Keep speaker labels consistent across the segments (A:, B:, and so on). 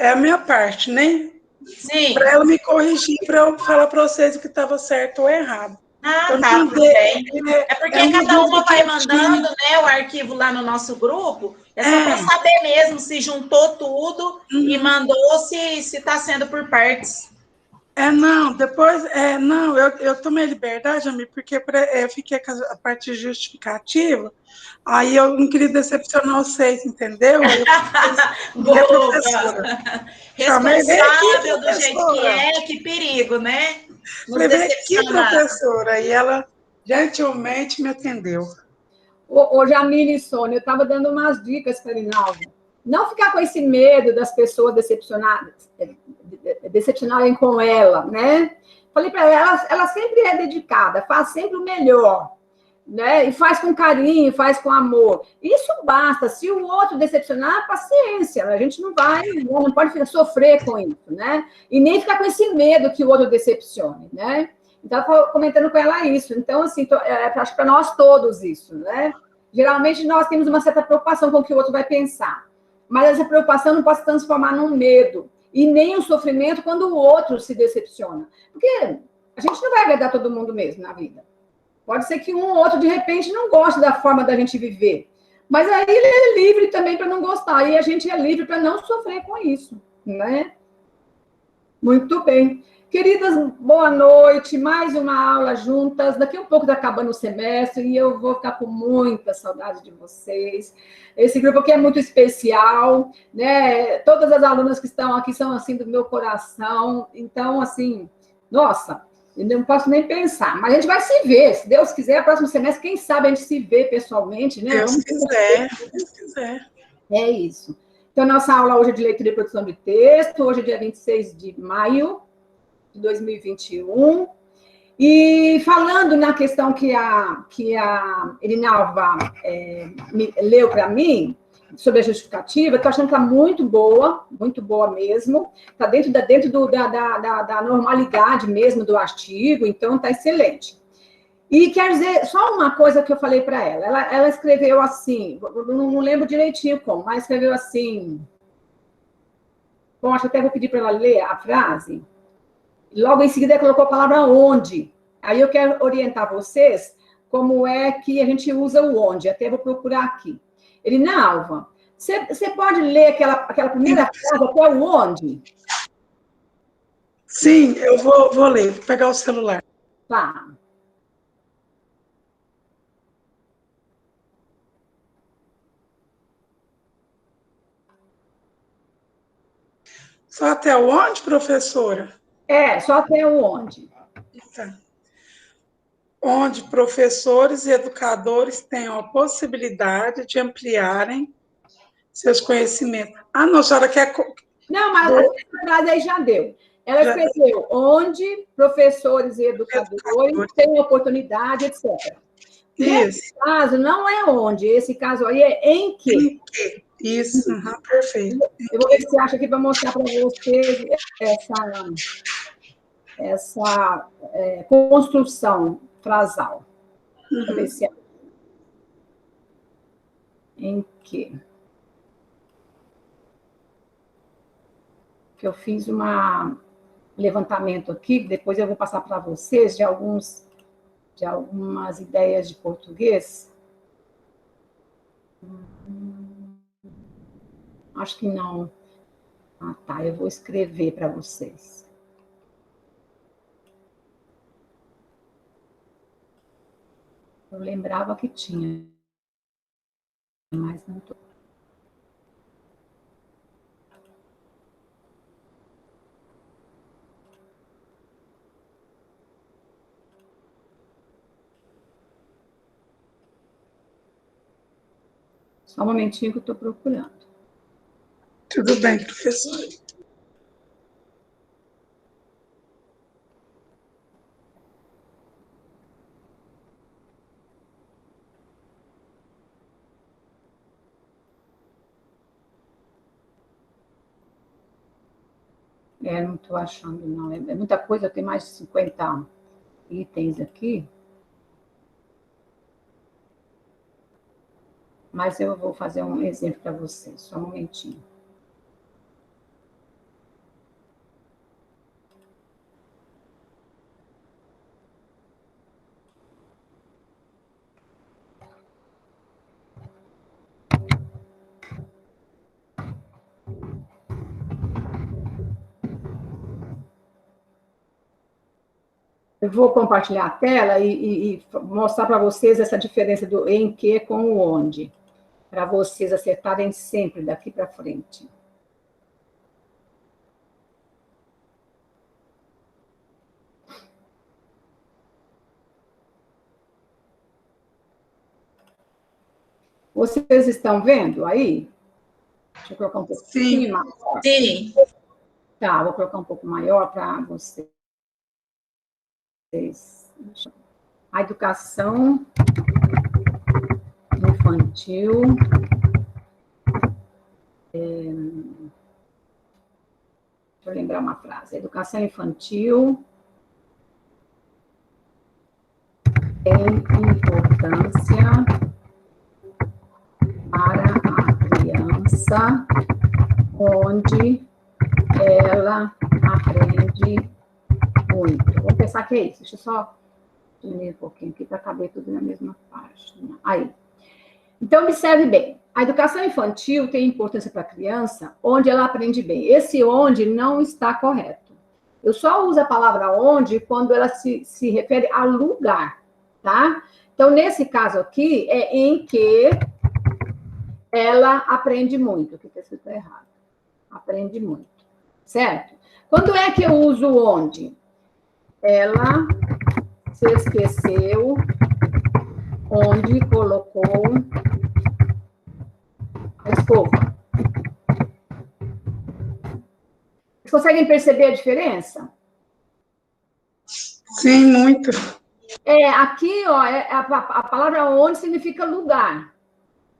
A: é a minha parte, né?
B: Sim.
A: Para ela me corrigir, para eu falar para vocês o que estava certo ou errado.
B: Ah,
A: Eu
B: tá,
A: não
B: tudo
A: dei,
B: bem. É porque
A: uma
B: cada uma
A: dúvida que
B: vai
A: eu tinha.
B: mandando, né, o arquivo lá no nosso grupo. É só para saber mesmo se juntou tudo e mandou se está sendo por partes.
A: Não, depois, não, eu tomei liberdade, amigo, porque eu fiquei com a parte justificativa, aí eu não queria decepcionar vocês, entendeu? Aí eu falei,
B: Boa!
A: professora. Chamei, vem aqui,
B: Responsável do jeito
A: professora.
B: que perigo, né? Nos
A: Falei, vem aqui,
B: decepcionar.
A: professora. E ela gentilmente me atendeu.
C: Ô, Jamile e Sônia, eu estava dando umas dicas para a Rinalva. Não ficar com esse medo das pessoas decepcionarem com ela, né? Falei para ela sempre é dedicada, faz sempre o melhor, né? E faz com carinho, faz com amor. Isso basta. Se o outro decepcionar, paciência. A gente não pode sofrer com isso, né? E nem ficar com esse medo que o outro decepcione, né? Então, eu comentando com ela isso. Então, assim, acho para nós todos isso, né? Geralmente, nós temos uma certa preocupação com o que o outro vai pensar. Mas essa preocupação não pode se transformar num medo. E nem um sofrimento quando o outro se decepciona. Porque a gente não vai agradar todo mundo mesmo na vida. Pode ser que um ou outro, de repente, não goste da forma da gente viver. Mas aí ele é livre também para não gostar. E a gente é livre para não sofrer com isso, né? Muito bem. Queridas, boa noite. Mais uma aula juntas. Daqui a um pouco está acabando o semestre e eu vou ficar com muita saudade de vocês. Esse grupo aqui é muito especial, né? Todas as alunas que estão aqui são, assim, do meu coração. Então, assim, nossa, eu não posso nem pensar. Mas a gente vai se ver. Se Deus quiser, próximo semestre, quem sabe a gente se vê pessoalmente, né?
A: Deus quiser, Deus quiser.
C: É isso. Então, nossa aula hoje é de leitura e produção de texto. Hoje é dia 26 de maio de 2021. E falando na questão que a Elinalva leu para mim, sobre a justificativa, estou achando que está muito boa mesmo. Está dentro da normalidade mesmo do artigo, então está excelente. E quer dizer, só uma coisa que eu falei para ela. Ela escreveu assim, não lembro direitinho como, mas escreveu assim. Bom, acho que até vou pedir para ela ler a frase. Logo em seguida, colocou a palavra onde. Aí eu quero orientar vocês como é que a gente usa o onde. Até vou procurar aqui. Elinalva, você pode ler aquela primeira frase até o onde?
A: Sim, eu vou ler. Vou pegar o celular.
C: Tá.
A: Só até onde, professora?
C: Só até o onde.
A: Tá. Onde professores e educadores tenham a possibilidade de ampliarem seus conhecimentos. Ah, não, a senhora quer...
C: Não, mas essa frase aí já deu. Ela escreveu onde professores e educadores têm oportunidade, etc. Nesse caso, não é onde. Esse caso aí é em que.
A: Em que. Isso, perfeito.
C: Eu vou ver se você acha aqui para mostrar para vocês essa construção frasal. Deixa eu ver se é. Em que? Que eu fiz um levantamento aqui, depois eu vou passar para vocês de algumas ideias de português. Acho que não. Ah, tá. Eu vou escrever para vocês. Eu lembrava que tinha, mas não estou. Só um momentinho que eu estou procurando.
A: Tudo bem, professor.
C: Não estou achando, não. É muita coisa, tem mais de 50 itens aqui. Mas eu vou fazer um exemplo para vocês, só um momentinho. Eu vou compartilhar a tela e mostrar para vocês essa diferença do em que com o onde, para vocês acertarem sempre daqui para frente. Vocês estão vendo aí? Deixa eu colocar um pouquinho maior.
B: Sim.
C: Tá, vou colocar um pouco maior para vocês. A educação infantil. Deixa eu lembrar uma frase. A educação infantil tem importância para a criança, onde ela aprende muito. Vou pensar que é isso. Deixa eu só diminuir um pouquinho aqui para caber tudo na mesma página. Aí. Então, observe bem. A educação infantil tem importância para a criança, onde ela aprende bem. Esse onde não está correto. Eu só uso a palavra onde quando ela se refere a lugar, tá? Então, nesse caso aqui, é em que ela aprende muito. Aqui está escrito errado. Aprende muito. Certo? Quando é que eu uso onde? Ela se esqueceu onde colocou a escova. Vocês conseguem perceber a diferença?
A: Sim, muito.
C: Aqui, ó, a palavra onde significa lugar.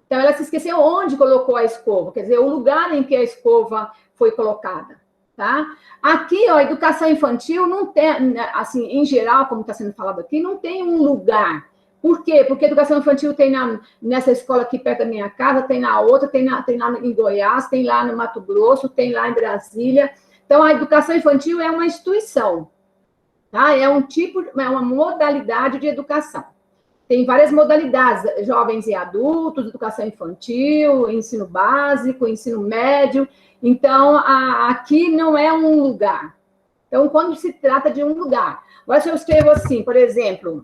C: Então, ela se esqueceu onde colocou a escova, quer dizer, o lugar em que a escova foi colocada, tá? Aqui, ó, educação infantil não tem, assim, em geral, como está sendo falado aqui, não tem um lugar. Por quê? Porque educação infantil tem nessa escola aqui perto da minha casa, tem na outra, tem lá em Goiás, tem lá no Mato Grosso, tem lá em Brasília. Então, a educação infantil é uma instituição, tá? É uma modalidade de educação. Tem várias modalidades, jovens e adultos, educação infantil, ensino básico, ensino médio. Então, aqui não é um lugar. Então, quando se trata de um lugar. Agora, se eu escrevo assim, por exemplo,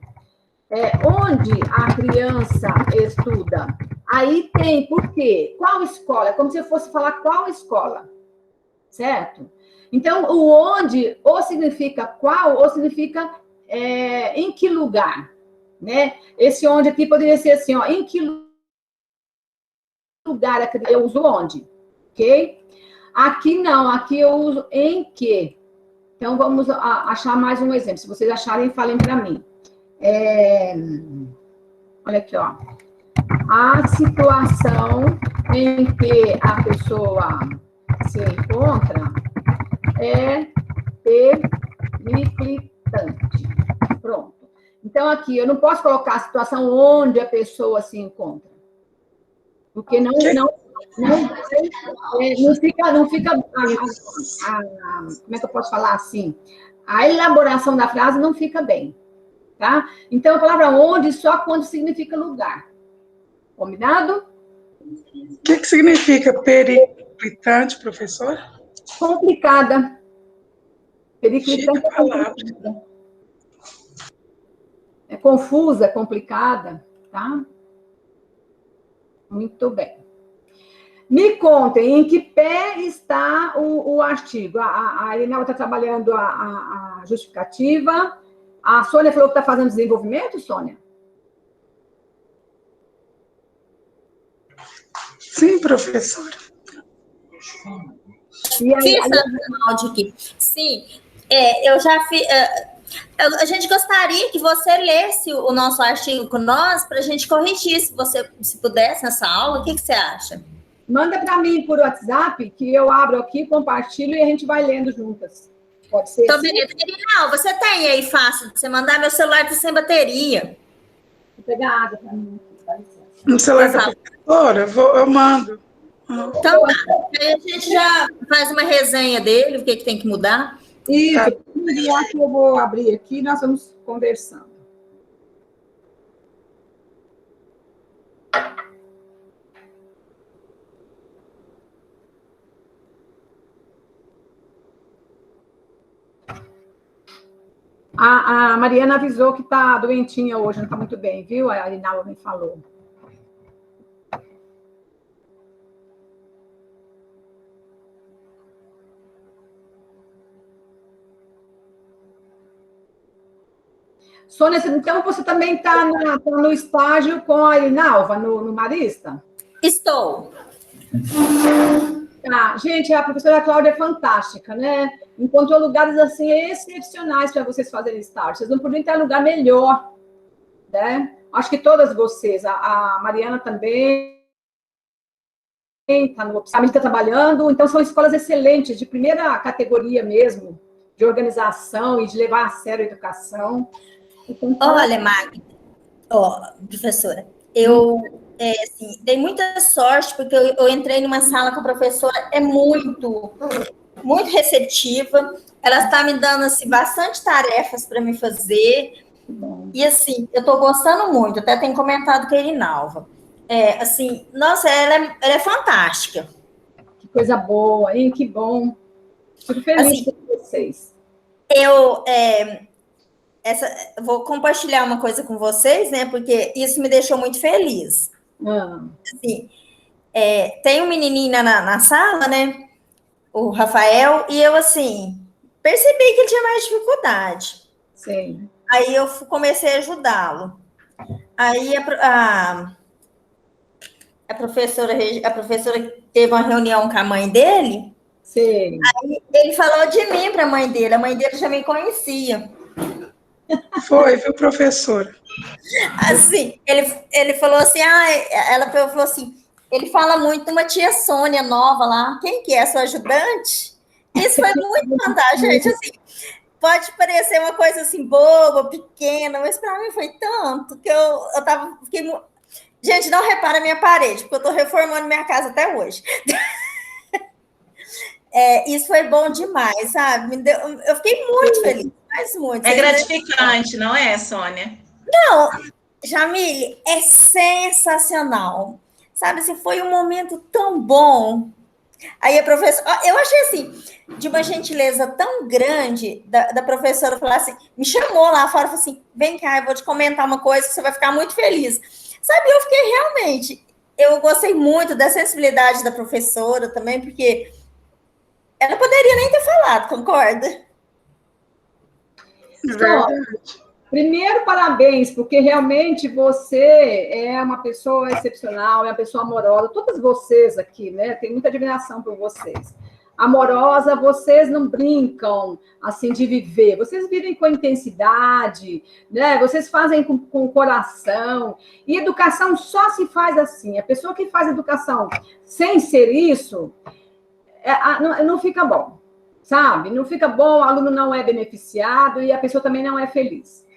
C: onde a criança estuda, aí tem, por quê? Qual escola? É como se eu fosse falar qual escola, certo? Então, o onde ou significa qual, ou significa em que lugar, né? Esse onde aqui poderia ser assim, ó, em que lugar eu uso onde, ok? Aqui não, aqui eu uso em que. Então, vamos achar mais um exemplo. Se vocês acharem, falem para mim. Olha aqui, ó. A situação em que a pessoa se encontra é periclitante. Pronto. Então, aqui, eu não posso colocar a situação onde a pessoa se encontra. Porque não fica como é que eu posso falar assim? A elaboração da frase não fica bem, tá? Então, a palavra onde só quando significa lugar. Combinado?
A: O que significa periclitante, professor?
C: Complicada. Periclitante
A: Chique palavra.
C: É confusa, complicada, tá? Muito bem. Me contem em que pé está o artigo. A Elinel está trabalhando a justificativa. A Sônia falou que está fazendo desenvolvimento, Sônia?
D: Sim, professora.
C: E aí,
E: Fiz um áudio aqui. Sim, eu já fiz. A gente gostaria que você lesse o nosso artigo com nós para a gente corrigir, se pudesse nessa aula. O que você acha?
C: Manda para mim por WhatsApp, que eu abro aqui, compartilho e a gente vai lendo juntas. Pode ser?
E: Então, beleza. Não, você tem aí fácil de você mandar, meu celular está sem bateria.
C: Vou pegar água para mim.
D: No celular da professora, eu mando.
E: Então, tá. Aí a gente já faz uma resenha dele, o que tem que mudar.
C: Isso, que eu vou abrir aqui e nós vamos conversando. A Mariana avisou que está doentinha hoje, não está muito bem, viu? A Arinalva me falou. Sônia, então você também está no estágio com a Arinalva, no Marista?
E: Estou.
C: Tá. Gente, a professora Cláudia é fantástica, né? Encontrou lugares assim excepcionais para vocês fazerem estágio. Vocês não podiam ter lugar melhor, né? Acho que todas vocês, a Mariana também está no Opsamil, está trabalhando, então são escolas excelentes, de primeira categoria mesmo, de organização e de levar a sério a educação. Então,
E: olha, Magda, professora, eu assim, dei muita sorte, porque eu entrei numa sala com a professora, é muito receptiva, ela está me dando assim, bastante tarefas para me fazer, e assim, eu estou gostando muito, até tenho comentado com a Irinalva. Assim, nossa, ela é fantástica.
C: Que coisa boa, hein? Que bom. Fico feliz
E: assim,
C: com vocês.
E: Eu vou compartilhar uma coisa com vocês, né? Porque isso me deixou muito feliz. Assim, tem um menininho na sala, né? O Rafael, e eu, assim, percebi que ele tinha mais dificuldade.
C: Sim.
E: Aí eu comecei a ajudá-lo. Aí a professora teve uma reunião com a mãe dele.
C: Sim.
E: Aí ele falou de mim para a mãe dele já me conhecia.
A: Foi, viu, professora?
E: Assim, ele falou assim, ela falou assim, ele fala muito de uma tia Sônia nova lá, quem que é, sua ajudante? Isso foi muito fantástico, gente, assim, pode parecer uma coisa assim, boba, pequena, mas para mim foi tanto, que eu fiquei... Gente, não repara a minha parede, porque eu estou reformando minha casa até hoje. Isso foi bom demais, sabe? Eu fiquei muito feliz, mas muito.
B: É gratificante, não é, Sônia?
E: Não, Jamile, é sensacional. Sabe, assim, foi um momento tão bom. Aí a professora, eu achei assim, de uma gentileza tão grande da professora falar assim, me chamou lá fora e falou assim, vem cá, eu vou te comentar uma coisa que você vai ficar muito feliz. Sabe, eu fiquei realmente, eu gostei muito da sensibilidade da professora também, porque ela poderia nem ter falado, concorda?
A: Verdade.
C: Primeiro, parabéns, porque realmente você é uma pessoa excepcional, é uma pessoa amorosa. Todas vocês aqui, né? Tenho muita admiração por vocês. Amorosa, vocês não brincam, assim, de viver. Vocês vivem com intensidade, né? Vocês fazem com o coração. E educação só se faz assim. A pessoa que faz educação sem ser isso, não fica bom, sabe? Não fica bom, o aluno não é beneficiado e a pessoa também não é feliz.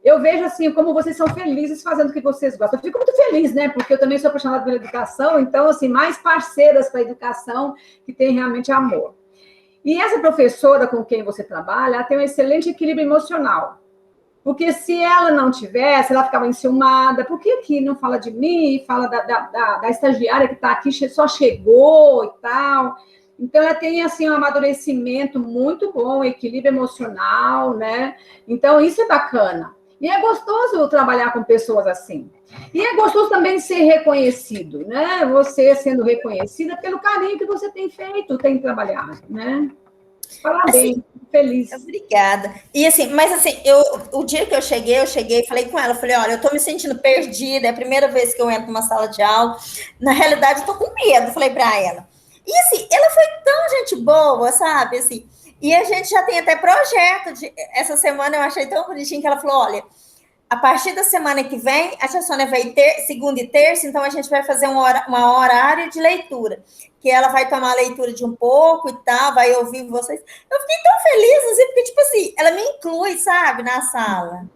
C: Eu vejo, assim, como vocês são felizes fazendo o que vocês gostam. Eu fico muito feliz, né? Porque eu também sou apaixonada pela educação, então, assim, mais parceiras para a educação que tem realmente amor. E essa professora com quem você trabalha, ela tem um excelente equilíbrio emocional. Porque se ela não tivesse, ela ficava enciumada. Por que aqui não fala de mim? Fala da estagiária que está aqui, só chegou e tal. Então, ela tem, assim, um amadurecimento muito bom, equilíbrio emocional, né? Então, isso é bacana. E é gostoso trabalhar com pessoas assim. E é gostoso também ser reconhecido, né? Você sendo reconhecida pelo carinho que você tem feito, tem trabalhado, né? Parabéns, assim, feliz.
E: Obrigada. E assim, mas assim, o dia que eu cheguei e falei com ela, falei, olha, eu tô me sentindo perdida, é a primeira vez que eu entro numa sala de aula. Na realidade, eu tô com medo, falei para ela. E assim, ela foi tão gente boa, sabe? Assim, e a gente já tem até projeto. Essa semana eu achei tão bonitinho que ela falou, olha, a partir da semana que vem, a tia Sônia vai ter segunda e terça, então a gente vai fazer uma horário de leitura, que ela vai tomar a leitura de um pouco e tal, vai ouvir vocês. Eu fiquei tão feliz, assim, porque, tipo assim, ela me inclui, sabe, na sala.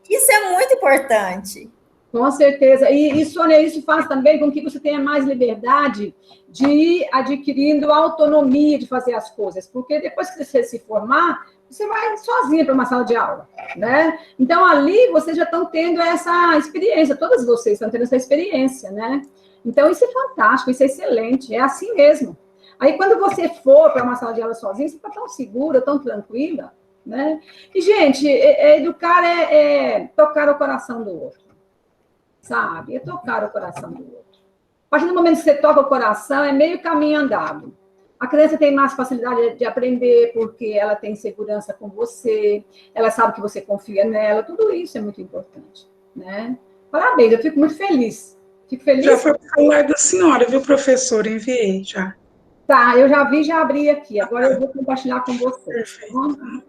E: Isso é muito importante.
C: Com certeza. E, Sônia, isso faz também com que você tenha mais liberdade de ir adquirindo autonomia de fazer as coisas, porque depois que você se formar, você vai sozinha para uma sala de aula, né? Então, ali, vocês já estão tendo essa experiência, todas vocês estão tendo essa experiência, né? Então, isso é fantástico, isso é excelente, é assim mesmo. Aí, quando você for para uma sala de aula sozinha, você está tão segura, tão tranquila, né? E, gente, educar é tocar o coração do outro, sabe? É tocar o coração do outro. A partir do momento que você toca o coração, é meio caminho andado. A criança tem mais facilidade de aprender porque ela tem segurança com você, ela sabe que você confia nela, tudo isso é muito importante, né? Parabéns, eu fico muito feliz. Fico feliz.
A: Já foi para o celular da senhora, viu, professora? Enviei já.
C: Tá, eu já vi, já abri aqui. Agora eu vou compartilhar com você.
A: Perfeito.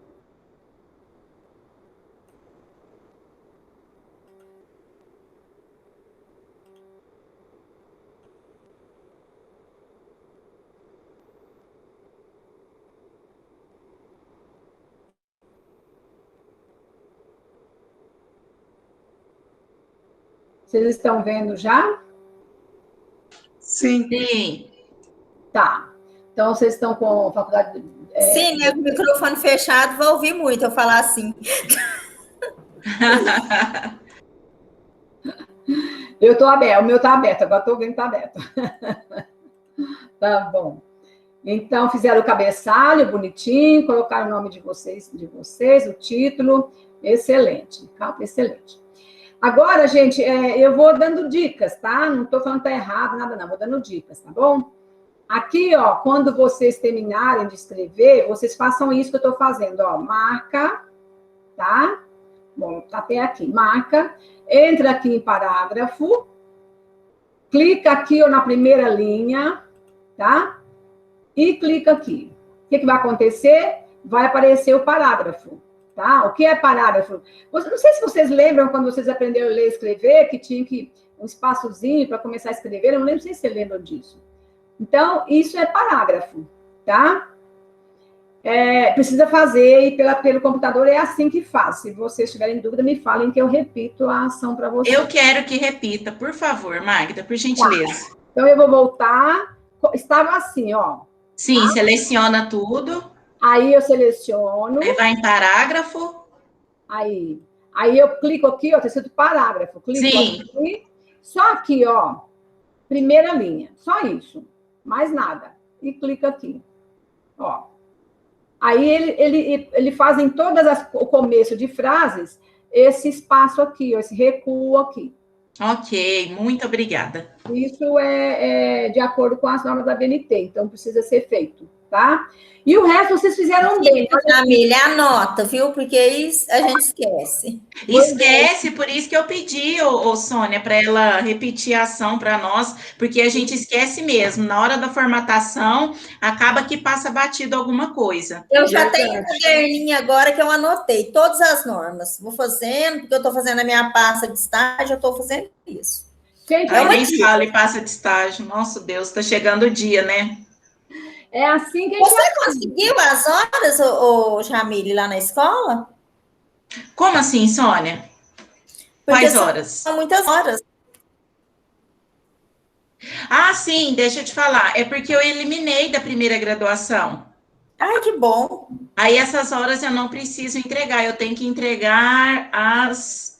C: Vocês estão vendo já?
A: Sim.
B: Sim.
C: Tá. Então, vocês estão com faculdade...
E: Sim, né, com o microfone fechado, vai ouvir muito eu falar assim.
C: Eu estou aberto, o meu está aberto, agora estou vendo que está aberto. Tá bom. Então, fizeram o cabeçalho bonitinho, colocaram o nome de vocês, o título. Excelente, capa excelente. Agora, gente, eu vou dando dicas, tá? Não estou falando que está errado, nada não, vou dando dicas, tá bom? Aqui, ó, quando vocês terminarem de escrever, vocês façam isso que eu estou fazendo, ó, marca, tá? Bom, tá até aqui, marca, entra aqui em parágrafo, clica aqui ó, na primeira linha, tá? E clica aqui. O que vai acontecer? Vai aparecer o parágrafo, tá? O que é parágrafo? Não sei se vocês lembram quando vocês aprenderam a ler e escrever, que tinha um espaçozinho para começar a escrever, eu não lembro se vocês lembram disso. Então, isso é parágrafo, tá? Precisa fazer e pelo computador é assim que faz. Se vocês tiverem dúvida, me falem que eu repito a ação para vocês.
B: Eu quero que repita, por favor, Magda, por gentileza.
C: Tá. Então, eu vou voltar. Estava assim, ó.
B: Sim,
C: tá?
B: seleciona tudo.
C: Aí eu seleciono.
B: Aí vai em parágrafo.
C: Aí eu clico aqui, ó, tá escrito parágrafo. Clico
B: Sim.
C: aqui. Só aqui, ó. Primeira linha. Só isso. Mais nada. E clica aqui. Ó. Aí ele faz em o começo de frases esse espaço aqui, ó, esse recuo aqui.
B: Ok, muito obrigada.
C: Isso é de acordo com as normas da BNT, então precisa ser feito, tá? E o resto vocês fizeram bem.
E: Família, anota, viu? Porque isso a gente esquece.
B: Esquece, por isso que eu pedi, Sônia, para ela repetir a ação para nós, porque a gente esquece mesmo. Na hora da formatação, acaba que passa batido alguma coisa.
E: Eu já tenho um caderninho agora que eu anotei todas as normas. Vou fazendo, porque eu estou fazendo a minha pasta de estágio, eu estou fazendo isso.
B: Nem fala e passa de estágio. Nossa, Deus, está chegando o dia, né?
C: É assim que a gente
E: Você conseguiu as horas, ô Jamile, lá na escola?
B: Como assim, Sônia? Quais horas?
E: São muitas horas.
B: Ah, sim, deixa eu te falar. É porque eu eliminei da primeira graduação.
E: Ai, que bom.
B: Aí essas horas eu não preciso entregar. Eu tenho que entregar as...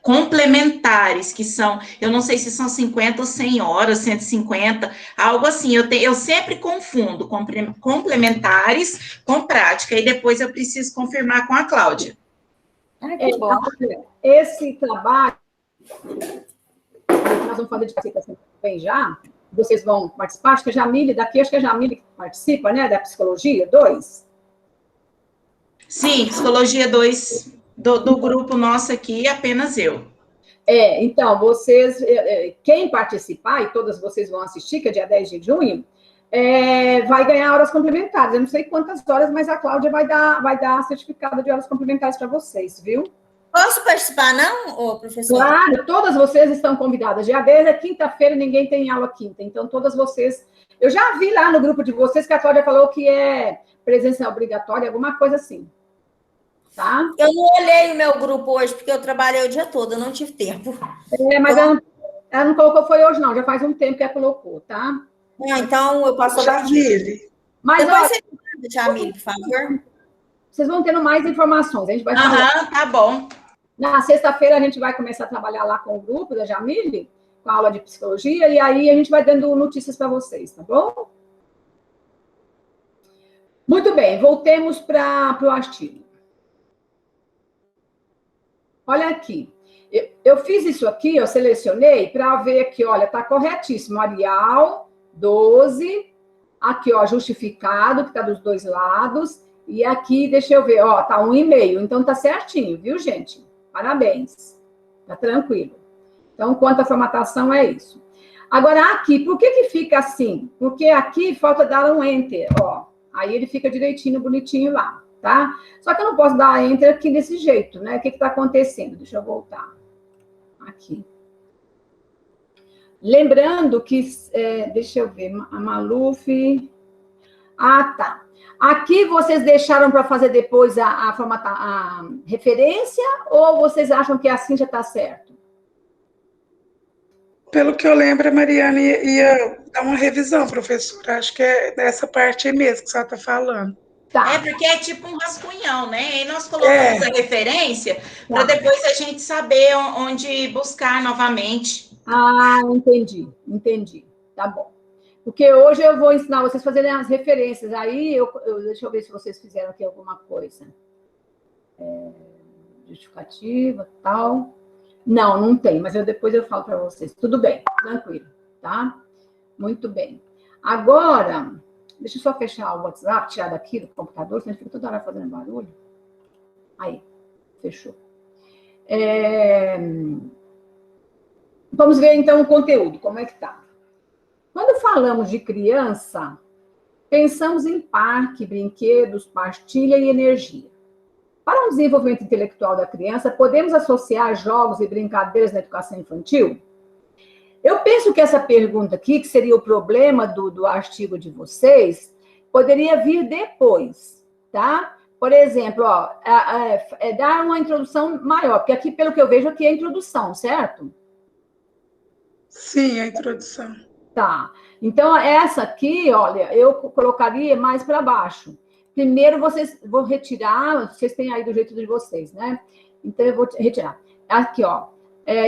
B: complementares, que são, eu não sei se são 50 ou 100 horas, 150, algo assim, eu sempre confundo complementares com prática, e depois eu preciso confirmar com a Cláudia.
E: Que bom.
C: Esse trabalho, nós vamos fazer de participação também já, vocês vão participar, acho que a Jamile, daqui acho que a Jamile que participa, né, da Psicologia 2?
B: Sim, Psicologia 2, do grupo nosso aqui, apenas eu.
C: Então, vocês, quem participar, e todas vocês vão assistir, que é dia 10 de junho, vai ganhar horas complementares. Eu não sei quantas horas, mas a Cláudia vai dar certificado de horas complementares para vocês, viu?
E: Posso participar, não, professor?
C: Claro, todas vocês estão convidadas. Dia 10 é quinta-feira, ninguém tem aula quinta. Então, todas vocês... Eu já vi lá no grupo de vocês que a Cláudia falou que é presença obrigatória, alguma coisa assim. Tá?
E: Eu não olhei o meu grupo hoje, porque eu trabalhei o dia todo, eu não tive tempo.
C: Mas ela não colocou, foi hoje não, já faz um tempo que ela colocou, tá?
E: Então, eu posso dar
A: Jamile.
C: Mas,
E: depois você manda, Jamile, por favor.
C: Vocês vão tendo mais informações, a gente vai
B: falar. Tá bom.
C: Na sexta-feira a gente vai começar a trabalhar lá com o grupo da Jamile, com a aula de psicologia, e aí a gente vai dando notícias para vocês, tá bom? Muito bem, voltemos para o artigo. Olha aqui. Eu fiz isso aqui, eu selecionei para ver aqui, olha, está corretíssimo. Arial, 12. Aqui, ó, justificado, que está dos dois lados. E aqui, deixa eu ver, ó, tá 1,5. Então, tá certinho, viu, gente? Parabéns. Tá tranquilo. Então, quanto à formatação, é isso. Agora, aqui, por que fica assim? Porque aqui falta dar um Enter, ó. Aí ele fica direitinho, bonitinho lá, tá? Só que eu não posso dar Enter aqui desse jeito, né? O que tá acontecendo? Deixa eu voltar. Aqui. Lembrando que, deixa eu ver, a Maluf... Ah, tá. Aqui vocês deixaram para fazer depois a referência ou vocês acham que assim já está certo?
A: Pelo que eu lembro, a Mariana ia dar uma revisão, professora. Acho que é dessa parte aí mesmo que você está falando.
C: Tá.
B: É porque é tipo um rascunhão, né? E nós colocamos a referência para depois a gente saber onde buscar novamente.
C: Ah, entendi. Tá bom. Porque hoje eu vou ensinar vocês a fazerem as referências. Aí, deixa eu ver se vocês fizeram aqui alguma coisa. Justificativa, tal. Não tem, mas depois eu falo para vocês. Tudo bem, tranquilo, tá? Muito bem. Agora, deixa eu só fechar o WhatsApp, tirar daqui do computador, senão fica toda hora fazendo barulho. Aí, fechou. Vamos ver, então, o conteúdo, como é que tá. Quando falamos de criança, pensamos em parque, brinquedos, partilha e energia. Para o desenvolvimento intelectual da criança, podemos associar jogos e brincadeiras na educação infantil? Eu penso que essa pergunta aqui, que seria o problema do artigo de vocês, poderia vir depois, tá? Por exemplo, ó, dar uma introdução maior, porque aqui, pelo que eu vejo, aqui é a introdução, certo?
A: Sim, a introdução.
C: Tá. Então, essa aqui, olha, eu colocaria mais para baixo. Primeiro, vou retirar, vocês têm aí do jeito de vocês, né? Então, eu vou retirar. Aqui, ó.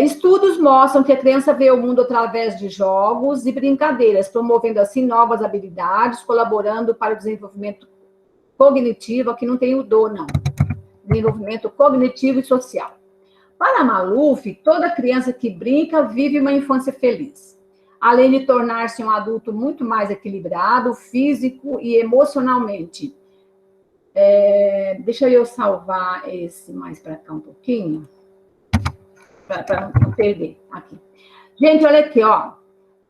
C: Estudos mostram que a criança vê o mundo através de jogos e brincadeiras, promovendo, assim, novas habilidades, colaborando para o desenvolvimento cognitivo, aqui não tem o do, não. Desenvolvimento cognitivo e social. Para Maluf, toda criança que brinca vive uma infância feliz. Além de tornar-se um adulto muito mais equilibrado, físico e emocionalmente. Deixa eu salvar esse mais para cá um pouquinho, para não perder aqui. Gente, olha aqui, ó.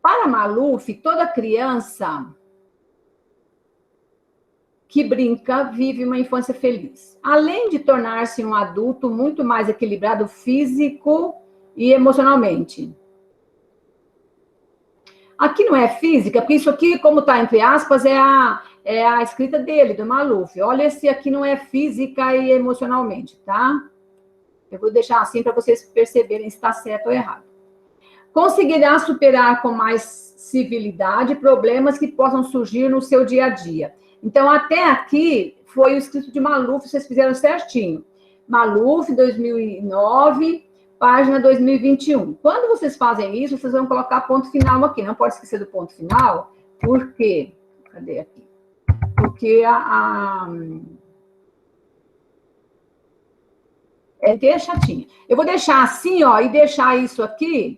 C: Para Maluf, toda criança que brinca vive uma infância feliz. Além de tornar-se um adulto muito mais equilibrado físico e emocionalmente. Aqui não é física, porque isso aqui, como está entre aspas, é a escrita dele, do Maluf. Olha se aqui não é física e emocionalmente, tá? Eu vou deixar assim para vocês perceberem se está certo ou errado. Conseguirá superar com mais civilidade problemas que possam surgir no seu dia a dia. Então, até aqui foi o escrito de Maluf, vocês fizeram certinho. Maluf, 2009... Página 2021. Quando vocês fazem isso, vocês vão colocar ponto final aqui. Não pode esquecer do ponto final. Por quê? Cadê aqui? Porque é chatinha. Eu vou deixar assim, ó, e deixar isso aqui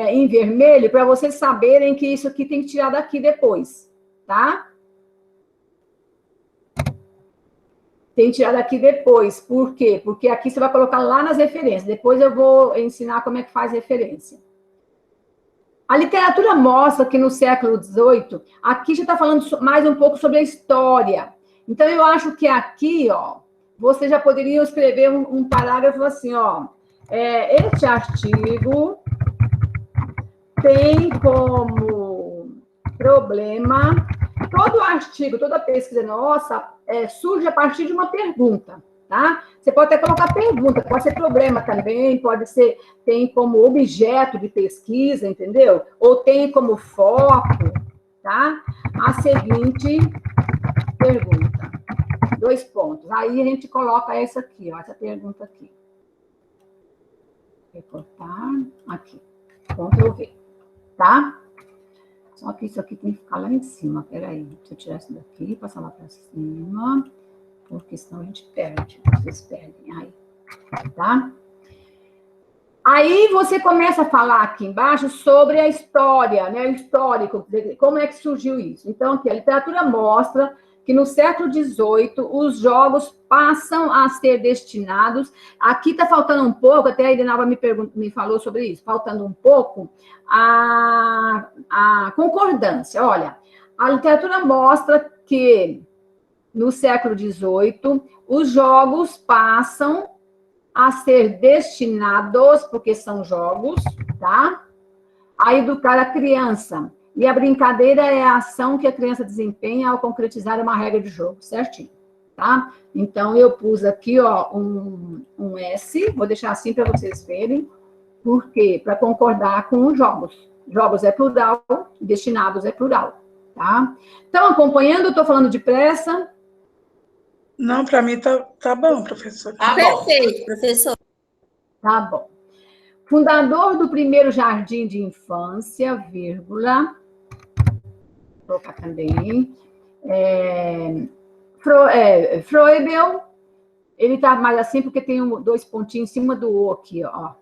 C: em vermelho para vocês saberem que isso aqui tem que tirar daqui depois, tá? Tem que tirar daqui depois. Por quê? Porque aqui você vai colocar lá nas referências. Depois eu vou ensinar como é que faz referência. A literatura mostra que no século XVIII, aqui já está falando mais um pouco sobre a história. Então, eu acho que aqui, ó, você já poderia escrever um parágrafo assim, ó. Este artigo tem como problema... Todo artigo, toda pesquisa nossa surge a partir de uma pergunta, tá? Você pode até colocar pergunta, pode ser problema também, pode ser, tem como objeto de pesquisa, entendeu? Ou tem como foco, tá? A seguinte pergunta. 2 pontos. Aí a gente coloca essa aqui, ó, essa pergunta aqui. Recortar, aqui. Ctrl V, tá? Só que isso aqui tem que ficar lá em cima. Peraí, deixa eu tirar isso daqui e passar lá para cima, porque senão a gente perde. Vocês perdem. Aí, tá? Aí você começa a falar aqui embaixo sobre a história, né? O histórico, como é que surgiu isso. Então, aqui, a literatura mostra que no século XVIII os jogos passam a ser destinados. Aqui está faltando um pouco, até a Irinalva me falou sobre isso, faltando um pouco a concordância. Olha, a literatura mostra que no século XVIII os jogos passam a ser destinados, porque são jogos, tá? A educar a criança. E a brincadeira é a ação que a criança desempenha ao concretizar uma regra de jogo, certinho, tá? Então, eu pus aqui, ó, um S, vou deixar assim para vocês verem, por quê? Para concordar com os jogos. Jogos é plural, destinados é plural, tá? Então, acompanhando, eu estou falando depressa.
A: Não, para mim tá bom, professor.
B: Tá bom.
E: Perfeito, professor.
C: Tá bom. Fundador do primeiro jardim de infância, vírgula. Vou colocar também. Froebel, ele tá mais assim porque tem dois pontinhos em cima do O aqui, ó.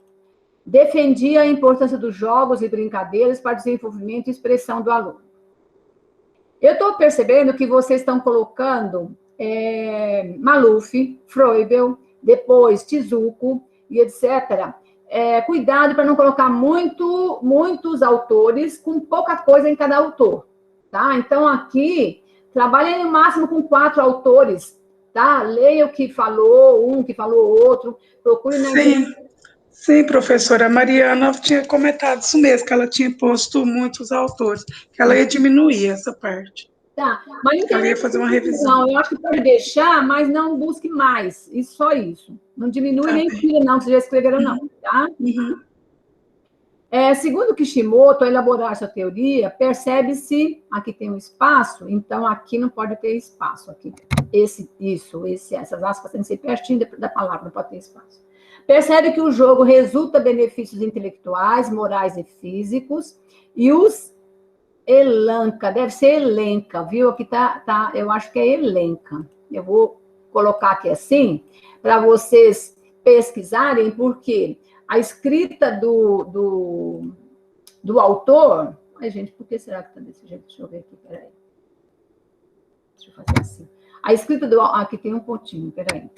C: Defendia a importância dos jogos e brincadeiras para desenvolvimento e expressão do aluno. Eu estou percebendo que vocês estão colocando Maluf, Froebel, depois Tizuko e etc. Cuidado para não colocar muitos autores com pouca coisa em cada autor, tá? Então, aqui, trabalhem no máximo com 4 autores, tá? Leia o que falou um, que falou outro, procure na internet.
A: Sim, professora. A Mariana tinha comentado isso mesmo, que ela tinha posto muitos autores, que ela ia diminuir essa parte.
C: Tá, mas
A: ela ia fazer uma revisão.
C: Não, eu acho que pode deixar, mas não busque mais. Isso, só isso. Não diminui nem tira, não, se já escreveram, não, tá?
A: Uhum.
C: Segundo Kishimoto, ao elaborar essa teoria, percebe-se, aqui tem um espaço, então aqui não pode ter espaço. Aqui, essas aspas têm que ser pertinho da palavra, não pode ter espaço. Percebe que o jogo resulta benefícios intelectuais, morais e físicos, e os elenca, deve ser elenca, viu? Aqui tá, eu acho que é elenca. Eu vou colocar aqui assim, para vocês pesquisarem, porque a escrita do autor... Ai, gente, por que será que está desse jeito? Deixa eu ver aqui, peraí. Deixa eu fazer assim. A escrita do... Aqui tem um pontinho, peraí.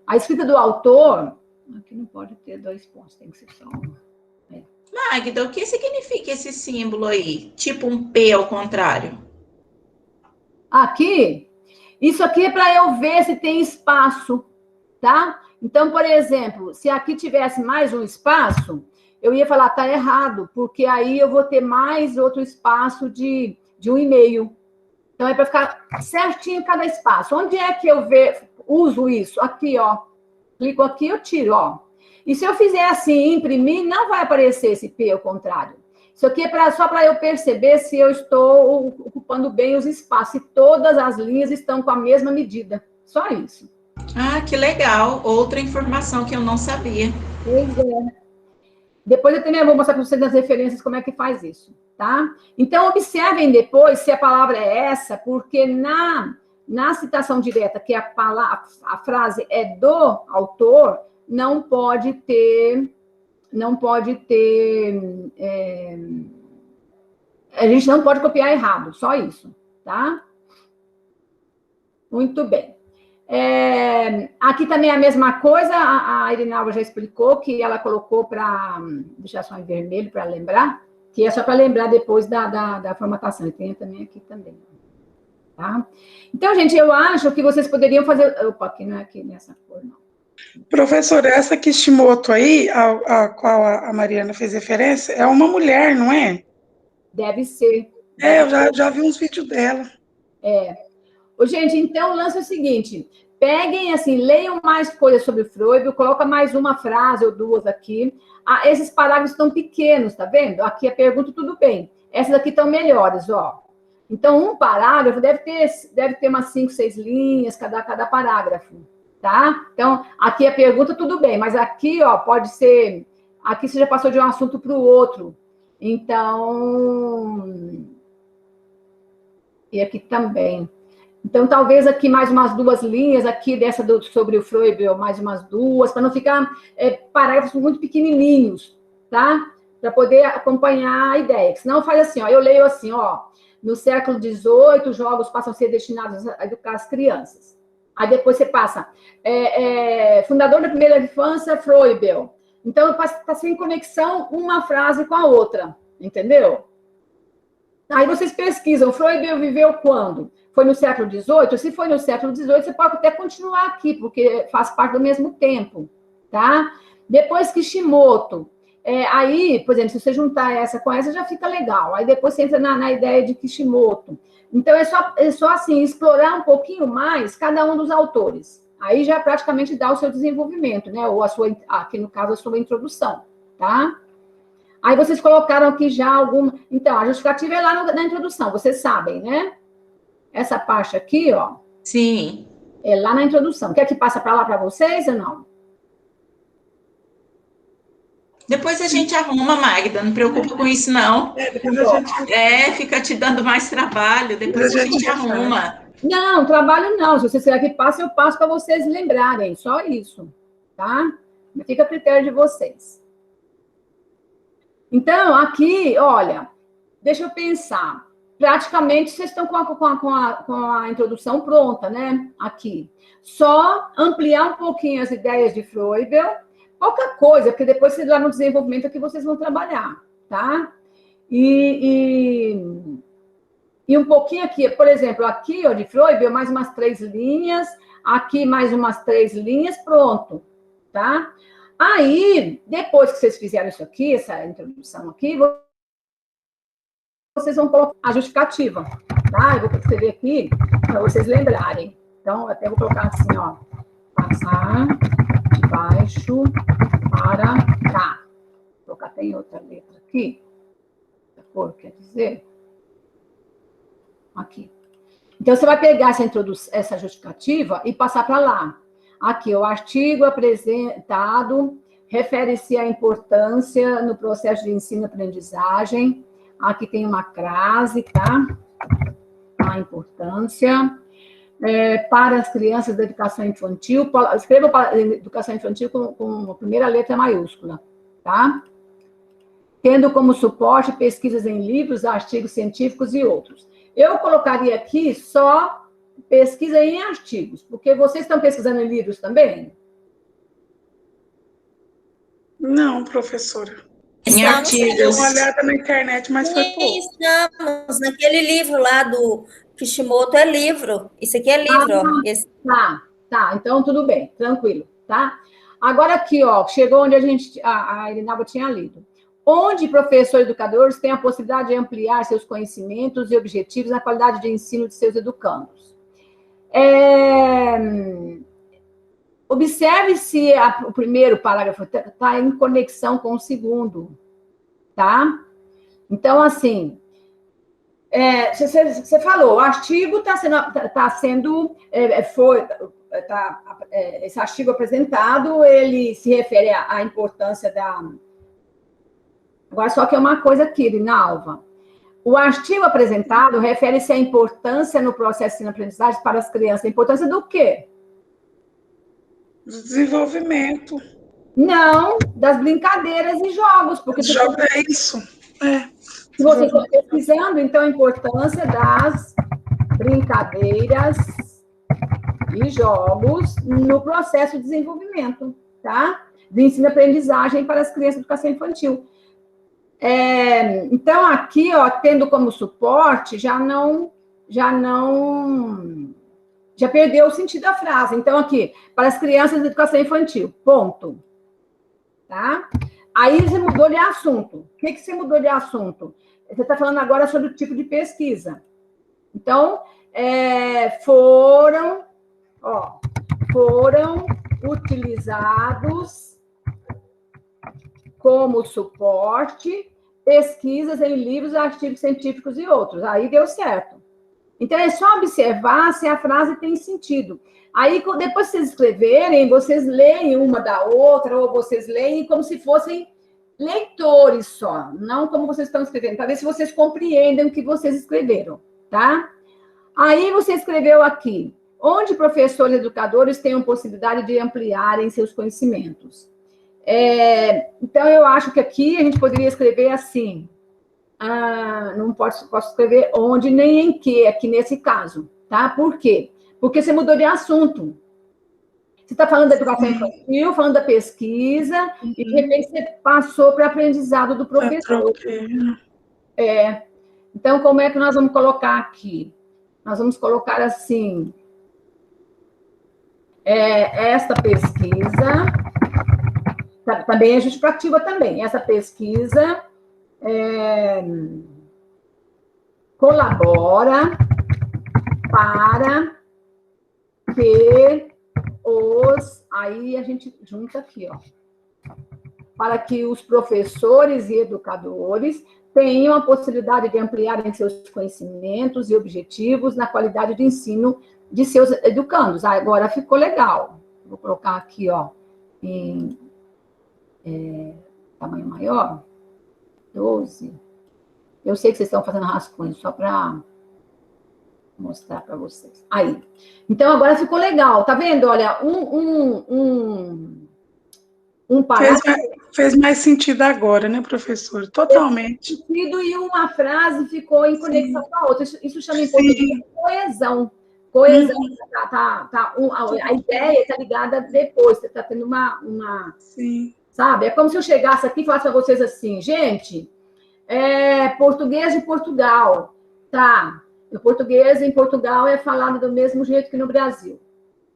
C: A escrita do autor... Aqui não pode ter 2 pontos, tem que ser só uma.
B: Magda, o que significa esse símbolo aí? Tipo um P ao contrário.
C: Aqui, isso aqui é para eu ver se tem espaço, tá? Então, por exemplo, se aqui tivesse mais um espaço, eu ia falar, tá errado, porque aí eu vou ter mais outro espaço de 1,5. Então, é para ficar certinho cada espaço. Onde é que eu uso isso? Aqui, ó. Clico aqui, eu tiro, ó. E se eu fizer assim, imprimir, não vai aparecer esse P ao contrário. Isso aqui é só para eu perceber se eu estou ocupando bem os espaços, se todas as linhas estão com a mesma medida. Só isso.
B: Ah, que legal. Outra informação que eu não sabia.
C: Pois é. Depois eu também vou mostrar para vocês nas referências como é que faz isso, tá? Então, observem depois se a palavra é essa, porque na citação direta, que a frase é do autor, não pode ter, a gente não pode copiar errado, só isso, tá? Muito bem. Aqui também é a mesma coisa, a Irinalva já explicou que ela colocou para deixar só em vermelho para lembrar, que é só para lembrar depois da formatação, e tem também aqui também. Tá? Então, gente, eu acho que vocês poderiam fazer... Opa, aqui não é aqui nessa cor, não.
A: Professora, essa Kishimoto aí, a qual a Mariana fez referência, é uma mulher, não é?
C: Deve ser.
A: Eu já vi uns vídeos dela.
C: Gente, então o lance é o seguinte, peguem, assim, leiam mais coisas sobre o Freud, coloca mais uma frase ou 2 aqui. Esses parágrafos estão pequenos, tá vendo? Aqui a pergunta, tudo bem. Essas aqui estão melhores, ó. Então, um parágrafo deve ter umas 5, 6 linhas, cada parágrafo, tá? Então, aqui a pergunta, tudo bem, mas aqui, ó, pode ser... Aqui você já passou de um assunto para o outro. Então, E aqui também. Então, talvez aqui mais umas 2 linhas, aqui dessa sobre o Froebel, mais umas 2, para não ficar parágrafos muito pequenininhos, tá? Para poder acompanhar a ideia. Senão faz assim, ó, eu leio assim, ó, no século XVIII, os jogos passam a ser destinados a educar as crianças. Aí depois você passa, fundador da primeira infância, Froebel. Então, está sem conexão uma frase com a outra, entendeu? Aí vocês pesquisam, Froebel viveu quando? Foi no século XVIII? Se foi no século XVIII, você pode até continuar aqui, porque faz parte do mesmo tempo, tá? Depois Kishimoto. Aí, por exemplo, se você juntar essa com essa, já fica legal. Aí depois você entra na ideia de Kishimoto. Então, é só assim, explorar um pouquinho mais cada um dos autores. Aí já praticamente dá o seu desenvolvimento, né? Ou aqui no caso, a sua introdução, tá? Aí vocês colocaram aqui já alguma... Então, a justificativa é lá na introdução, vocês sabem, né? Essa parte aqui, ó.
B: Sim.
C: É lá na introdução. Quer que passe para lá para vocês ou não?
B: Depois a gente arruma, Magda, não preocupa com isso, não. Fica te dando mais trabalho, depois a gente arruma.
C: Não, trabalho não. Se você quiser que passe, eu passo para vocês lembrarem. Só isso, tá? Fica a critério de vocês. Então, aqui, olha, deixa eu pensar. Praticamente, vocês estão com a introdução pronta, né? Aqui. Só ampliar um pouquinho as ideias de Froebel. Pouca coisa, porque depois, lá no desenvolvimento, é que vocês vão trabalhar, tá? E um pouquinho aqui, por exemplo, aqui, ó, de Froebel, mais umas 3 linhas. Aqui, mais umas 3 linhas, pronto, tá? Aí, depois que vocês fizeram isso aqui, essa introdução aqui, vocês vão colocar a justificativa, tá? Eu vou escrever aqui para vocês lembrarem. Então, até vou colocar assim, ó. Passar de baixo para cá. Vou colocar, tem outra letra aqui. A cor quer dizer? Aqui. Então, você vai pegar essa justificativa e passar para lá. Aqui, o artigo apresentado refere-se à importância no processo de ensino-aprendizagem. Aqui tem uma crase, tá? A importância para as crianças da educação infantil. Escreva para a educação infantil com a primeira letra maiúscula, tá? Tendo como suporte pesquisas em livros, artigos científicos e outros. Eu colocaria aqui só pesquisa em artigos, porque vocês estão pesquisando em livros também?
A: Não, professora.
B: Em artigos.
A: Deu uma olhada na internet, mas foi pouco.
E: Estamos naquele livro lá do Kishimoto, é livro. Isso aqui é livro, ó. Esse...
C: Tá. Então, tudo bem, tranquilo, tá? Agora aqui, ó, chegou onde a Irinalva tinha lido. Onde professores e educadores têm a possibilidade de ampliar seus conhecimentos e objetivos na qualidade de ensino de seus educandos. Observe se o primeiro parágrafo está em conexão com o segundo, tá? Então, assim, você falou, o artigo esse artigo apresentado, ele se refere à importância da... Agora, só que é uma coisa aqui, Irinalva. O artigo apresentado refere-se à importância no processo de ensino-aprendizagem para as crianças. A importância do quê?
A: Desenvolvimento.
C: Não, das brincadeiras e jogos. Porque
A: Jogo é isso.
C: Se você está pesquisando, então, a importância das brincadeiras e jogos no processo de desenvolvimento, tá? De ensino-aprendizagem para as crianças de educação infantil. Então, aqui, ó, tendo como suporte, já perdeu o sentido da frase. Então, aqui, para as crianças de educação infantil, ponto. Tá? Aí, você mudou de assunto. O que você mudou de assunto? Você está falando agora sobre o tipo de pesquisa. Então, foram utilizados como suporte pesquisas em livros, artigos científicos e outros. Aí deu certo. Então, é só observar se a frase tem sentido. Aí, depois que vocês escreverem, vocês leem uma da outra, ou vocês leem como se fossem leitores só, não como vocês estão escrevendo, para ver se vocês compreendem o que vocês escreveram, tá? Aí você escreveu aqui, onde professores e educadores tenham possibilidade de ampliarem seus conhecimentos. Então, eu acho que aqui a gente poderia escrever assim, não posso escrever onde nem em que, aqui nesse caso, tá? Por quê? Porque você mudou de assunto. Você está falando da educação infantil, falando da pesquisa, e de repente você passou para o aprendizado do professor. Então, como é que nós vamos colocar aqui? Nós vamos colocar assim, esta pesquisa, também é justificativa também, essa pesquisa colabora para que aí a gente junta aqui, ó, para que os professores e educadores tenham a possibilidade de ampliarem seus conhecimentos e objetivos na qualidade de ensino de seus educandos. Agora ficou legal. Vou colocar aqui, ó, em tamanho maior, 12. Eu sei que vocês estão fazendo rascunho, só para mostrar para vocês. Aí. Então, agora ficou legal. Tá vendo? Olha, um parágrafo...
A: Fez mais sentido agora, né, professor? Totalmente.
C: Fez sentido, e uma frase ficou em conexão com a outra. Isso chama em português de coesão. Coesão, a ideia está ligada depois, você está tendo uma...
A: Sim.
C: Sabe? É como se eu chegasse aqui e falasse para vocês assim, gente, português de Portugal, tá? O português em Portugal é falado do mesmo jeito que no Brasil.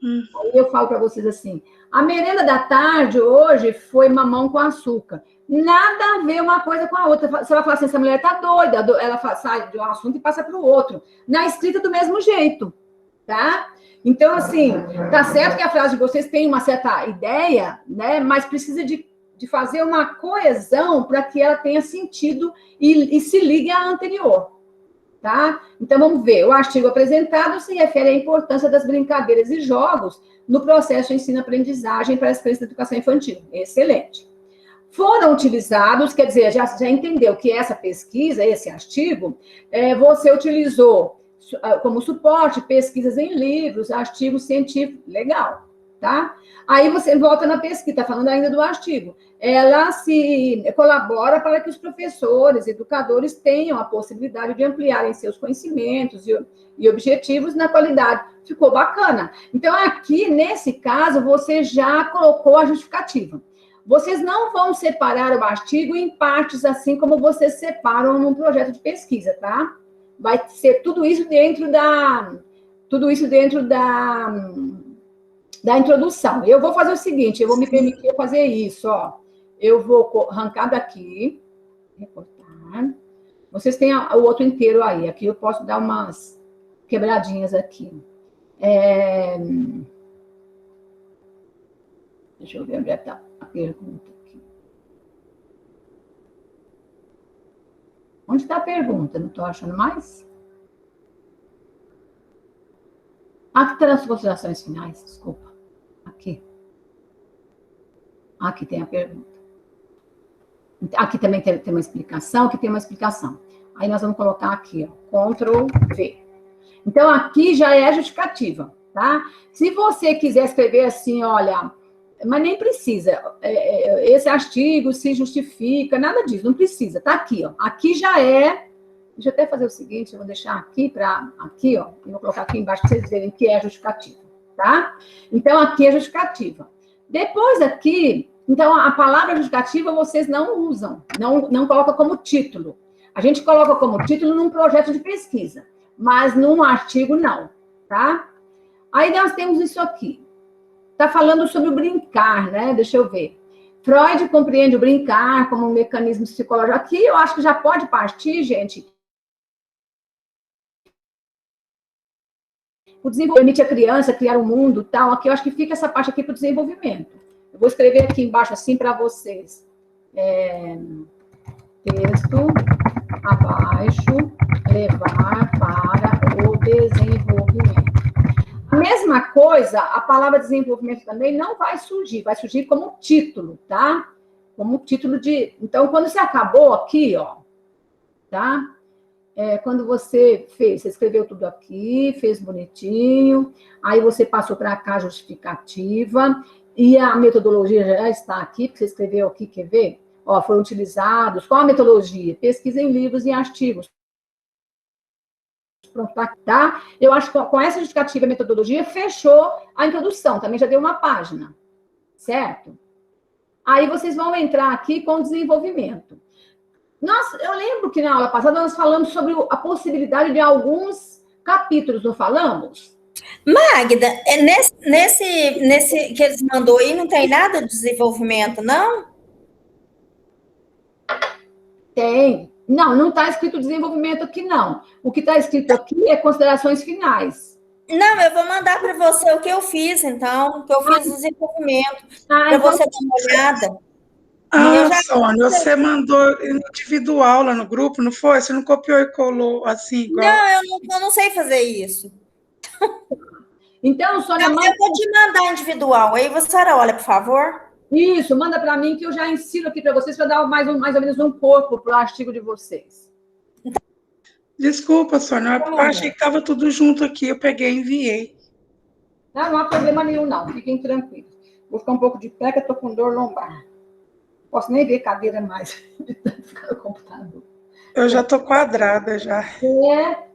C: Aí eu falo para vocês assim, a merenda da tarde hoje foi mamão com açúcar. Nada a ver uma coisa com a outra. Você vai falar assim, essa mulher tá doida, ela sai de um assunto e passa para o outro. Na escrita do mesmo jeito, tá? Então, assim, tá certo que a frase de vocês tem uma certa ideia, né? Mas precisa de fazer uma coesão para que ela tenha sentido e se ligue à anterior. Tá? Então, vamos ver. O artigo apresentado se refere à importância das brincadeiras e jogos no processo de ensino-aprendizagem para as crianças da educação infantil. Excelente. Foram utilizados, quer dizer, já entendeu que essa pesquisa, esse artigo, você utilizou como suporte pesquisas em livros, artigos científicos, legal, tá? Aí você volta na pesquisa, está falando ainda do artigo. Ela se colabora para que os professores, educadores tenham a possibilidade de ampliarem seus conhecimentos e objetivos na qualidade. Ficou bacana. Então, aqui, nesse caso, você já colocou a justificativa. Vocês não vão separar o artigo em partes, assim como vocês separam num projeto de pesquisa, tá? Vai ser tudo isso dentro da introdução. Eu vou fazer o seguinte, eu vou me permitir fazer isso, ó. Eu vou arrancar daqui, recortar. Vocês têm o outro inteiro aí. Aqui eu posso dar umas quebradinhas aqui. Deixa eu ver onde está a pergunta aqui. Onde está a pergunta? Não estou achando mais? Aqui estão as considerações finais, desculpa. Aqui. Aqui tem a pergunta. Aqui também tem uma explicação, aqui tem uma explicação. Aí nós vamos colocar aqui, ó, Ctrl V. Então, aqui já é justificativa, tá? Se você quiser escrever assim, olha, mas nem precisa, esse artigo se justifica, nada disso, não precisa, tá aqui, ó. Aqui já é, deixa eu até fazer o seguinte, eu vou deixar aqui aqui, ó, eu vou colocar aqui embaixo para vocês verem que é justificativa, tá? Então, aqui é justificativa. Depois aqui, então, a palavra justificativa vocês não usam, não coloca como título. A gente coloca como título num projeto de pesquisa, mas num artigo não, tá? Aí nós temos isso aqui. Está falando sobre o brincar, né? Deixa eu ver. Freud compreende o brincar como um mecanismo psicológico. Aqui eu acho que já pode partir, gente. O desenvolvimento permite a criança criar um mundo, tal. Aqui eu acho que fica essa parte aqui para o desenvolvimento. Eu vou escrever aqui embaixo assim para vocês. Texto abaixo, levar para o desenvolvimento. A mesma coisa, a palavra desenvolvimento também não vai surgir como título, tá? Como título de... Então, quando você acabou aqui, ó, tá? quando você fez, você escreveu tudo aqui, fez bonitinho, aí você passou para cá a justificativa, e a metodologia já está aqui, porque você escreveu aqui, quer ver? Ó, foram utilizados, qual a metodologia? Pesquisa em livros e artigos. Pronto, tá? Eu acho que com essa justificativa e metodologia, fechou a introdução, também já deu uma página, certo? Aí vocês vão entrar aqui com o desenvolvimento. Eu lembro que na aula passada nós falamos sobre a possibilidade de alguns capítulos, não falamos?
E: Magda, nesse que eles mandou aí, não tem nada de desenvolvimento, não?
C: Tem. Não está escrito desenvolvimento aqui, não. O que está escrito aqui é considerações finais.
E: Não, eu vou mandar para você o que eu fiz, então, o que eu fiz no desenvolvimento, para
C: então...
E: você dar uma olhada.
A: Sônia, você mandou individual lá no grupo, não foi? Você não copiou e colou assim, igual...
E: Não, eu não sei fazer isso.
C: Então, Sônia...
E: Eu vou te mandar individual, aí você olha, por favor.
C: Isso, manda para mim que eu já ensino aqui para vocês para dar mais ou menos um corpo para o artigo de vocês.
A: Desculpa, Sônia, eu achei que estava tudo junto aqui, eu peguei e enviei.
C: Não há problema nenhum, não, fiquem tranquilos. Vou ficar um pouco de pé, que eu estou com dor lombar. Posso nem ver cadeira mais, de tanto ficar no computador.
A: Eu já estou quadrada, já.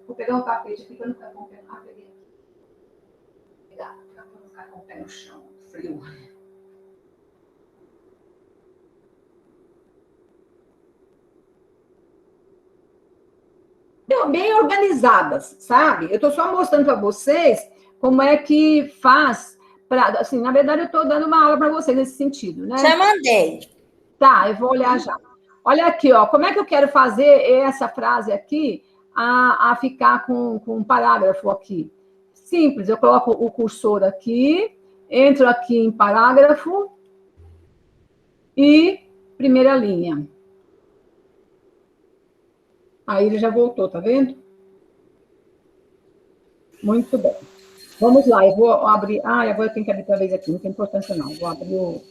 C: Vou pegar um tapete aqui para não ficar com o pé. Peguei aqui. Para não ficar com o pé no chão, frio. Bem organizadas, sabe? Eu estou só mostrando para vocês como é que faz. Assim, na verdade, eu estou dando uma aula para vocês nesse sentido, né?
E: Já mandei.
C: Tá, eu vou olhar já. Olha aqui, ó, como é que eu quero fazer essa frase aqui a ficar com um parágrafo aqui? Simples, eu coloco o cursor aqui, entro aqui em parágrafo e primeira linha. Aí ele já voltou, tá vendo? Muito bem. Vamos lá, eu vou abrir... agora eu tenho que abrir outra vez aqui, não tem importância não. Vou abrir o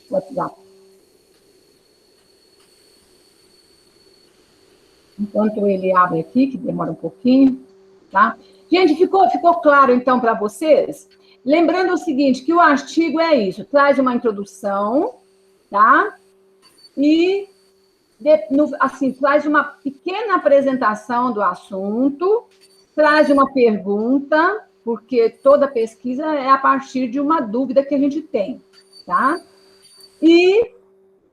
C: WhatsApp. Enquanto ele abre aqui, que demora um pouquinho, tá? Gente, ficou claro, então, para vocês? Lembrando o seguinte, que o artigo é isso, traz uma introdução, tá? E, assim, traz uma pequena apresentação do assunto, traz uma pergunta, porque toda pesquisa é a partir de uma dúvida que a gente tem, tá? E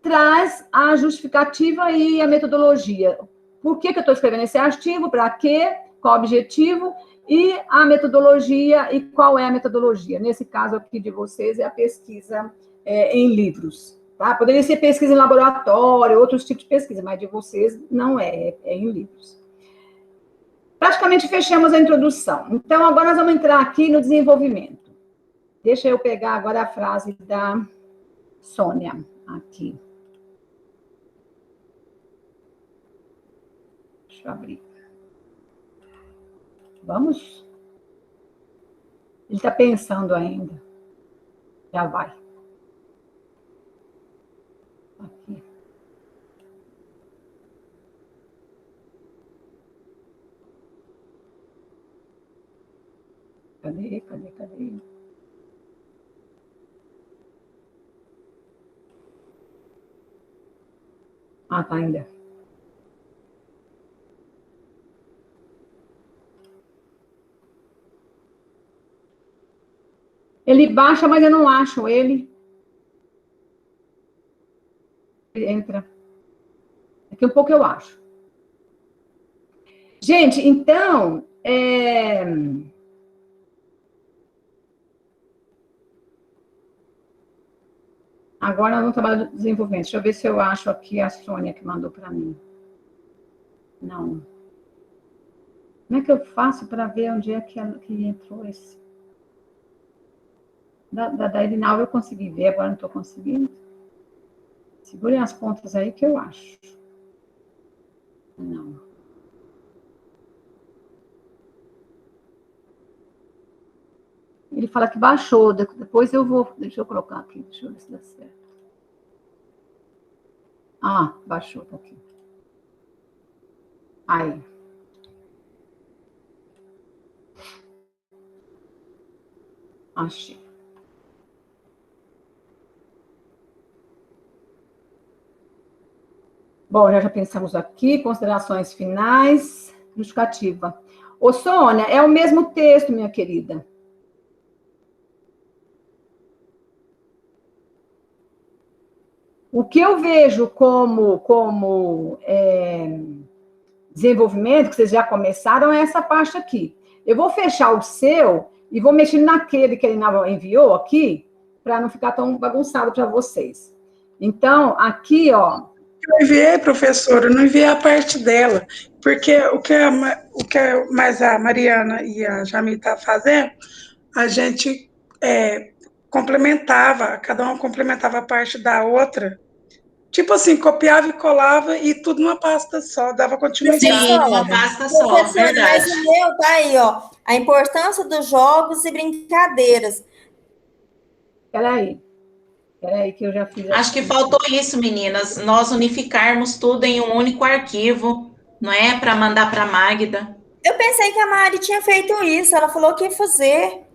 C: traz a justificativa e a metodologia. Por que eu estou escrevendo esse artigo? Para quê? Qual o objetivo? E a metodologia, e qual é a metodologia? Nesse caso aqui de vocês, é a pesquisa em livros. Tá? Poderia ser pesquisa em laboratório, outros tipos de pesquisa, mas de vocês não é em livros. Praticamente fechamos a introdução. Então, agora nós vamos entrar aqui no desenvolvimento. Deixa eu pegar agora a frase da Sônia, aqui. Deixa eu abrir. Vamos? Ele está pensando ainda. Já vai. Aqui. Cadê? Tá ainda. Ele baixa, mas eu não acho ele. Ele entra. Daqui um pouco eu acho. Gente, então... Agora nós vamos trabalhar do desenvolvimento. Deixa eu ver se eu acho aqui a Sônia que mandou para mim. Não. Como é que eu faço para ver onde é que entrou esse? Da Edinal eu consegui ver, agora não estou conseguindo. Segurem as pontas aí que eu acho. Não. Ele fala que baixou, depois eu vou... Deixa eu colocar aqui, deixa eu ver se dá certo. Baixou, tá aqui. Aí. Achei. Bom, já pensamos aqui, considerações finais, justificativa. Ô, Sônia, é o mesmo texto, minha querida. O que eu vejo como desenvolvimento, que vocês já começaram, é essa parte aqui. Eu vou fechar o seu e vou mexer naquele que ele enviou aqui, para não ficar tão bagunçado para vocês. Então, aqui, ó.
A: Eu enviei, professora, eu não enviei a parte dela, porque o que mais a Mariana e a Jamil estão fazendo, a gente complementava, cada uma complementava a parte da outra. Tipo assim, copiava e colava e tudo numa pasta só, dava continuidade.
B: Sim, numa pasta só, verdade.
E: Mas o meu tá aí, ó. A importância dos jogos e brincadeiras.
C: Peraí que eu já fiz.
B: Acho que faltou isso, meninas, nós unificarmos tudo em um único arquivo, não é? Para mandar para a Magda.
E: Eu pensei que a Mari tinha feito isso, ela falou que ia fazer.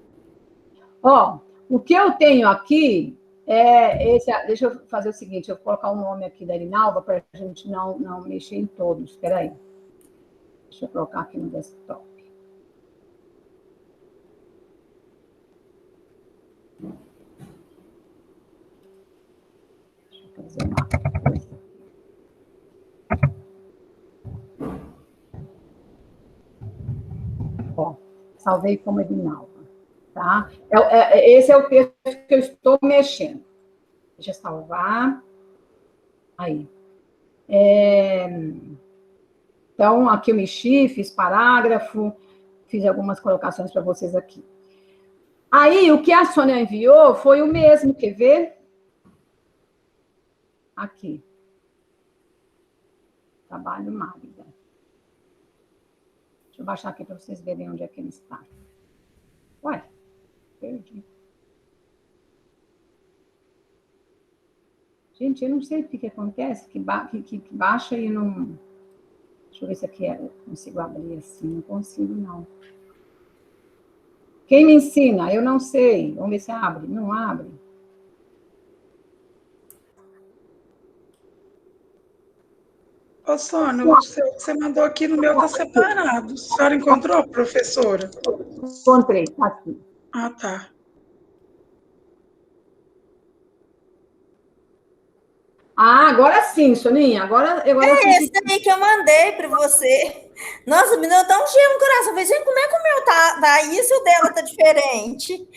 C: Ó, o que eu tenho aqui é esse. Deixa eu fazer o seguinte, eu vou colocar o nome aqui da Irinalva para a gente não mexer em todos. Espera aí. Deixa eu colocar aqui no desktop. Deixa eu fazer uma coisa. Ó, salvei como Irinalva. Tá? Esse é o texto que eu estou mexendo. Deixa eu salvar. Aí. Então, aqui eu mexi, fiz parágrafo, fiz algumas colocações para vocês aqui. Aí, o que a Sônia enviou foi o mesmo, quer ver? Aqui. Trabalho Magda. Deixa eu baixar aqui para vocês verem onde é que ele está. Ué, perdi. Gente, eu não sei o que acontece, que baixa e não... Deixa eu ver se aqui eu consigo abrir assim. Não consigo, não. Quem me ensina? Eu não sei. Vamos ver se abre. Não abre.
A: Ô, Sônia, você mandou aqui no meu, tá separado. A senhora encontrou, professora?
C: Encontrei, tá aqui.
A: Ah, tá.
C: Ah, agora sim, Soninha. Agora
E: Esse aí que eu mandei para você. Nossa, me deu tão cheio no coração. Falei, gente, como é que o meu tá isso e o dela tá diferente?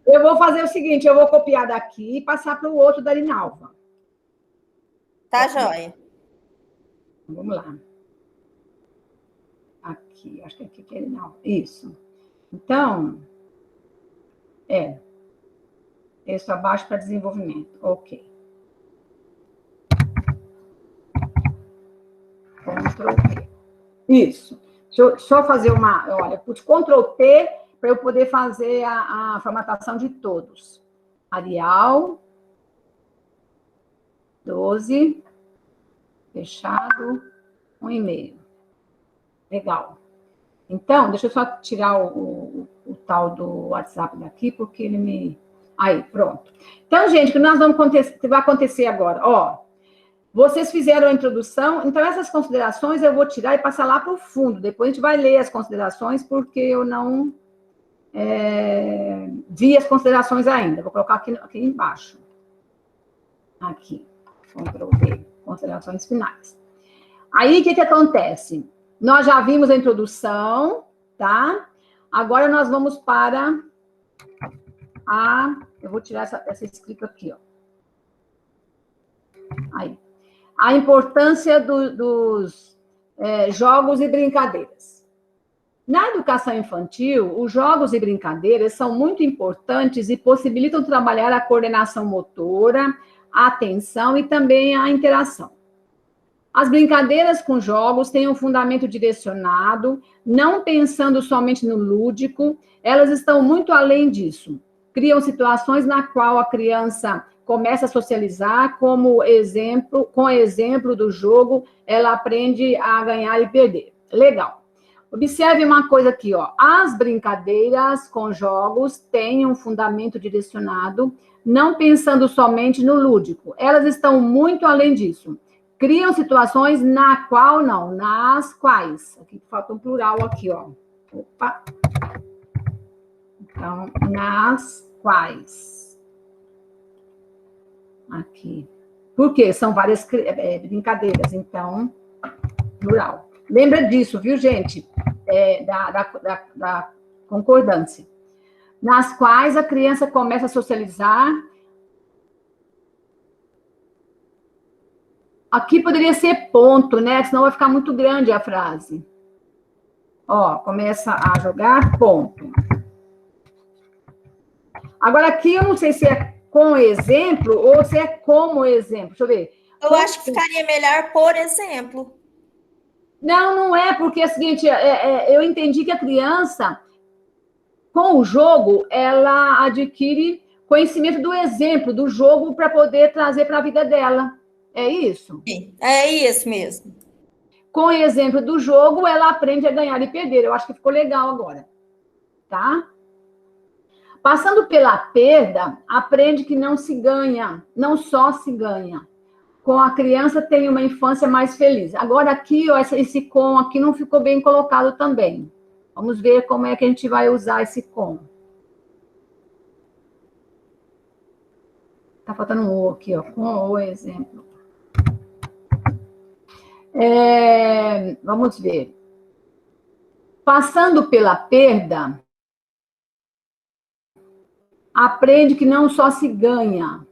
C: Eu vou fazer o seguinte, eu vou copiar daqui e passar para o outro da Irinalva.
E: Tá, joia.
C: Vamos lá. Aqui, acho que aqui que é Irinalva. Isso. Então, texto abaixo para desenvolvimento. Ok. Ctrl P. Isso. Deixa eu fazer olha, eu pus Ctrl P para eu poder fazer a formatação de todos. Arial 12, fechado, 1,5. Legal. Então, deixa eu só tirar o tal do WhatsApp daqui, porque ele me... Aí, pronto. Então, gente, o que vai acontecer agora? Ó, vocês fizeram a introdução, então essas considerações eu vou tirar e passar lá para o fundo. Depois a gente vai ler as considerações, porque eu não vi as considerações ainda. Vou colocar aqui embaixo. Aqui, Ctrl V, considerações finais. Aí, o que acontece? Nós já vimos a introdução, tá? Agora nós vamos para eu vou tirar essa escrita aqui, ó. Aí. A importância dos jogos e brincadeiras. Na educação infantil, os jogos e brincadeiras são muito importantes e possibilitam trabalhar a coordenação motora, a atenção e também a interação. As brincadeiras com jogos têm um fundamento direcionado, não pensando somente no lúdico, elas estão muito além disso. Criam situações na qual a criança começa a socializar com o exemplo do jogo, ela aprende a ganhar e perder. Legal. Observe uma coisa aqui, ó. As brincadeiras com jogos têm um fundamento direcionado, não pensando somente no lúdico. Elas estão muito além disso. Criam situações nas quais. Aqui falta um plural aqui, ó. Opa. Então, nas quais. Aqui. Por quê? São várias brincadeiras, então, plural. Lembra disso, viu, gente? Da concordância. Nas quais a criança começa a socializar. Aqui poderia ser ponto, né? Senão vai ficar muito grande a frase. Ó, começa a jogar, ponto. Agora, aqui eu não sei se é com exemplo ou se é como exemplo. Deixa eu ver.
E: Eu acho que ficaria melhor por exemplo.
C: Não é, porque é o seguinte, eu entendi que a criança, com o jogo, ela adquire conhecimento do exemplo, do jogo, para poder trazer para a vida dela. É isso?
E: Sim, é isso mesmo.
C: Com o exemplo do jogo, ela aprende a ganhar e perder. Eu acho que ficou legal agora. Tá? Passando pela perda, aprende que não se ganha, não só se ganha. Com a criança tem uma infância mais feliz. Agora aqui, ó, esse com aqui não ficou bem colocado também. Vamos ver como é que a gente vai usar esse com. Tá faltando um o aqui, ó, com o exemplo. Vamos ver. Passando pela perda, aprende que não só se ganha.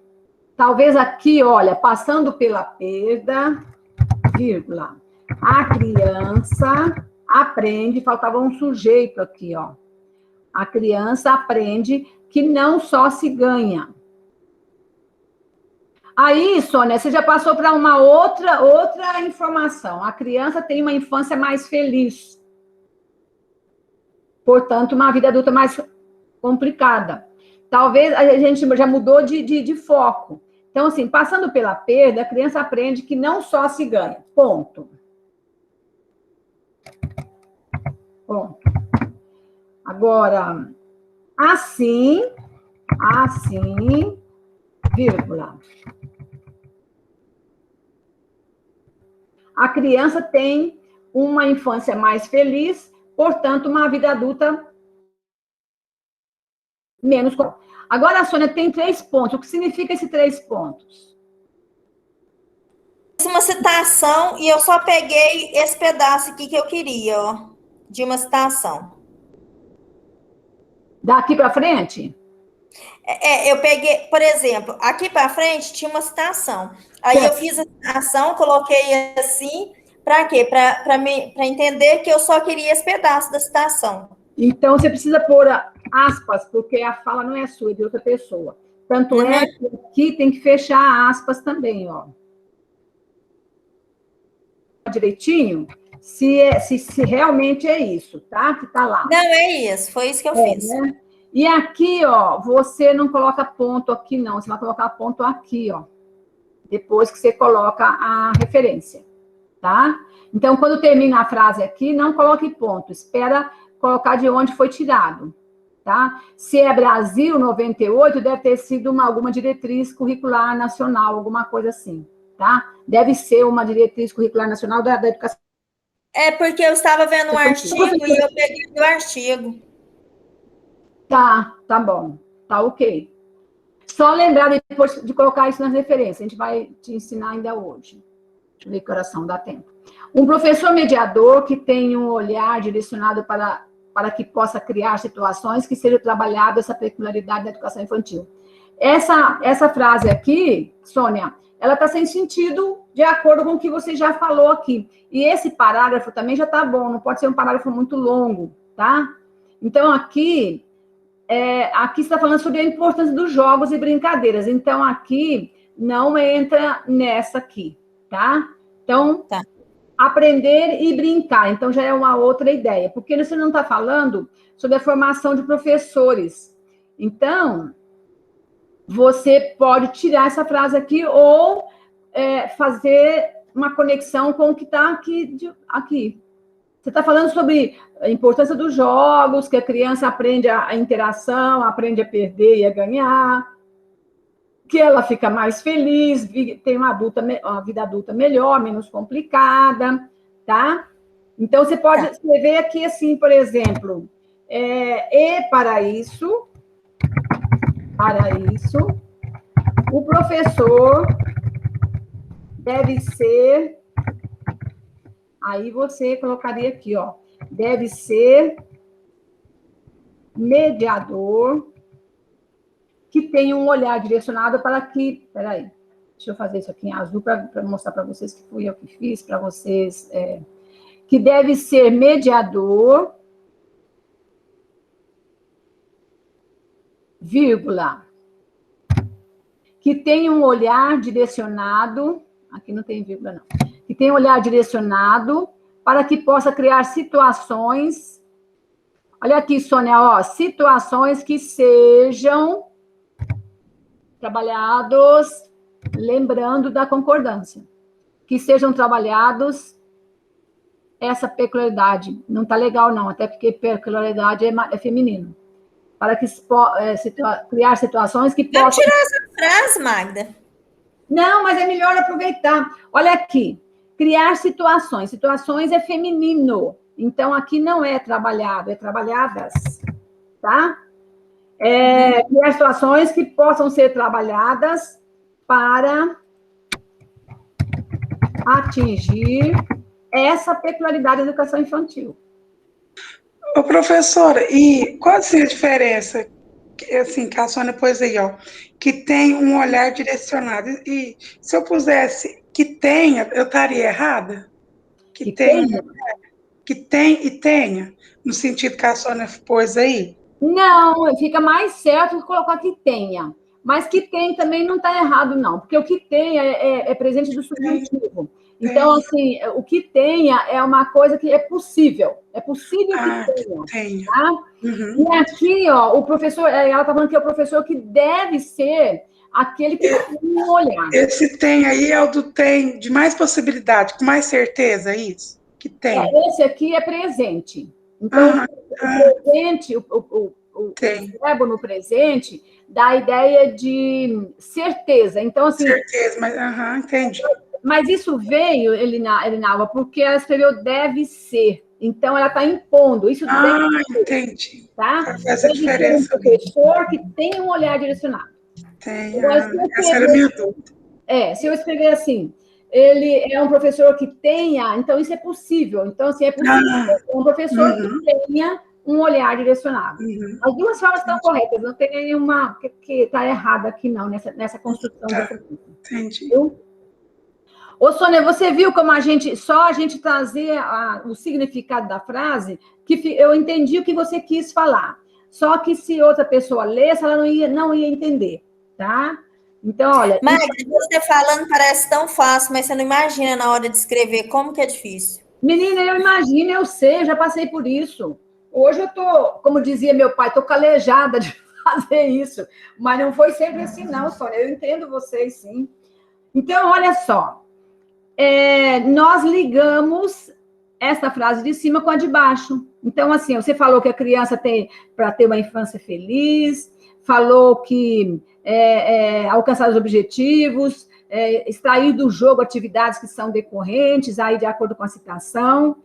C: Talvez aqui, olha, passando pela perda, vírgula, a criança aprende, faltava um sujeito aqui, ó. A criança aprende que não só se ganha. Aí, Sônia, você já passou para uma outra informação. A criança tem uma infância mais feliz. Portanto, uma vida adulta mais complicada. Talvez a gente já mudou de foco. Então, assim, passando pela perda, a criança aprende que não só se ganha. Ponto. Ponto. Agora, assim, vírgula. A criança tem uma infância mais feliz, portanto, uma vida adulta menos. Agora, a Sônia tem 3 pontos. O que significa esses 3 pontos?
E: Uma citação, e eu só peguei esse pedaço aqui que eu queria, ó, de uma citação.
C: Daqui para frente?
E: Eu peguei, por exemplo, aqui para frente tinha uma citação. Aí eu fiz a citação, coloquei assim, para quê? Para entender que eu só queria esse pedaço da citação.
C: Então, você precisa pôr aspas, porque a fala não é sua, é de outra pessoa. Tanto é que aqui tem que fechar aspas também, ó. Direitinho, se realmente é isso, tá? Que tá lá.
E: Não, é isso, foi isso que eu fiz.
C: Né? E aqui, ó, você não coloca ponto aqui, não. Você vai colocar ponto aqui, ó. Depois que você coloca a referência, tá? Então, quando termina a frase aqui, não coloque ponto. Espera colocar de onde foi tirado, tá? Se é Brasil 98, deve ter sido alguma diretriz curricular nacional, alguma coisa assim, tá? Deve ser uma diretriz curricular nacional da educação.
E: É porque eu estava vendo um artigo e eu peguei o artigo.
C: Tá bom, tá ok. Só lembrar depois de colocar isso nas referências, a gente vai te ensinar ainda hoje. Deixa eu ver que oração dá tempo. Um professor mediador que tem um olhar direcionado para que possa criar situações que seja trabalhada essa peculiaridade da educação infantil. Essa frase aqui, Sônia, ela está sem sentido de acordo com o que você já falou aqui. E esse parágrafo também já está bom, não pode ser um parágrafo muito longo, tá? Então, aqui você está falando sobre a importância dos jogos e brincadeiras. Então, aqui não entra nessa aqui, tá? Então,
E: tá.
C: Aprender e brincar. Então, já é uma outra ideia. Porque você não está falando sobre a formação de professores. Então, você pode tirar essa frase aqui ou fazer uma conexão com o que está aqui. Você está falando sobre a importância dos jogos, que a criança aprende a interação, aprende a perder e a ganhar, que ela fica mais feliz, tem uma vida adulta melhor, menos complicada, tá? Então, você pode escrever aqui assim, por exemplo, e para isso, o professor deve ser, aí você colocaria aqui, ó, deve ser mediador, que tenha um olhar direcionado para que, peraí, deixa eu fazer isso aqui em azul para mostrar para vocês que fui eu que fiz, para vocês, que deve ser mediador, vírgula, que tenha um olhar direcionado, aqui não tem vírgula não, que tenha um olhar direcionado para que possa criar situações, olha aqui, Sônia, ó, situações que sejam trabalhados, lembrando da concordância, que sejam trabalhados essa peculiaridade. Não está legal, não, até porque peculiaridade é feminino. Para que criar situações que possam...
E: Vamos tirar essa frase, Magda.
C: Não, mas é melhor aproveitar. Olha aqui, criar situações. Situações é feminino. Então, aqui não é trabalhado, é trabalhadas, tá? Criar situações que possam ser trabalhadas para atingir essa peculiaridade da educação infantil.
A: Ô, professora, e qual assim, a diferença, assim, que a Sônia pôs aí, ó, que tem um olhar direcionado, e se eu pusesse que tenha, eu estaria errada? Que tem e tenha, no sentido que a Sônia pôs aí?
C: Não, fica mais certo colocar que tenha. Mas que tem também não está errado, não, porque o que tem é presente do subjuntivo. Então, assim, o que tenha é uma coisa que é possível. É possível que tenha. Tá?
A: Uhum.
C: E aqui, ó, o professor, ela está falando que é o professor que deve ser aquele que tem um olhar.
A: Esse tem aí é o do tem de mais possibilidade, com mais certeza, é isso? Que tem.
C: Esse aqui é presente. Então, o presente, o verbo no presente, dá a ideia de certeza. Então, assim...
A: Certeza, mas... entendi.
C: Mas isso veio, Elinalva, porque ela escreveu deve ser. Então, ela está impondo. Isso deve ser.
A: Entendi.
C: Tá?
A: Faz essa diferença.
C: Um professor que tem um olhar direcionado.
A: Tem. Essa era a minha dúvida.
C: Se eu escrever assim, ele é um professor que tenha, então isso é possível. Então, assim, é possível um professor que tenha um olhar direcionado. As duas formas estão corretas, não tem nenhuma que está errada aqui, não, nessa construção dessa coisa.
A: Entendi.
C: Ô, Sônia, você viu como a gente trazer o significado da frase, que eu entendi o que você quis falar. Só que se outra pessoa lesse, ela não ia entender, tá? Então, olha...
E: Magda, você falando parece tão fácil, mas você não imagina na hora de escrever como que é difícil.
C: Menina, eu imagino, eu sei, eu já passei por isso. Hoje eu tô, como dizia meu pai, tô calejada de fazer isso. Mas não foi sempre assim, não, Sônia. Eu entendo vocês, sim. Então, olha só. Nós ligamos essa frase de cima com a de baixo. Então, assim, você falou que a criança tem para ter uma infância feliz, falou que alcançar os objetivos, extrair do jogo atividades que são decorrentes, aí de acordo com a citação.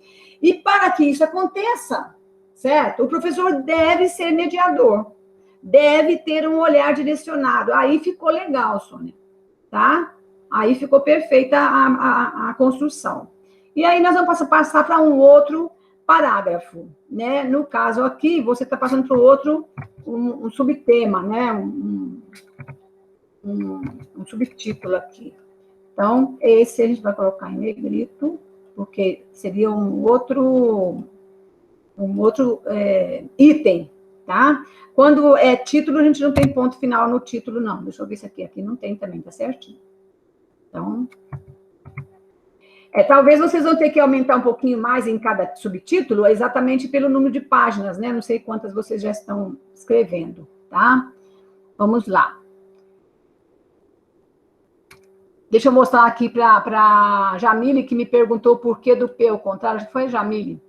C: E para que isso aconteça, certo? O professor deve ser mediador, deve ter um olhar direcionado. Aí ficou legal, Sônia, tá? Aí ficou perfeita a construção. E aí nós vamos passar para um outro parágrafo, né? No caso aqui, você está passando para o outro, um subtema, né? Um subtítulo aqui. Então, esse a gente vai colocar em negrito, porque seria um outro item, tá? Quando é título, a gente não tem ponto final no título, não. Deixa eu ver se aqui não tem também, tá certinho? Então, talvez vocês vão ter que aumentar um pouquinho mais em cada subtítulo, exatamente pelo número de páginas, né? Não sei quantas vocês já estão escrevendo, tá? Vamos lá. Deixa eu mostrar aqui para a Jamile, que me perguntou o porquê do P, ao contrário, foi a Jamile.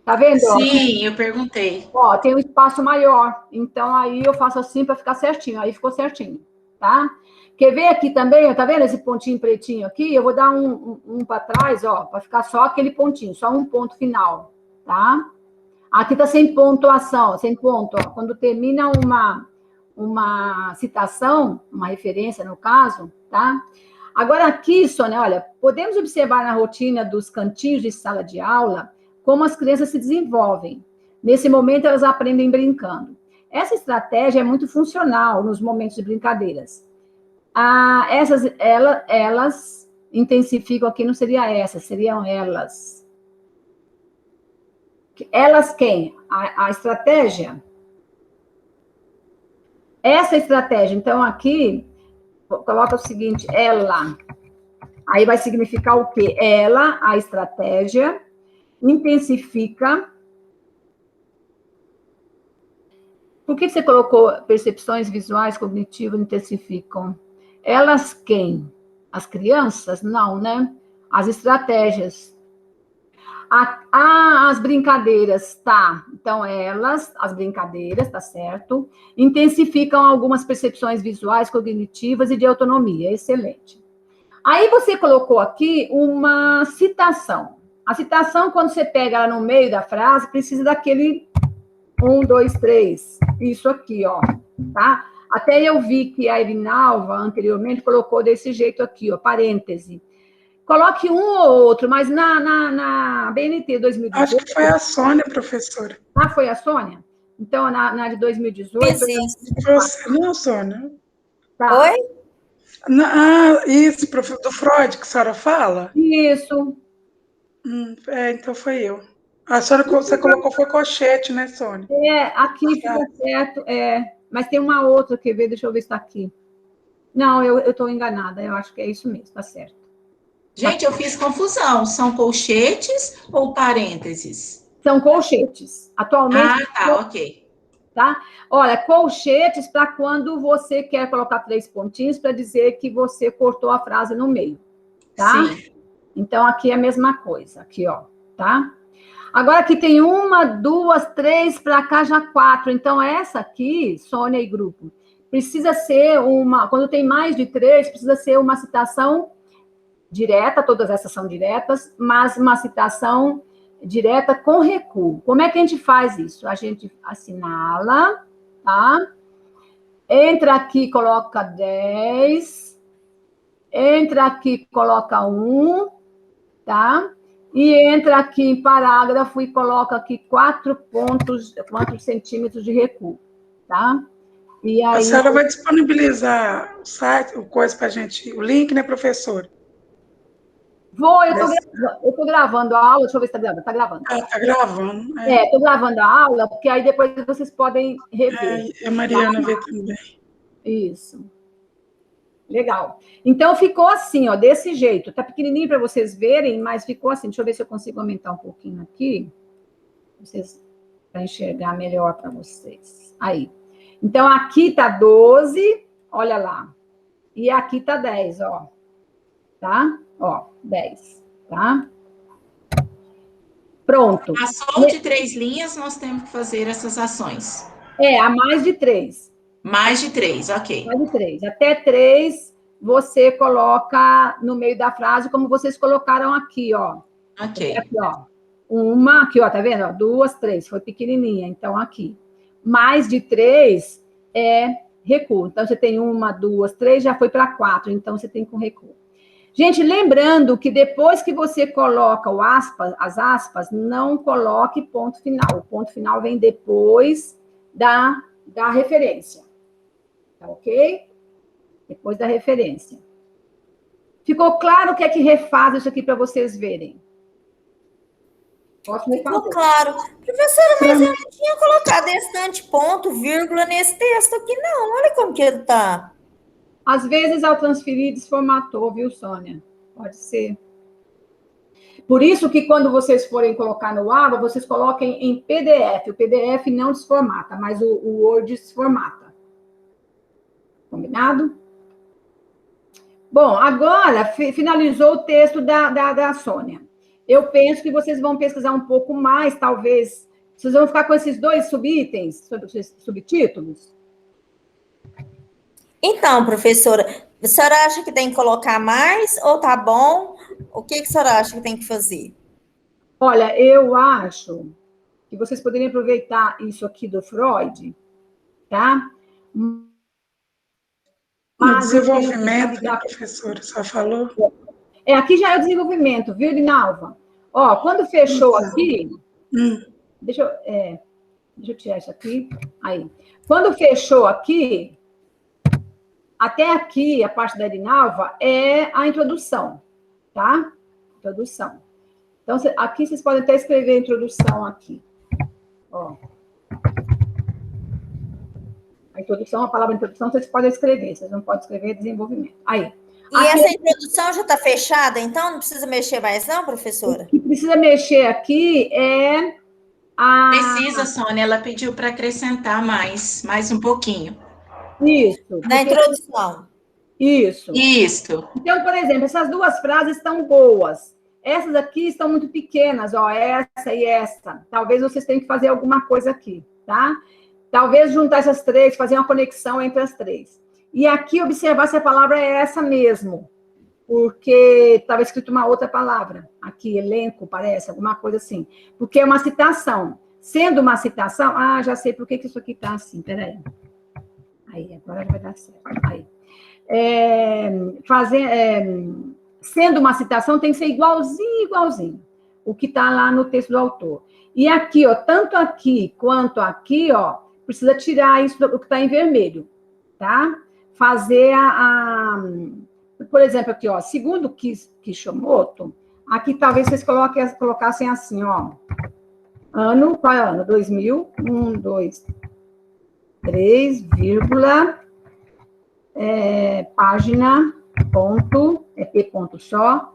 C: Tá vendo?
B: Sim, eu perguntei.
C: Ó, tem um espaço maior. Então, aí eu faço assim para ficar certinho. Aí ficou certinho, tá? Quer ver aqui também? Tá vendo esse pontinho pretinho aqui? Eu vou dar um para trás, ó, para ficar só aquele pontinho, só um ponto final, tá? Aqui tá sem pontuação, sem ponto. Ó. Quando termina uma citação, uma referência no caso, tá? Agora aqui, Sônia, olha, podemos observar na rotina dos cantinhos de sala de aula como as crianças se desenvolvem. Nesse momento, elas aprendem brincando. Essa estratégia é muito funcional nos momentos de brincadeiras. Elas intensificam, aqui não seria essa, seriam elas. Elas quem? A estratégia? Essa estratégia, então, aqui, coloca o seguinte, ela. Aí vai significar o quê? Ela, a estratégia, intensifica. Por que você colocou percepções visuais cognitivas intensificam? Elas quem? As crianças? Não, né? As estratégias. As brincadeiras, tá. Então, as brincadeiras, tá certo, intensificam algumas percepções visuais, cognitivas e de autonomia. Excelente. Aí você colocou aqui uma citação. A citação, quando você pega ela no meio da frase, precisa daquele 1, 2, 3. Isso aqui, ó, tá? Até eu vi que a Irinalva, anteriormente, colocou desse jeito aqui, ó, parêntese. Coloque um ou outro, mas na BNT 2018...
A: Acho que foi a Sônia, professora.
C: Ah, foi a Sônia? Então, na de 2018...
A: Não, Sônia.
E: Tá. Oi?
A: Isso, do Freud, que a senhora fala?
C: Isso.
A: Então foi eu. A senhora, você colocou foi colchete, né, Sônia?
C: Aqui fica certo, mas tem uma outra, quer ver? Deixa eu ver se está aqui. Não, eu estou enganada, eu acho que é isso mesmo, está certo.
B: Gente, eu fiz confusão. São colchetes ou parênteses?
C: São colchetes. Atualmente...
B: tá, ok.
C: Tá? Olha, colchetes para quando você quer colocar 3 pontinhos para dizer que você cortou a frase no meio, tá? Sim. Então, aqui é a mesma coisa, aqui, ó, tá? Agora, aqui tem 1, 2, 3, para cá já 4. Então, essa aqui, Sônia e grupo, precisa ser quando tem mais de 3, precisa ser uma citação direta, todas essas são diretas, mas uma citação direta com recuo. Como é que a gente faz isso? A gente assinala, tá? Entra aqui, coloca 10. Entra aqui, coloca 1, tá? E entra aqui em parágrafo e coloca aqui 4 centímetros de recuo, tá? E aí...
A: A senhora vai disponibilizar o site, para a gente, o link, né, professora?
C: Vou, eu tô gravando a aula, deixa eu ver se tá gravando. Tá gravando.
A: Tá gravando.
C: Tô gravando a aula, porque aí depois vocês podem rever.
A: A Mariana vê também.
C: Isso. Legal. Então, ficou assim, ó, desse jeito. Tá pequenininho para vocês verem, mas ficou assim. Deixa eu ver se eu consigo aumentar um pouquinho aqui. Para enxergar melhor para vocês. Aí. Então, aqui tá 12, olha lá. E aqui tá 10, ó. Tá? Ó, 10, tá? Pronto.
B: A só de 3 linhas, nós temos que fazer essas ações.
C: A mais de 3.
B: Mais de 3, ok.
C: Mais de 3. Até 3, você coloca no meio da frase, como vocês colocaram aqui, ó.
B: Ok.
C: Aqui, ó. Uma, aqui, ó, tá vendo? Ó, 2, 3, foi pequenininha, então aqui. Mais de 3 é recuo. Então, você tem 1, 2, 3, já foi para 4, então você tem com recuo. Gente, lembrando que depois que você coloca as aspas, não coloque ponto final. O ponto final vem depois da referência. Tá ok? Depois da referência. Ficou claro o que é que refaz isso aqui para vocês verem?
E: Posso refazer? Ficou claro. Professora, mas eu não tinha colocado esse ponto, vírgula nesse texto aqui, não. Olha como que ele tá.
C: Às vezes, ao transferir, desformatou, viu, Sônia? Pode ser. Por isso que quando vocês forem colocar no Ava, vocês coloquem em PDF. O PDF não desformata, mas o Word desformata. Combinado? Bom, agora finalizou o texto da Sônia. eu penso que vocês vão pesquisar um pouco mais, talvez. Vocês vão ficar com esses 2 subitens, subtítulos?
E: Então, professora, a senhora acha que tem que colocar mais ou tá bom? O que a senhora acha que tem que fazer?
C: Olha, eu acho que vocês poderiam aproveitar isso aqui do Freud, tá?
A: O desenvolvimento, né, professora, só falou.
C: Aqui já é o desenvolvimento, viu, Linalva? Ó, quando fechou aqui... Deixa eu tirar isso aqui. Aí. Quando fechou aqui, até aqui, a parte da Linalva, é a introdução, tá? Introdução. Então, aqui vocês podem até escrever a introdução aqui. Ó. A introdução, a palavra introdução, vocês podem escrever, vocês não podem escrever desenvolvimento. Aí.
E: E aqui, essa introdução já está fechada, então não precisa mexer mais, não, professora?
C: O que precisa mexer aqui é a...
B: Precisa, Sônia, ela pediu para acrescentar mais um pouquinho.
C: Isso.
E: Na introdução.
C: Isso.
B: Isso.
C: Então, por exemplo, essas 2 frases estão boas. Essas aqui estão muito pequenas, ó, essa e essa. Talvez vocês tenham que fazer alguma coisa aqui, tá? Talvez juntar essas 3, fazer uma conexão entre as 3. E aqui observar se a palavra é essa mesmo, porque estava escrito uma outra palavra. Aqui, elenco, parece, alguma coisa assim. Porque é uma citação. Sendo uma citação, já sei por que isso aqui está assim, peraí. Aí, agora vai dar certo. Aí. Sendo uma citação, tem que ser igualzinho o que está lá no texto do autor. E aqui, ó, tanto aqui quanto aqui, ó, precisa tirar isso do que está em vermelho, tá? Fazer por exemplo, aqui, ó, segundo Kishimoto, aqui talvez vocês colocassem assim, ó, qual é o ano? 2000, 1, 2, 3, vírgula, página, ponto, P ponto só,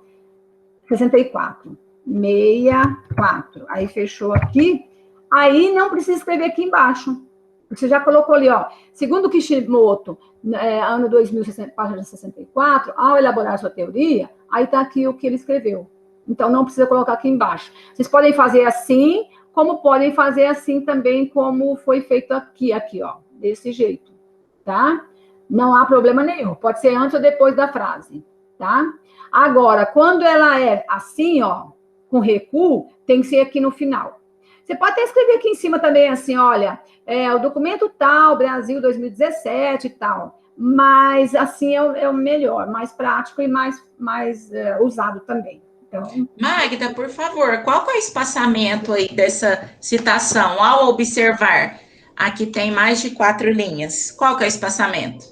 C: 64, 64. Aí fechou aqui, aí não precisa escrever aqui embaixo, porque você já colocou ali, ó, segundo Kishimoto, ano 2000, página 64, ao elaborar sua teoria, aí está aqui o que ele escreveu. Então, não precisa colocar aqui embaixo. Vocês podem fazer assim, como podem fazer assim também, como foi feito aqui, ó, desse jeito, tá? Não há problema nenhum. Pode ser antes ou depois da frase, tá? Agora, quando ela é assim, ó, com recuo, tem que ser aqui no final. Você pode até escrever aqui em cima também, assim, olha, o documento tal, Brasil 2017 e tal, mas assim é o melhor, mais prático e mais usado também. Então...
B: Magda, por favor, qual que é o espaçamento aí dessa citação? Ao observar, aqui tem mais de 4 linhas. Qual que é o espaçamento?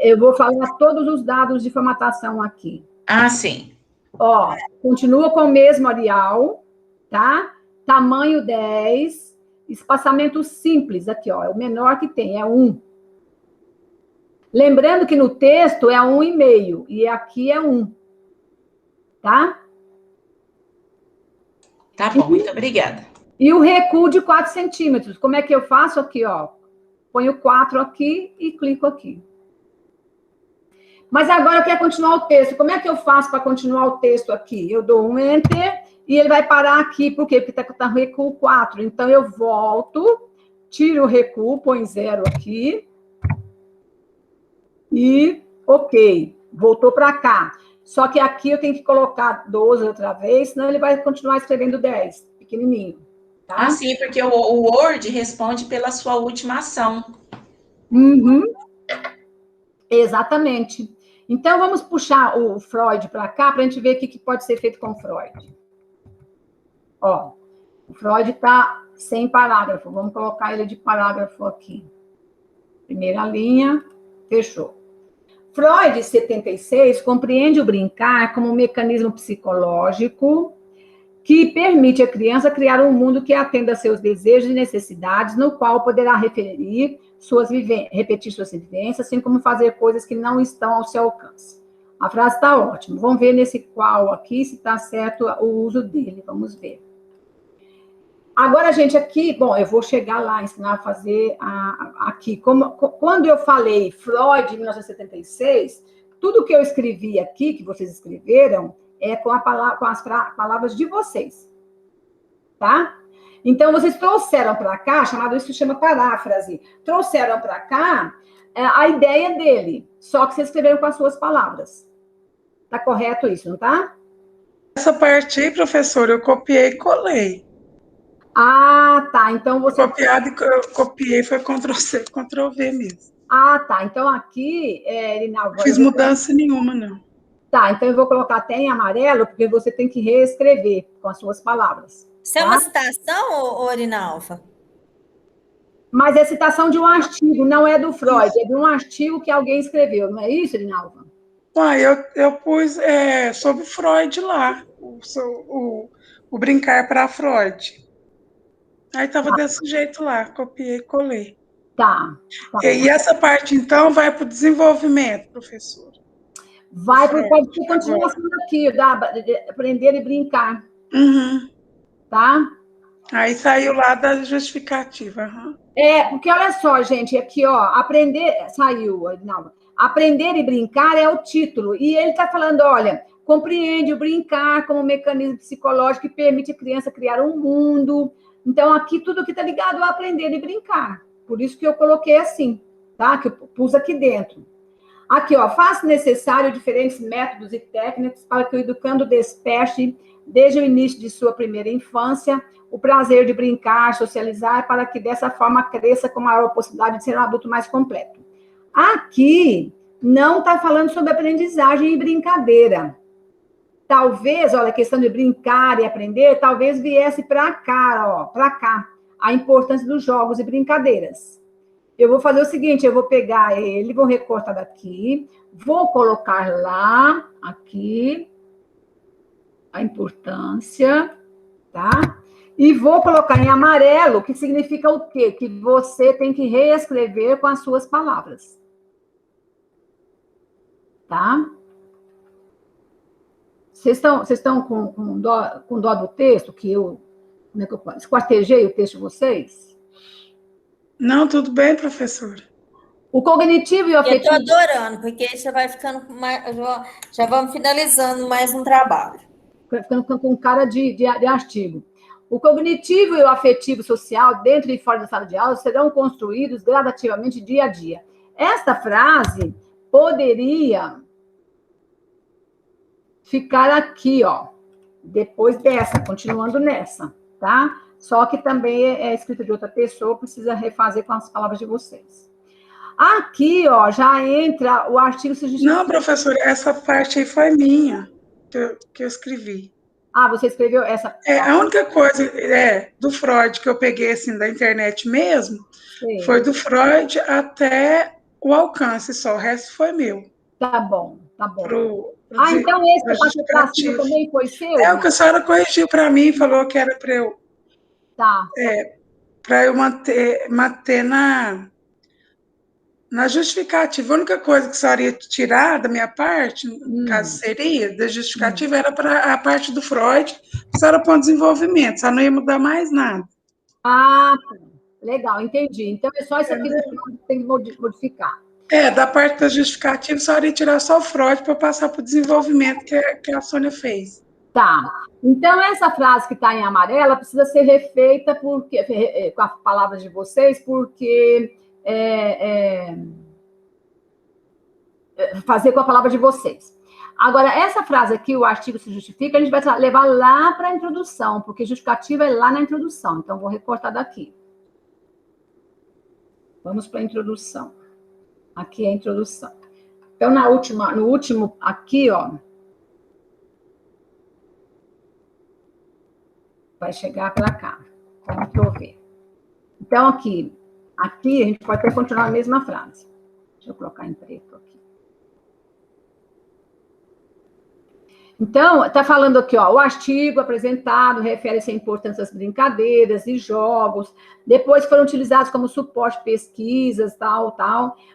C: Eu vou falar todos os dados de formatação aqui.
B: Ah, sim.
C: Ó, continua com o mesmo Arial, tá? Tamanho 10, espaçamento simples, aqui, ó, é o menor que tem, é 1. Lembrando que no texto é 1,5, e aqui é 1, tá?
B: Tá bom, muito obrigada.
C: E o recuo de 4 centímetros, como é que eu faço aqui, ó? Ponho 4 aqui e clico aqui. Mas agora eu quero continuar o texto, como é que eu faço para continuar o texto aqui? Eu dou um Enter... E ele vai parar aqui, por quê? Porque está no recuo 4. Então, eu volto, tiro o recuo, põe 0 aqui. E, ok, voltou para cá. Só que aqui eu tenho que colocar 12 outra vez, senão ele vai continuar escrevendo 10, pequenininho. Tá?
B: Ah, sim, porque o Word responde pela sua última ação.
C: Uhum. Exatamente. Então, vamos puxar o Freud para cá, para a gente ver o que pode ser feito com o Freud. Ó, o Freud está sem parágrafo. Vamos colocar ele de parágrafo aqui. Primeira linha, fechou. Freud, 76, compreende o brincar como um mecanismo psicológico que permite à criança criar um mundo que atenda a seus desejos e necessidades, no qual poderá repetir suas vivências, assim como fazer coisas que não estão ao seu alcance. A frase está ótima. Vamos ver nesse qual aqui, se está certo o uso dele. Vamos ver. Agora, gente, aqui, bom, eu vou chegar lá, ensinar a fazer aqui. Quando eu falei Freud, 1976, tudo que eu escrevi aqui, que vocês escreveram, é com as palavras de vocês, tá? Então, vocês trouxeram para cá, isso se chama paráfrase, trouxeram para cá a ideia dele, só que vocês escreveram com as suas palavras. Tá correto isso, não tá?
A: Essa parte aí, professora, eu copiei e colei.
C: Ah, tá. Então você.
A: Copiado e eu copiei, foi Ctrl+C, Ctrl+V mesmo.
C: Ah, tá. Então aqui, Rinaldo.
A: Não fiz mudança nenhuma, não.
C: Tá, então eu vou colocar até em amarelo, porque você tem que reescrever com as suas palavras.
E: Isso é uma citação, Orinalva?
C: Mas é citação de um artigo, não é do Freud, é de um artigo que alguém escreveu, não é isso, Rinalva?
A: Eu pus sobre Freud lá, o brincar para Freud. Aí estava desse jeito lá, copiei e colei.
C: Tá.
A: E essa parte, então, vai para o desenvolvimento, professora?
C: Vai para pode ter continuação aqui, aprender e brincar.
A: Uhum.
C: Tá?
A: Aí saiu lá da justificativa. Uhum.
C: Porque olha só, gente, aqui, ó, não. Aprender e brincar é o título. E ele está falando, olha, compreende o brincar como um mecanismo psicológico que permite a criança criar um mundo. Então, aqui, tudo aqui está ligado a aprender e brincar. Por isso que eu coloquei assim, tá? Que eu pus aqui dentro. Aqui, ó, faça necessário diferentes métodos e técnicas para que o educando desperte, desde o início de sua primeira infância, o prazer de brincar, socializar, para que dessa forma cresça com maior possibilidade de ser um adulto mais completo. Aqui não está falando sobre aprendizagem e brincadeira. Talvez, olha, a questão de brincar e aprender, talvez viesse para cá, a importância dos jogos e brincadeiras. Eu vou fazer o seguinte, eu vou pegar ele, vou recortar daqui, vou colocar lá, aqui, a importância, tá? E vou colocar em amarelo, que significa o quê? Que você tem que reescrever com as suas palavras. Tá? Vocês estão com dó do texto, que eu esquartejei o texto de vocês?
A: Não, tudo bem, professora.
C: O cognitivo e o afetivo...
E: Eu estou adorando, porque aí você vai ficando mais... Já vamos finalizando mais um trabalho.
C: Ficando com cara de artigo. O cognitivo e o afetivo social, dentro e fora da sala de aula, serão construídos gradativamente dia a dia. Esta frase poderia ficar aqui, ó, depois dessa, continuando nessa, tá? Só que também é escrita de outra pessoa, precisa refazer com as palavras de vocês. Aqui, ó, já entra o artigo...
A: Não, professora, essa parte aí foi minha, que eu escrevi.
C: Ah, você escreveu essa...
A: A única coisa do Freud que eu peguei, assim, da internet mesmo, sim, foi do Freud até o alcance só, o resto foi meu.
C: Tá bom, tá bom. Então esse passo para cima também foi seu?
A: É o que a senhora corrigiu para mim, falou que era para eu...
C: Tá.
A: Para eu manter na justificativa. A única coisa que a senhora ia tirar da minha parte, no caso seria, da justificativa, era para a parte do Freud, a senhora põe desenvolvimento, só não ia mudar mais nada.
C: Ah, legal, entendi. Então é só isso aqui que tem que modificar.
A: Da parte da justificativa, a senhora ia tirar só o Freud para passar para o desenvolvimento que a Sônia fez.
C: Tá. Então, essa frase que está em amarela precisa ser refeita com as palavras de vocês, porque... fazer com a palavra de vocês. Agora, essa frase aqui, o artigo se justifica, a gente vai levar lá para a introdução, porque justificativa é lá na introdução. Então, vou recortar daqui. Vamos para a introdução. Aqui é a introdução. Então, no último, aqui, ó, vai chegar para cá. Ctrl+V. Então, aqui a gente pode até continuar a mesma frase. Deixa eu colocar em preto aqui. Então, está falando aqui, ó, o artigo apresentado refere-se à importância das brincadeiras e jogos, depois foram utilizados como suporte de pesquisas, tal.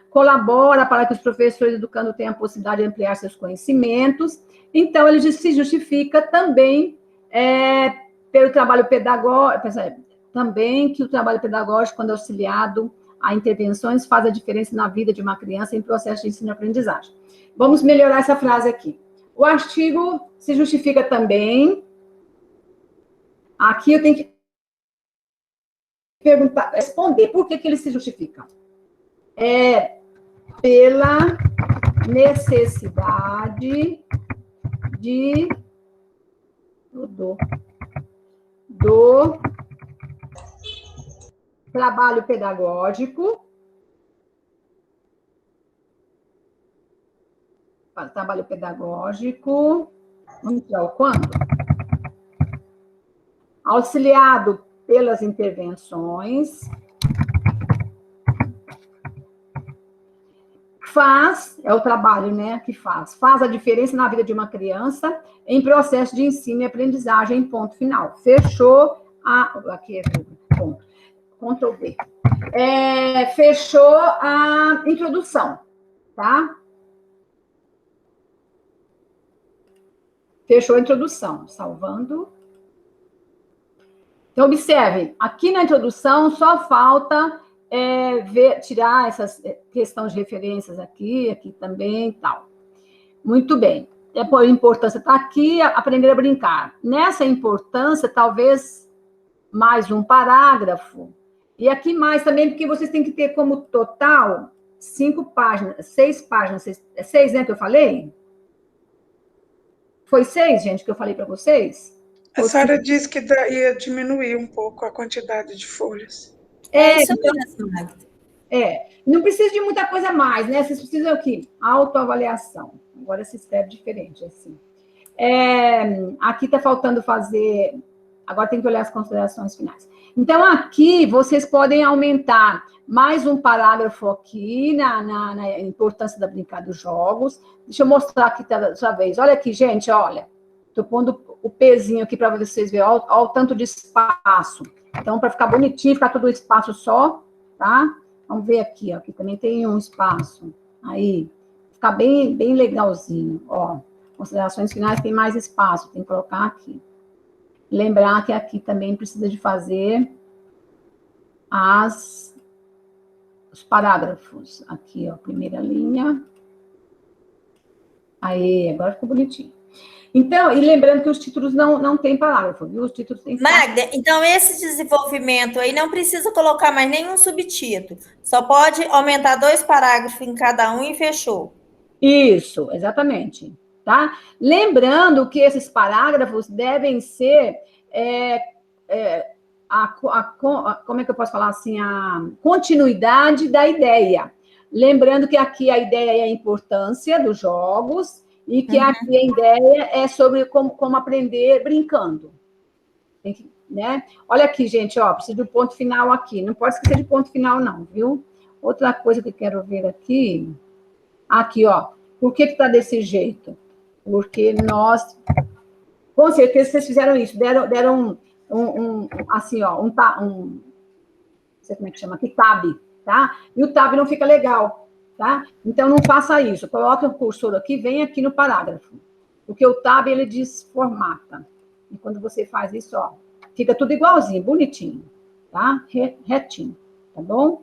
C: Colabora para que os professores educando tenham a possibilidade de ampliar seus conhecimentos. Então, ele se justifica também pelo trabalho pedagógico, também que o trabalho pedagógico, quando auxiliado a intervenções, faz a diferença na vida de uma criança em processo de ensino e aprendizagem. Vamos melhorar essa frase aqui. O artigo se justifica também. Aqui eu tenho que perguntar, responder por que ele se justifica. Pela necessidade do trabalho pedagógico, vamos tirar o quando? Auxiliado pelas intervenções, é o trabalho, né, que faz a diferença na vida de uma criança em processo de ensino e aprendizagem, ponto final. Fechou aqui é ponto. Ctrl V. Fechou a introdução, tá? Fechou a introdução, salvando. Então, observem, aqui na introdução só falta tirar essas questões de referências aqui também e tal. Muito bem. A importância está aqui, aprender a brincar. Nessa importância, talvez mais um parágrafo. E aqui mais também, porque vocês têm que ter como total 6 páginas. 6, né, que eu falei? Foi 6, gente, que eu falei para vocês?
A: A senhora disse que ia diminuir um pouco a quantidade de folhas.
E: Isso mesmo, Magda.
C: Não precisa de muita coisa mais, né? Vocês precisam aqui, autoavaliação. Agora se escreve diferente, assim. Aqui está faltando fazer... Agora tem que olhar as considerações finais. Então, aqui, vocês podem aumentar mais um parágrafo aqui na importância da brincar dos jogos. Deixa eu mostrar aqui outra vez. Olha aqui, gente, olha. Estou pondo o pezinho aqui para vocês verem. Olha o tanto de espaço. Então, para ficar bonitinho, ficar todo o espaço só, tá? Vamos ver aqui, ó. Aqui também tem um espaço. Aí, ficar bem, bem legalzinho, ó. Considerações finais tem mais espaço, tem que colocar aqui. Lembrar que aqui também precisa de fazer os parágrafos. Aqui, ó, primeira linha. Aí, agora ficou bonitinho. Então, e lembrando que os títulos não tem parágrafo, viu? Os títulos têm...
E: Magda, então esse desenvolvimento aí não precisa colocar mais nenhum subtítulo. Só pode aumentar 2 parágrafos em cada um e fechou.
C: Isso, exatamente. Tá? Lembrando que esses parágrafos devem ser como é que eu posso falar assim, a continuidade da ideia. Lembrando que aqui a ideia é a importância dos jogos e que aqui a ideia é sobre como aprender brincando. Tem que, né? Olha aqui, gente, ó, preciso de um ponto final aqui. Não pode esquecer de ponto final, não, viu? Outra coisa que eu quero ver aqui, ó. Por que está desse jeito? Porque nós, com certeza, vocês fizeram isso, deram assim, ó, não sei como é que chama aqui, tab, tá? E o tab não fica legal, tá? Então, não faça isso. Coloca o cursor aqui, vem aqui no parágrafo. Porque o tab, ele desformata. E quando você faz isso, ó, fica tudo igualzinho, bonitinho, tá? Retinho, tá bom?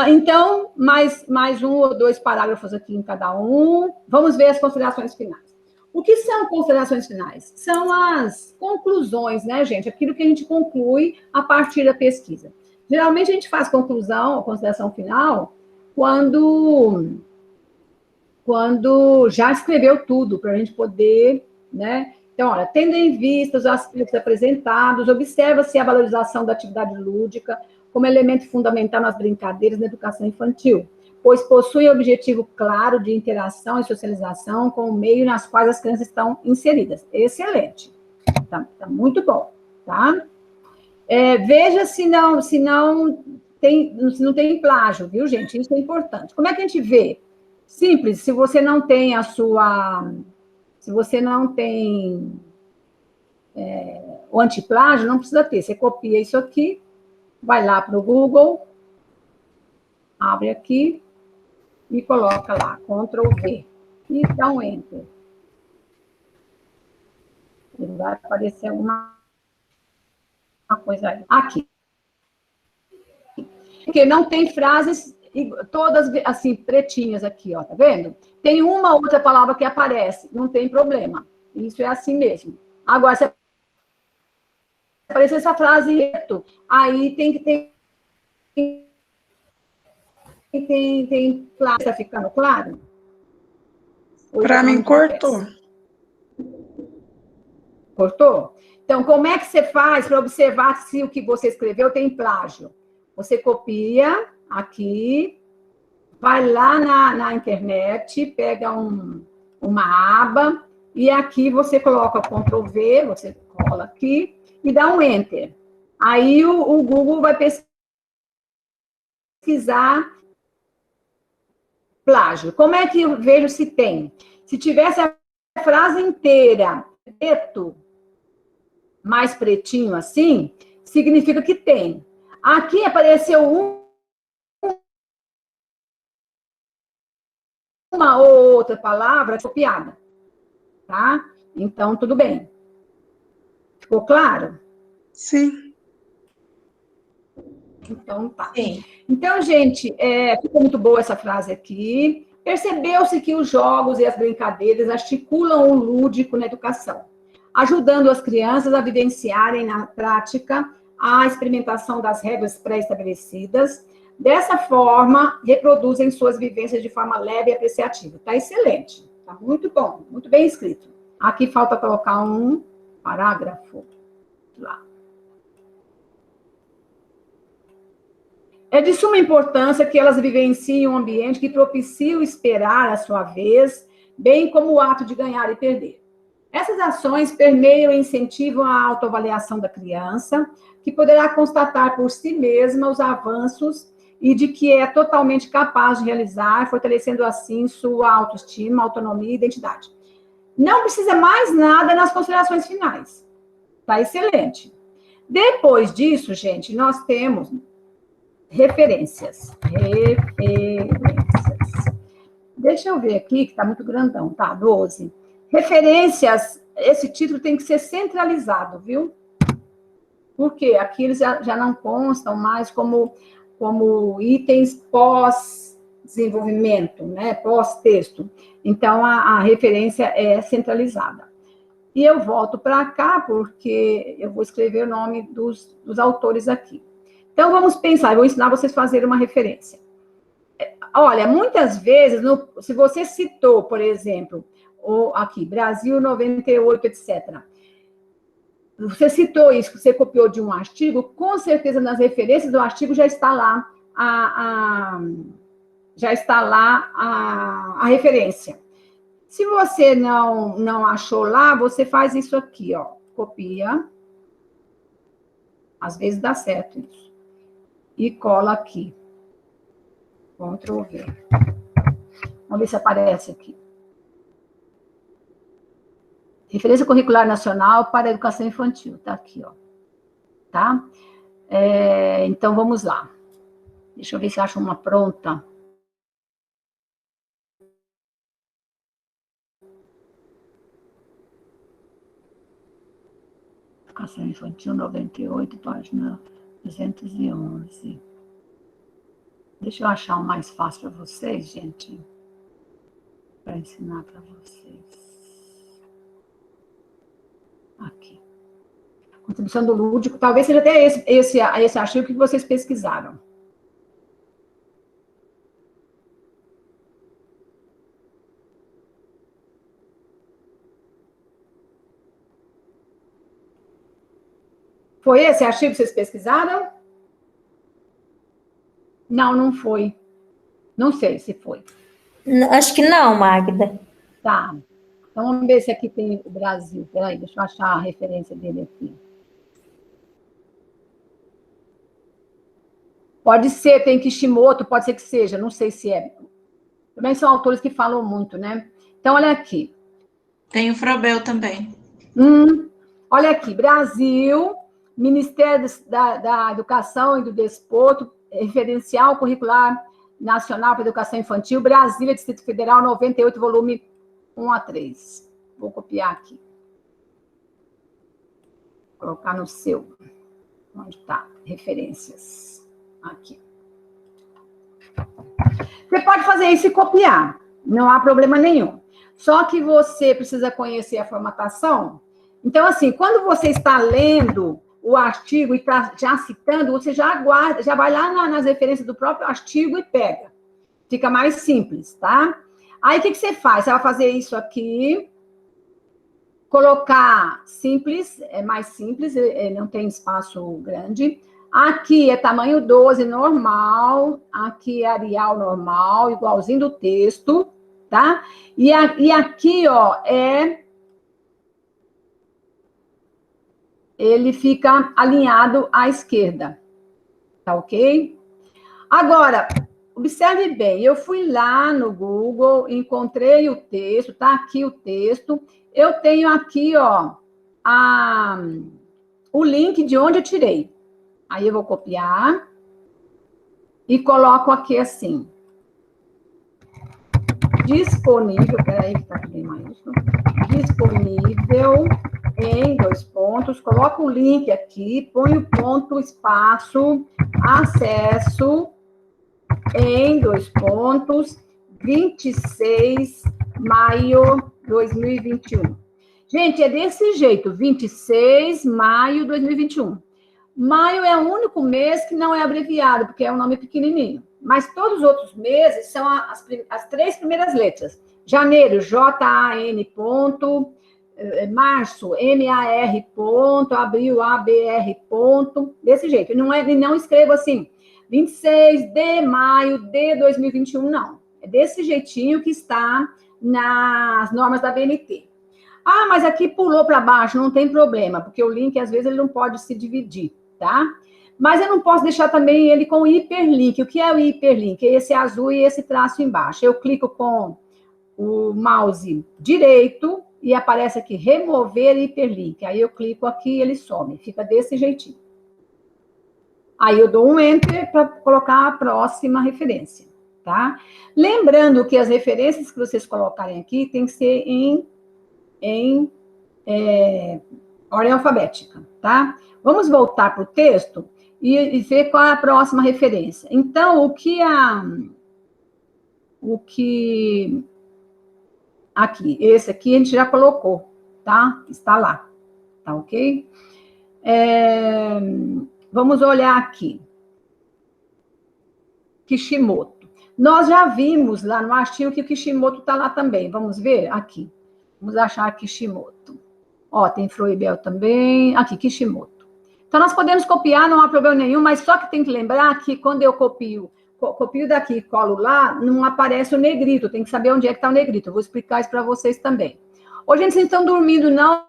C: Então, mais 1 ou 2 parágrafos aqui em cada um. Vamos ver as considerações finais. O que são considerações finais? São as conclusões, né, gente? Aquilo que a gente conclui a partir da pesquisa. Geralmente, a gente faz conclusão, ou consideração final, quando já escreveu tudo, para a gente poder, né? Então, olha, tendo em vista os aspectos apresentados, observa-se a valorização da atividade lúdica como elemento fundamental nas brincadeiras na educação infantil, pois possui objetivo claro de interação e socialização com o meio nas quais as crianças estão inseridas. Excelente. Tá muito bom, tá? Veja se não tem plágio, viu, gente? Isso é importante. Como é que a gente vê? Simples, se você não tem o antiplágio, não precisa ter. Você copia isso aqui, vai lá para o Google, abre aqui e coloca lá, Ctrl V, e dá um Enter. E vai aparecer alguma coisa aí. Aqui. Porque não tem frases todas assim, pretinhas aqui, ó, tá vendo? Tem uma outra palavra que aparece, não tem problema. Isso é assim mesmo. Agora, se aparecer essa frase, aí tem que ter. Claro, está ficando claro?
A: Para mim, cortou.
C: Cortou? Então, como é que você faz para observar se o que você escreveu tem plágio? Você copia aqui, vai lá na internet, pega uma aba, e aqui você coloca Ctrl V, você cola aqui, e dá um Enter. Aí o Google vai pesquisar plágio. Como é que eu vejo se tem? Se tivesse a frase inteira, preto, mais pretinho assim, significa que tem. Aqui apareceu uma ou outra palavra copiada, tá? Então, tudo bem. Ficou claro?
A: Sim.
C: Então, tá.
E: Sim.
C: Então, gente, ficou muito boa essa frase aqui. Percebeu-se que os jogos e as brincadeiras articulam o lúdico na educação, ajudando as crianças a vivenciarem na prática a experimentação das regras pré-estabelecidas. Dessa forma, reproduzem suas vivências de forma leve e apreciativa. Está excelente, está muito bom, muito bem escrito. Aqui falta colocar um parágrafo lá. É de suma importância que elas vivenciem um ambiente que propicie o esperar a sua vez, bem como o ato de ganhar e perder. Essas ações permeiam e incentivam a autoavaliação da criança, que poderá constatar por si mesma os avanços e de que é totalmente capaz de realizar, fortalecendo assim sua autoestima, autonomia e identidade. Não precisa mais nada nas considerações finais. Tá excelente. Depois disso, gente, nós temos referências. Deixa eu ver aqui, que está muito grandão, tá? 12. Referências, esse título tem que ser centralizado, viu? Porque aqui eles já não constam mais como itens pós-desenvolvimento, né? Pós-texto. Então, a referência é centralizada. E eu volto para cá, porque eu vou escrever o nome dos autores aqui. Então, vamos pensar, eu vou ensinar vocês a fazer uma referência. Olha, muitas vezes, se você citou, por exemplo, aqui, Brasil 98, etc., você citou isso, você copiou de um artigo, com certeza nas referências do artigo já está lá a referência. Se você não achou lá, você faz isso aqui, ó, copia, às vezes dá certo isso, e cola aqui, Ctrl V. Vamos ver se aparece aqui. Referência Curricular Nacional para a Educação Infantil, tá aqui, ó, tá? Então, vamos lá. Deixa eu ver se eu acho uma pronta. Educação Infantil 98, página 211. Deixa eu achar um mais fácil para vocês, gente. Para ensinar para vocês. Aqui. Contribuição do lúdico. Talvez seja até esse artigo que vocês pesquisaram. Foi esse artigo que vocês pesquisaram? Não, não foi. Não sei se foi.
E: Acho que não, Magda.
C: Tá. Então, vamos ver se aqui tem o Brasil. Peraí, deixa eu achar a referência dele aqui. Pode ser, tem Kishimoto, pode ser que seja, não sei se é. Também são autores que falam muito, né? Então, olha aqui.
B: Tem o Frobel também.
C: Olha aqui, Brasil, Ministério da Educação e do Desporto, Referencial Curricular Nacional para a Educação Infantil, Brasília, Distrito Federal, 98, volume 1 a 3. Vou copiar aqui. Vou colocar no seu. Onde está? Referências. Aqui. Você pode fazer isso e copiar, não há problema nenhum. Só que você precisa conhecer a formatação. Então, assim, quando você está lendo o artigo e está já citando, você já guarda, já vai lá nas referências do próprio artigo e pega. Fica mais simples, tá? Aí, o que você faz? Você vai fazer isso aqui, colocar simples, é mais simples, não tem espaço grande. Aqui é tamanho 12 normal, aqui é Arial normal, igualzinho do texto, tá? E aqui, ó, ele fica alinhado à esquerda, tá ok? Agora, observe bem, eu fui lá no Google, encontrei o texto, tá aqui o texto, eu tenho aqui, ó, o link de onde eu tirei. Aí eu vou copiar e coloco aqui assim. Disponível, peraí, que tá aqui bem maiúsculo. Disponível em 2 pontos, coloco o link aqui, ponho ponto, espaço, acesso em 2 pontos, 26 de maio de 2021. Gente, é desse jeito, 26 de maio de 2021. Maio é o único mês que não é abreviado, porque é um nome pequenininho. Mas todos os outros meses são as 3 primeiras letras. Janeiro, J-A-N ponto, março, M-A-R ponto, abril, A-B-R ponto, desse jeito. Não escrevo assim, 26 de maio de 2021, não. É desse jeitinho que está nas normas da BNT. Ah, mas aqui pulou para baixo, não tem problema, porque o link, às vezes, ele não pode se dividir, tá? Mas eu não posso deixar também ele com hiperlink. O que é o hiperlink? É esse azul e esse traço embaixo. Eu clico com o mouse direito e aparece aqui, remover hiperlink. Aí eu clico aqui e ele some. Fica desse jeitinho. Aí eu dou um Enter para colocar a próxima referência, tá? Lembrando que as referências que vocês colocarem aqui tem que ser em ordem alfabética, tá? Vamos voltar para o texto e ver qual é a próxima referência. Então, aqui, esse aqui a gente já colocou, tá? Está lá, tá ok? Vamos olhar aqui. Kishimoto. Nós já vimos lá no artigo que o Kishimoto está lá também. Vamos ver aqui. Vamos achar Kishimoto. Ó, tem Froebel também. Aqui, Kishimoto. Então, nós podemos copiar, não há problema nenhum, mas só que tem que lembrar que quando eu copio daqui e colo lá, não aparece o negrito. Tem que saber onde é que está o negrito. Eu vou explicar isso para vocês também. Ô, gente, vocês estão dormindo, não?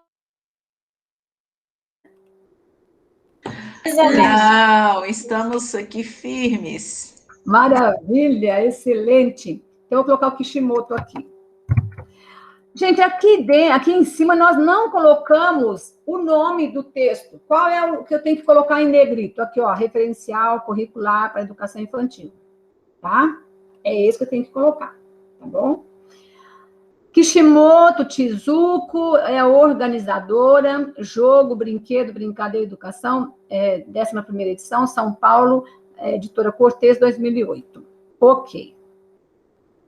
B: Não, estamos aqui firmes.
C: Maravilha, excelente. Então, eu vou colocar o Kishimoto aqui. Gente, aqui em cima nós não colocamos o nome do texto. Qual é o que eu tenho que colocar em negrito? Aqui, ó, referencial curricular para educação infantil. Tá? É esse que eu tenho que colocar, tá bom? Kishimoto Chizuko é organizadora, jogo, brinquedo, brincadeira, educação, 11ª edição, São Paulo, editora Cortez, 2008. Ok.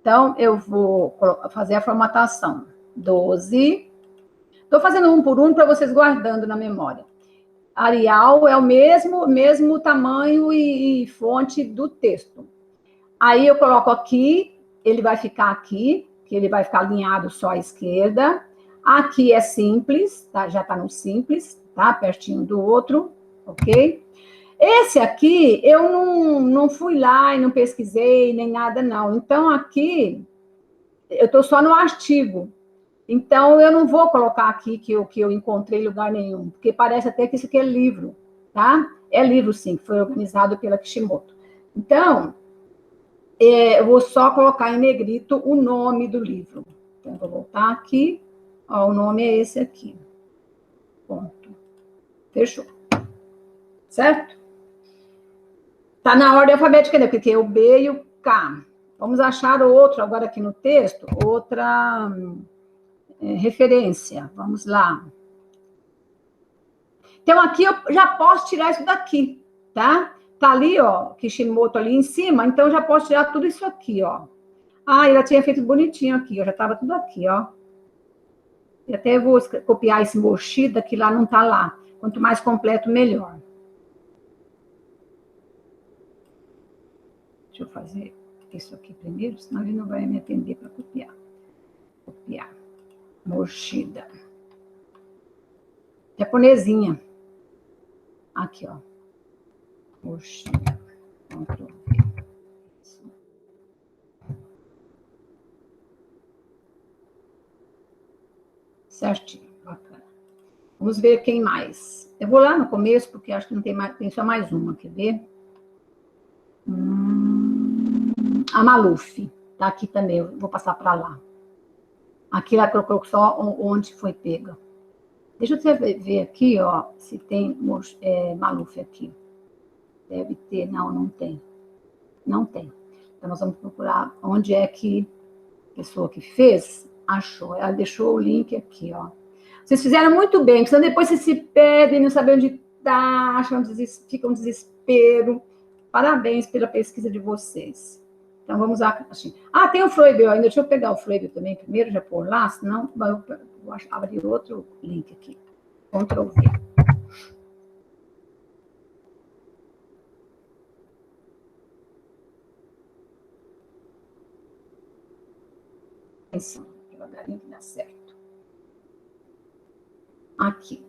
C: Então, eu vou fazer a formatação. 12. Estou fazendo um por um para vocês guardando na memória. Arial é o mesmo tamanho e fonte do texto. Aí eu coloco aqui, ele vai ficar aqui, que ele vai ficar alinhado só à esquerda. Aqui é simples, tá? Já está no simples, tá? Pertinho do outro, ok? Esse aqui, eu não fui lá e não pesquisei, nem nada, não. Então, aqui, eu estou só no artigo. Então, eu não vou colocar aqui que eu encontrei em lugar nenhum, porque parece até que isso aqui é livro, tá? É livro, sim, que foi organizado pela Kishimoto. Então, eu vou só colocar em negrito o nome do livro. Então, eu vou voltar aqui. Ó, o nome é esse aqui. Ponto. Fechou. Certo? Está na ordem alfabética, né? Porque é o B e o K. Vamos achar outro, agora aqui no texto, outra referência. Vamos lá. Então, aqui eu já posso tirar isso daqui, tá? Tá ali, ó, Kishimoto ali em cima, então eu já posso tirar tudo isso aqui, ó. Ah, ela tinha feito bonitinho aqui, ó, já tava tudo aqui, ó. E até vou copiar esse Mochida, que lá não tá lá. Quanto mais completo, melhor. Deixa eu fazer isso aqui primeiro, senão ele não vai me atender para copiar. Copiar. Mochida. Japonesinha. Aqui, ó. Mochida. Ctrl V. Certinho, bacana. Vamos ver quem mais. Eu vou lá no começo, porque acho que não tem mais, tem só mais uma, quer ver? A Maluf, tá aqui também, eu vou passar para lá. Aqui ela colocou só onde foi pega. Deixa eu ver aqui, ó, se tem Maluf aqui. Deve ter, não tem. Não tem. Então, nós vamos procurar onde é que a pessoa que fez achou. Ela deixou o link aqui, ó. Vocês fizeram muito bem, porque senão depois vocês se perdem, não sabem onde está, fica um desespero. Parabéns pela pesquisa de vocês. Então, vamos lá. Assim. Ah, tem o Freud ainda. Deixa eu pegar o Freud também primeiro, já por lá, senão eu vou abrir outro link aqui. Ctrl V. Atenção, devagarinho que dá certo. Aqui.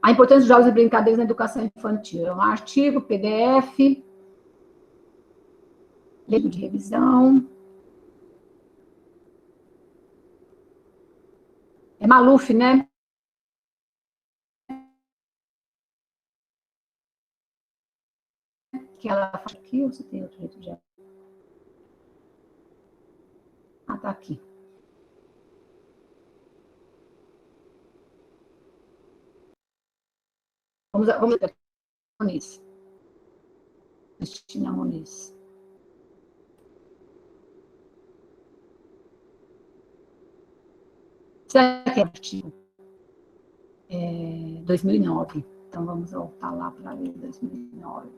C: A importância dos jogos e brincadeiras na educação infantil. É um artigo, PDF, livro de revisão. É Maluf, né? Que ela faz aqui, ou você tem outro jeito de... Ah, tá aqui. Vamos Muniz. Cristina Muniz. Será que é artigo? 2009. Então, vamos voltar lá para ver 2009.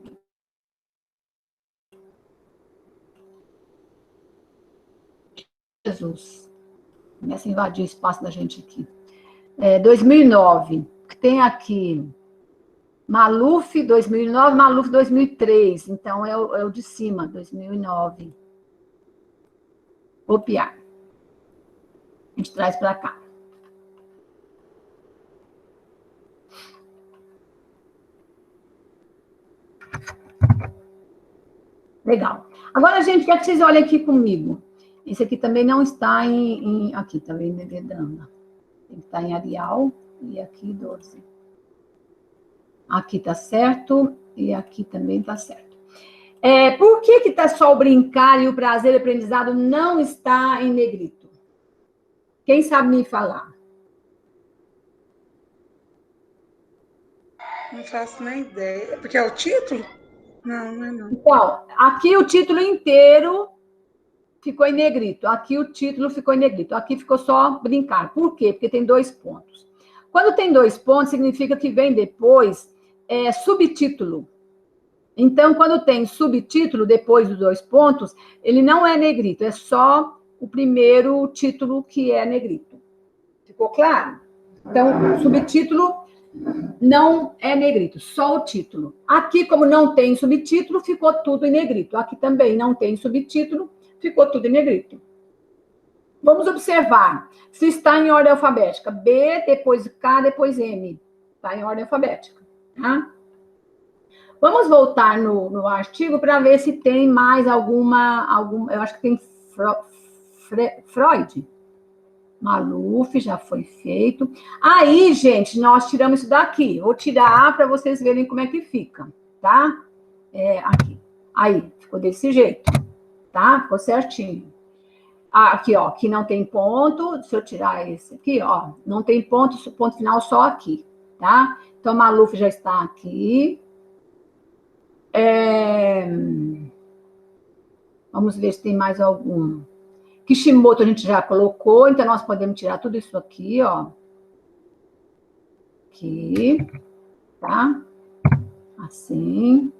C: Jesus. Começa a invadir o espaço da gente aqui. 2009. Tem aqui Maluf 2009, Maluf 2003. Então, é o de cima, 2009. Copiar. A gente traz para cá. Legal. Agora, gente, quero que vocês olhem aqui comigo. Esse aqui também não está aqui, também Nevedana. Tem que estar em Arial e aqui 12. Aqui está certo e aqui também está certo. Por que está só o brincar e o prazer e aprendizado não está em negrito? Quem sabe me falar?
A: Não faço nem ideia. É porque é o título? Não, não é não.
C: Então, aqui o título inteiro ficou em negrito. Aqui o título ficou em negrito. Aqui ficou só brincar. Por quê? Porque tem 2 pontos. Quando tem 2 pontos, significa que vem depois subtítulo. Então, quando tem subtítulo depois dos 2 pontos, ele não é negrito, é só o primeiro título que é negrito. Ficou claro? Então, subtítulo não é negrito, só o título. Aqui, como não tem subtítulo, ficou tudo em negrito. Aqui também não tem subtítulo, ficou tudo em negrito. Vamos observar se está em ordem alfabética. B, depois K, depois M. Está em ordem alfabética. Tá? Vamos voltar no artigo para ver se tem mais alguma. Eu acho que tem Freud. Maluf já foi feito. Aí, gente, nós tiramos isso daqui. Vou tirar para vocês verem como é que fica, tá? Aqui. Aí, ficou desse jeito, tá? Ficou certinho. Aqui, ó, aqui não tem ponto. Se eu tirar esse aqui, ó, não tem ponto final só aqui, tá? Então, Maluf já está aqui. Vamos ver se tem mais algum. Kishimoto a gente já colocou, então nós podemos tirar tudo isso aqui, ó. Aqui, tá? Assim.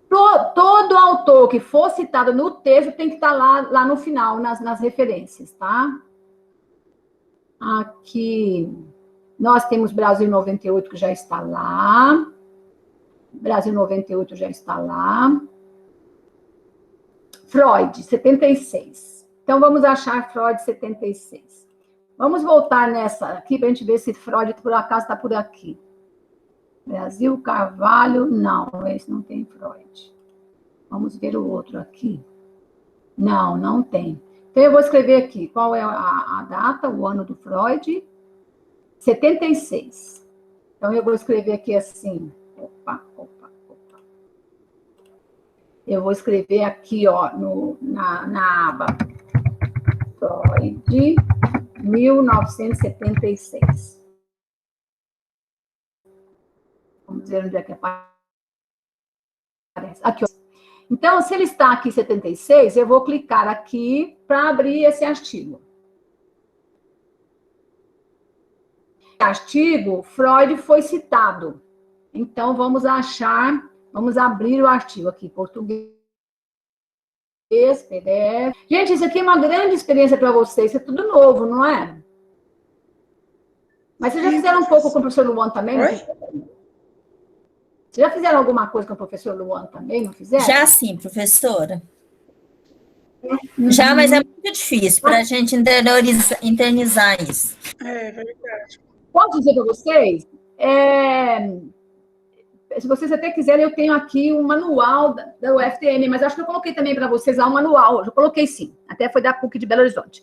C: Todo autor que for citado no texto tem que estar lá no final, nas referências, tá? Aqui, nós temos Brasil 98, que já está lá. Brasil 98 já está lá. Freud, 76. Então, vamos achar Freud 76. Vamos voltar nessa aqui para a gente ver se Freud, por acaso, está por aqui. Brasil, Carvalho, não, esse não tem Freud. Vamos ver o outro aqui. Não, não tem. Então, eu vou escrever aqui qual é a data, o ano do Freud. 76. Então, eu vou escrever aqui assim. Opa. Eu vou escrever aqui, ó, na aba Freud, 1976. Vamos ver onde é que aparece. Aqui, ó. Então, se ele está aqui em 76, eu vou clicar aqui para abrir esse artigo. Artigo, Freud foi citado. Então, vamos abrir o artigo aqui, português, PDF. Gente, isso aqui é uma grande experiência para vocês, isso é tudo novo, não é? Mas vocês já fizeram um pouco com o professor Luan também?
A: Oi?
C: Vocês já fizeram alguma coisa com o professor Luan também, não fizeram?
E: Já sim, professora. Já, mas é muito difícil para a gente internizar isso.
A: É verdade.
C: Posso dizer para vocês? Se vocês até quiserem, eu tenho aqui um manual da UFTM, mas acho que eu coloquei também para vocês lá um manual. Eu coloquei sim, até foi da PUC de Belo Horizonte.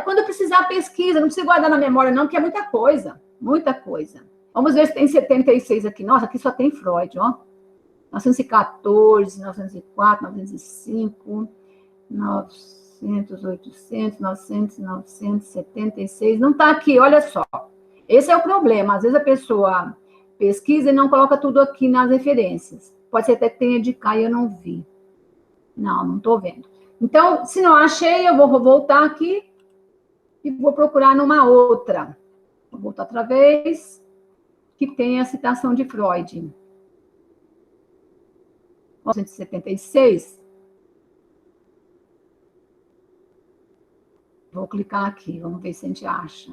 C: Quando eu precisar pesquisa, não precisa guardar na memória não, porque é muita coisa, muita coisa. Vamos ver se tem 76 aqui. Nossa, aqui só tem Freud, ó. 914, 904, 905, 900, 800, 900, 976. Não está aqui, olha só. Esse é o problema. Às vezes a pessoa pesquisa e não coloca tudo aqui nas referências. Pode ser até que tenha de cá e eu não vi. Não estou vendo. Então, se não achei, eu vou voltar aqui e vou procurar numa outra. Vou voltar outra vez, que tem a citação de Freud. 1976. Vou clicar aqui, vamos ver se a gente acha.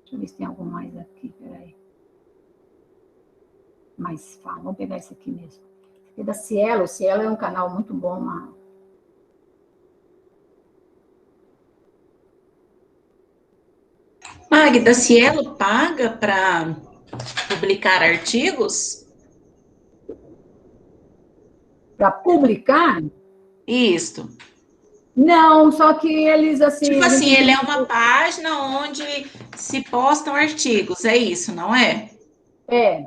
C: Deixa eu ver se tem algum mais aqui, peraí. Mais fácil, vamos pegar esse aqui mesmo. Esse aqui é da Cielo. O Cielo é um canal muito bom,
B: Magda, Cielo paga para publicar artigos?
C: para publicar?
B: Isso.
C: Não, só que eles, assim...
B: Tipo assim, ele é uma página onde se postam artigos, é isso, não é?
C: É.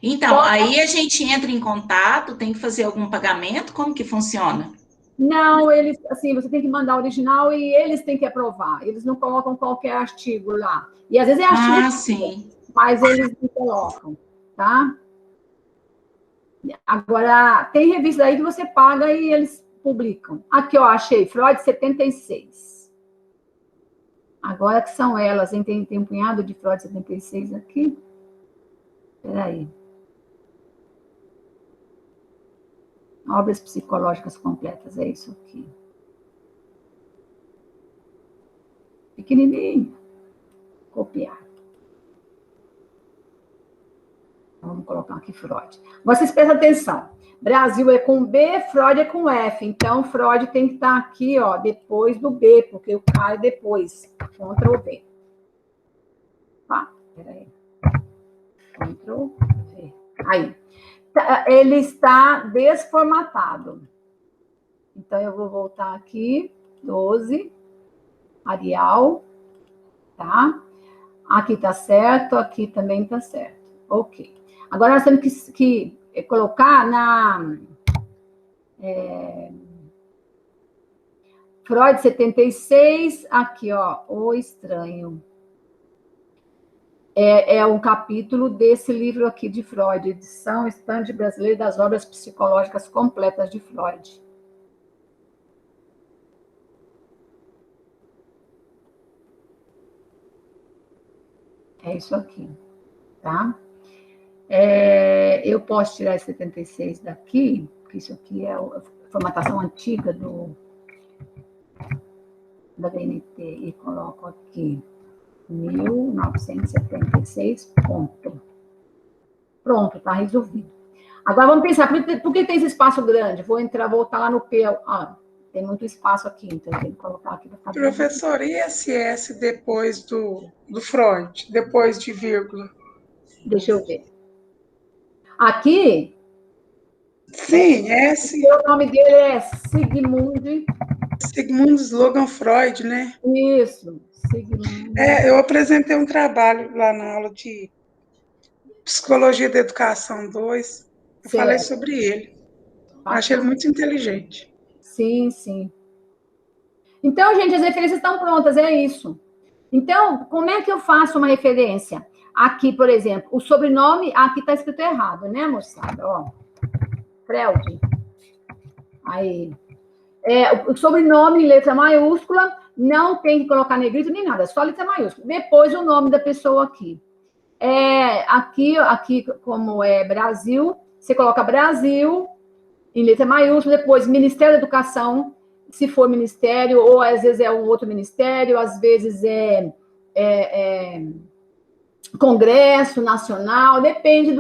B: Então, aí a gente entra em contato, tem que fazer algum pagamento, como que funciona?
C: Não, eles, assim, você tem que mandar o original e eles têm que aprovar. Eles não colocam qualquer artigo lá. E às vezes é artigo,
B: Sim.
C: mas eles não colocam, tá? Agora, tem revista aí que você paga e eles publicam. Aqui, ó, achei, Freud 76. Agora que são elas, hein? Tem um punhado de Freud 76 aqui. Espera aí. Obras psicológicas completas, é isso aqui. Pequenininho. Copiar. Vamos colocar aqui Freud. Vocês prestem atenção. Brasil é com B, Freud é com F. Então, Freud tem que estar aqui, ó, depois do B, porque o K é depois. Ctrl V. Tá, peraí. Ctrl V. Aí. Ele está desformatado. Então, eu vou voltar aqui. 12. Arial. Tá? Aqui tá certo, aqui também tá certo. Ok. Agora, nós temos que colocar na... Freud 76, aqui, ó, O Estranho. É um capítulo desse livro aqui de Freud, edição Estande Brasileira das Obras Psicológicas Completas de Freud. É isso aqui, tá? Eu posso tirar esse 76 daqui, porque isso aqui é a formatação antiga da BNT, e coloco aqui 1976, ponto. Pronto, está resolvido. Agora vamos pensar, por que tem esse espaço grande? Voltar lá no P. Tem muito espaço aqui, então eu tenho que colocar aqui.
A: Professor, e esse S depois do Freud, depois de vírgula?
C: Deixa eu ver. Aqui?
A: Sim, S.
C: O nome dele é
A: Sigmund Slogan Freud, né?
C: Isso, Sigmund.
A: Eu apresentei um trabalho lá na aula de Psicologia da Educação 2. Eu falei sobre ele. Achei ele muito inteligente.
C: Sim, sim. Então, gente, as referências estão prontas, é isso. Então, como é que eu faço uma referência? Aqui, por exemplo, o sobrenome, aqui está escrito errado, né, moçada? Ó, Freud. Aí. O sobrenome em letra maiúscula, não tem que colocar negrito nem nada, só letra maiúscula. Depois o nome da pessoa aqui. Aqui, como é Brasil, você coloca Brasil em letra maiúscula, depois Ministério da Educação, se for ministério, ou às vezes é um outro ministério, às vezes é Congresso Nacional, depende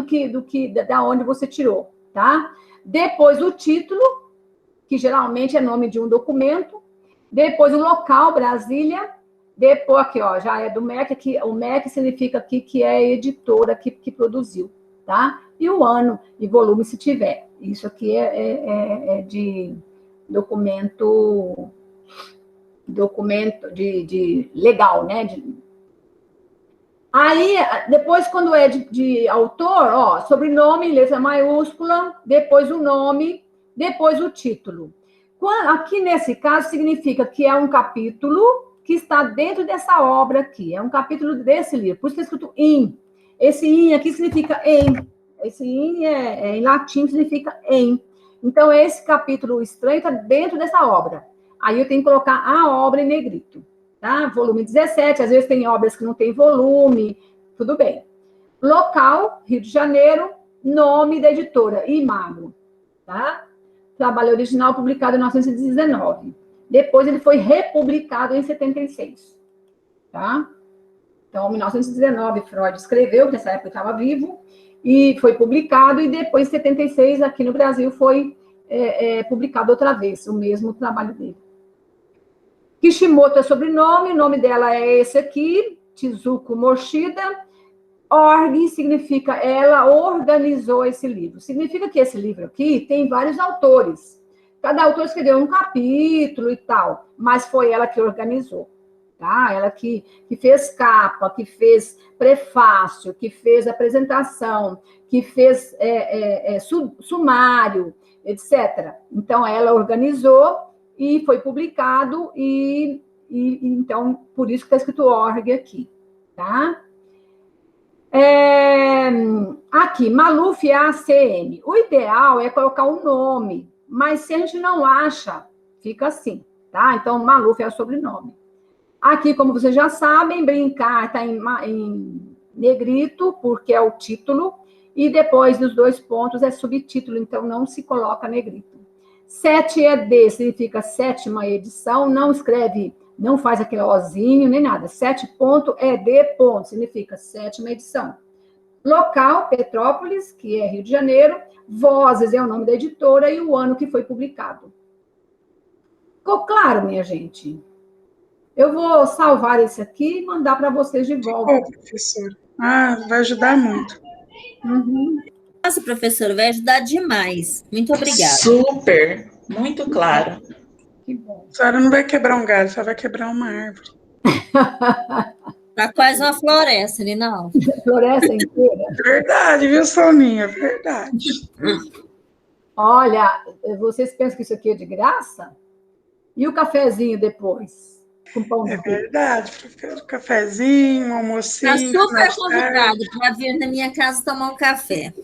C: da onde você tirou, tá? Depois o título, que geralmente é nome de um documento, depois o local, Brasília, depois aqui, ó, já é do MEC, aqui, o MEC significa aqui que é a editora que produziu, tá? E o ano e volume, se tiver. Isso aqui é de documento de legal, né? Aí, depois, quando é de autor, ó, sobrenome, letra maiúscula, depois o nome, depois o título. Aqui, nesse caso, significa que é um capítulo que está dentro dessa obra aqui, é um capítulo desse livro, por isso que é escrito in. Esse in aqui significa em. Esse in em latim significa em. Então, esse capítulo estranho está dentro dessa obra. Aí eu tenho que colocar a obra em negrito. Tá? Volume 17, às vezes tem obras que não tem volume, tudo bem. Local, Rio de Janeiro, nome da editora, Imago, tá? Trabalho original publicado em 1919. Depois ele foi republicado em 76, tá? Então, em 1919, Freud escreveu, nessa época ele estava vivo, e foi publicado, e depois, em 76, aqui no Brasil, foi publicado outra vez, o mesmo trabalho dele. Kishimoto é sobrenome, o nome dela é esse aqui, Tizuko Mochida. Org significa ela organizou esse livro. Significa que esse livro aqui tem vários autores. Cada autor escreveu um capítulo e tal, mas foi ela que organizou, tá? Ela que fez capa, que fez prefácio, que fez apresentação, que fez sumário, etc. Então, ela organizou e foi publicado, e então, por isso que está escrito org aqui, tá? Aqui, Maluf ACM. O ideal é colocar um nome, mas se a gente não acha, fica assim, tá? Então, Maluf é o sobrenome. Aqui, como vocês já sabem, brincar está em negrito, porque é o título, e depois dos 2 pontos é subtítulo, então não se coloca negrito. 7ED significa 7ª edição, não escreve, não faz aquele ozinho, nem nada. 7.ED, significa 7ª edição. Local, Petrópolis, que é Rio de Janeiro. Vozes é o nome da editora e o ano que foi publicado. Ficou claro, minha gente? Eu vou salvar esse aqui e mandar para vocês de volta.
A: Professora. Vai ajudar muito.
C: Uhum.
E: Nossa, professora, vai ajudar demais. Muito obrigada.
B: Super, muito claro.
C: Que bom.
A: A senhora não vai quebrar um galho, só vai quebrar uma árvore.
E: Tá quase uma floresta, Linal.
C: Floresta inteira.
A: Verdade, viu, Soninha? Verdade.
C: Olha, vocês pensam que isso aqui é de graça? E o cafezinho depois? Com pão
A: É verdade, professor. Cafezinho, um almocinho.
E: Tá super convidado para vir na minha casa tomar um café.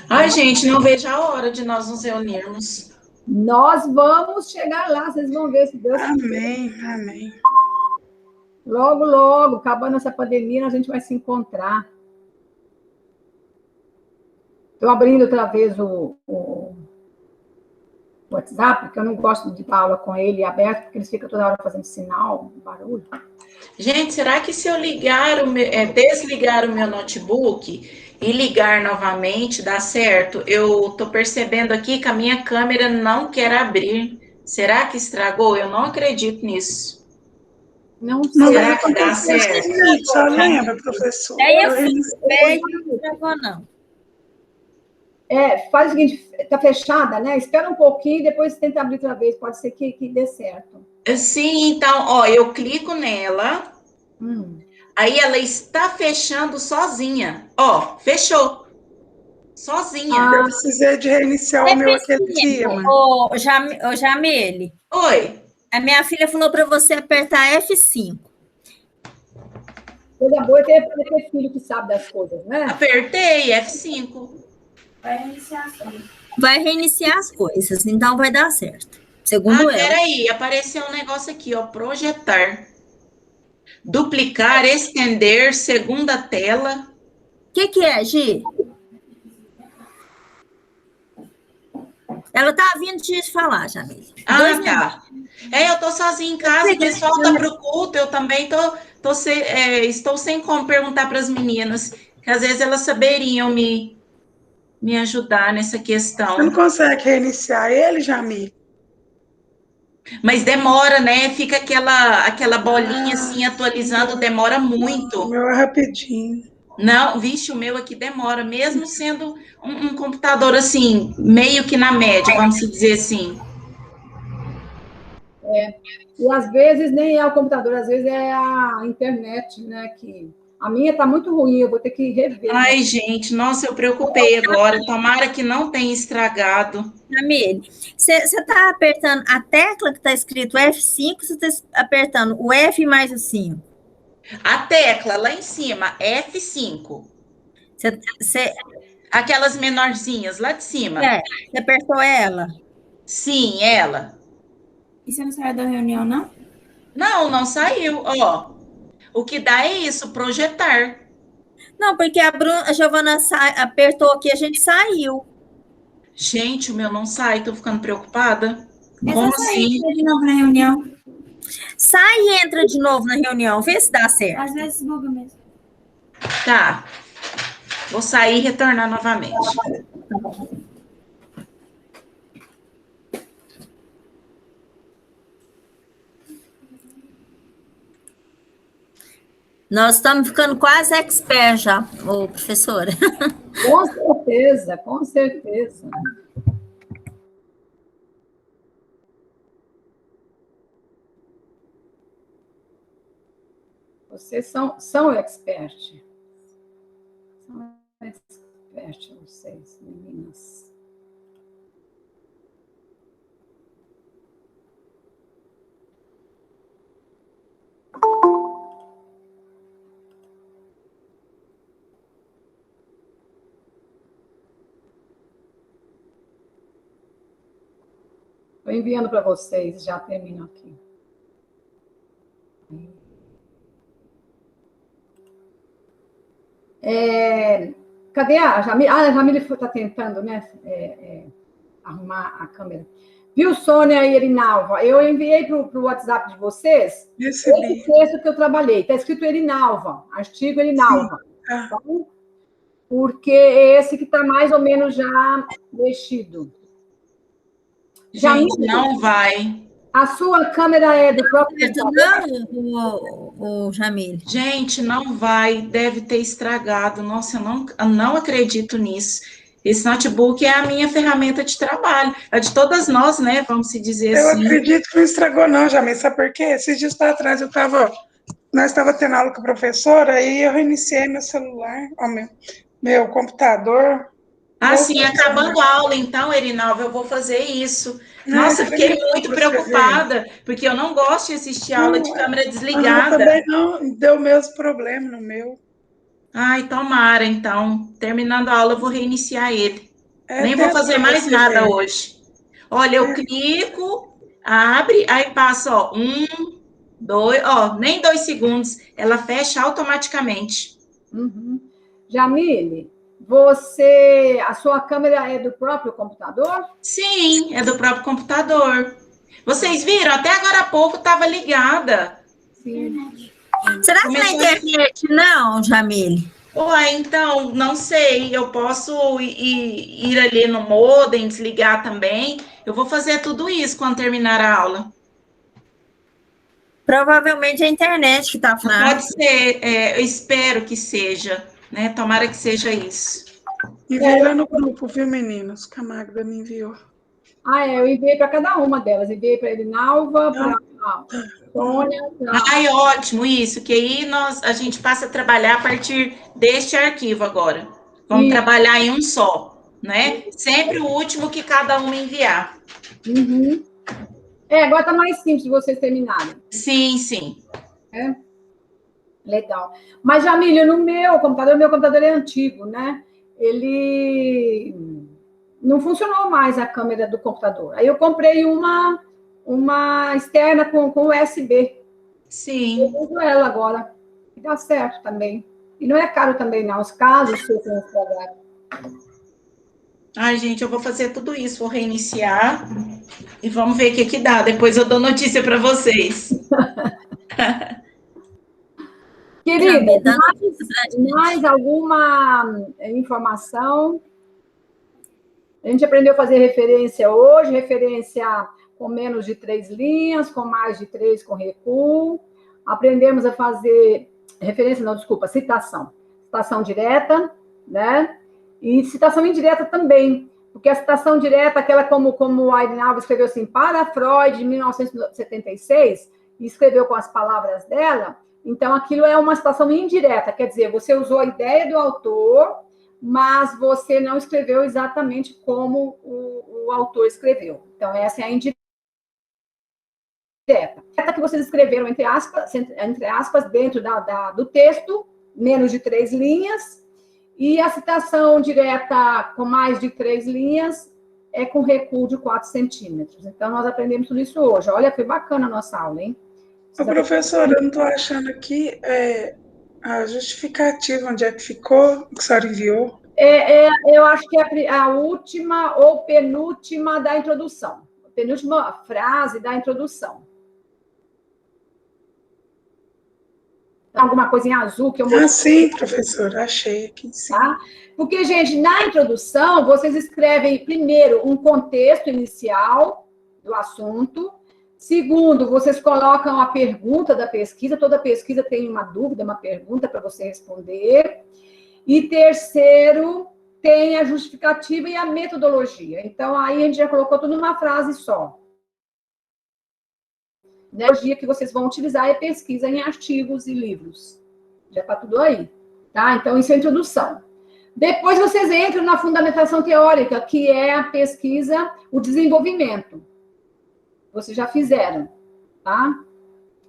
B: Ai, gente, não vejo a hora de nós nos reunirmos.
C: Nós vamos chegar lá, vocês vão ver se Deus quiser.
A: Amém, amém.
C: Logo, logo, acabando essa pandemia, a gente vai se encontrar. Eu abrindo outra vez o WhatsApp, porque eu não gosto de dar aula com ele aberto, porque eles ficam toda hora fazendo sinal, barulho.
B: Gente, será que se eu desligar o meu notebook e ligar novamente, dá certo? Eu tô percebendo aqui que a minha câmera não quer abrir. Será que estragou? Eu não acredito nisso.
C: Não
A: Não,
C: sei.
B: Será
A: mas
B: que dá
A: aconteceu
B: certo?
A: isso, só lembra, professor?
E: Não travou, não.
C: Faz o seguinte, tá fechada, né? Espera um pouquinho e depois tenta abrir outra vez. Pode ser que dê certo.
B: Sim, então, ó, eu clico nela,
C: Hum.
B: aí ela está fechando sozinha. Ó, fechou. Sozinha.
A: Eu precisei de reiniciar o meu aquele dia, mãe.
E: Ô, Jamile,
B: Oi.
E: a minha filha falou para você apertar F5.
C: Coisa boa é ter filho que sabe das coisas, né?
B: Apertei F5.
E: Vai reiniciar as coisas, então vai dar certo. Segundo ela.
B: Peraí, apareceu um negócio aqui, ó, projetar. Duplicar, estender, segunda tela.
E: O que é, Gi? Ela tá vindo te falar, Jamile.
B: Tá. Eu tô sozinha em casa, o pessoal tá pro culto, eu também estou sem como perguntar para as meninas, que às vezes elas saberiam me ajudar nessa questão.
A: Você não consegue reiniciar ele, Jamil?
B: Mas demora, né? Fica aquela bolinha assim atualizando, demora muito.
A: O meu é rapidinho.
B: Não, vixe, o meu aqui demora, mesmo sendo um computador assim, meio que na média, vamos dizer assim.
C: E às vezes nem é o computador, às vezes é a internet, né? Que a minha está muito ruim, eu vou ter que rever.
B: Ai, gente, nossa, eu preocupei agora. Tomara que não tenha estragado.
E: Jamile, você está apertando a tecla que está escrito F5, você está apertando o F mais o 5?
B: A tecla lá em cima, F5. Aquelas menorzinhas lá de cima.
E: Você apertou ela?
B: Sim, ela.
E: E você não saiu da reunião, não?
B: Não, não saiu. Ó, o que dá é isso, projetar.
E: Não, porque a Giovana apertou aqui, a gente saiu.
B: Gente, o meu não sai, tô ficando preocupada. Como assim?
E: De novo na reunião. Sai e entra de novo na reunião, vê se dá certo. Às vezes buga mesmo.
B: Tá. Vou sair e retornar novamente.
E: Nós estamos ficando quase expert já, ô professora.
C: Com certeza, com certeza. Vocês são expert. São expert, vocês, meninas. Estou enviando para vocês, já termino aqui. Cadê a Jamile? A Jamile está tentando, né, arrumar a câmera. Viu, Sônia e Erinalva? Eu enviei para o WhatsApp de vocês esse texto que eu trabalhei. Está escrito Erinalva, artigo Erinalva. Tá? Porque é esse que está mais ou menos já mexido.
B: Gente, não vai.
C: A sua câmera é do próprio
E: o Jamile.
B: Gente, não vai. Deve ter estragado. Nossa, eu não acredito nisso. Esse notebook é a minha ferramenta de trabalho. É de todas nós, né? Vamos se dizer assim.
A: Eu acredito que não estragou, não, Jamil. Sabe por quê? Esses dias para trás nós estávamos tendo aula com a professora e eu reiniciei meu celular, meu computador.
B: Sim, acabando a aula, então, Erinalva, eu vou fazer isso. Nossa, eu fiquei muito preocupada, porque eu não gosto de assistir aula de câmera desligada.
A: Também não, deu o mesmo problema no meu.
B: Ai, tomara, então. Terminando a aula, eu vou reiniciar ele. Nem vou fazer mais nada hoje. Olha, eu clico, abre, aí passa, ó, 1, 2, ó, nem 2 segundos. Ela fecha automaticamente.
C: Jamile, a sua câmera é do próprio computador?
B: Sim, é do próprio computador. Vocês viram? Até agora há pouco estava ligada.
C: Sim.
E: Será que na internet não, Jamile?
B: Ué, então, não sei. Eu posso ir ali no modem, desligar também. Eu vou fazer tudo isso quando terminar a aula.
E: Provavelmente é a internet que está fraca.
B: Pode ser, eu espero que seja, né? Tomara que seja isso.
A: Enviei lá no grupo, viu, meninos? Que a Magda me enviou.
C: Eu enviei para cada uma delas. Enviei para a Elinalva, para a Sônia.
B: Ai, ótimo, isso. Que aí a gente passa a trabalhar a partir deste arquivo agora. Vamos trabalhar em um só, né? Sempre o último que cada um enviar.
C: Uhum. Agora está mais simples de vocês terminarem.
B: Sim, sim.
C: Legal. Mas, Jamília, no meu computador é antigo, né? Ele não funcionou mais a câmera do computador. Aí eu comprei uma externa com USB.
B: Sim.
C: Eu uso ela agora. E dá certo também. E não é caro também, não. Os casos que eu tenho estragado.
B: Ai, gente, eu vou fazer tudo isso, vou reiniciar e vamos ver o que dá. Depois eu dou notícia para vocês.
C: Querida, mais alguma informação? A gente aprendeu a fazer referência hoje, referência com menos de 3 linhas, com mais de 3 com recuo. Aprendemos a fazer citação. Citação direta, né? E citação indireta também, porque a citação direta, aquela como a Irene Alves escreveu assim, para Freud, em 1976, e escreveu com as palavras dela, então aquilo é uma citação indireta, quer dizer, você usou a ideia do autor, mas você não escreveu exatamente como o autor escreveu. Então, essa é a indireta. Essa que vocês escreveram, entre aspas dentro do texto, menos de 3 linhas, e a citação direta com mais de 3 linhas é com recuo de 4 centímetros. Então, nós aprendemos tudo isso hoje. Olha, foi bacana a nossa aula, hein?
A: Professora, eu não estou achando aqui a justificativa, onde é que ficou, que a senhora enviou.
C: Eu acho que é a última ou penúltima da introdução. A penúltima frase da introdução. Alguma coisa em azul que eu mostrei.
A: Sim, professora, achei aqui, sim.
C: Tá? Porque, gente, na introdução, vocês escrevem, primeiro, um contexto inicial do assunto. Segundo, vocês colocam a pergunta da pesquisa. Toda pesquisa tem uma dúvida, uma pergunta para você responder. E terceiro, tem a justificativa e a metodologia. Então, aí a gente já colocou tudo numa frase só. A metodologia que vocês vão utilizar é pesquisa em artigos e livros. Já está tudo aí. Tá? Então, isso é a introdução. Depois vocês entram na fundamentação teórica, que é a pesquisa, o desenvolvimento. Vocês já fizeram, tá?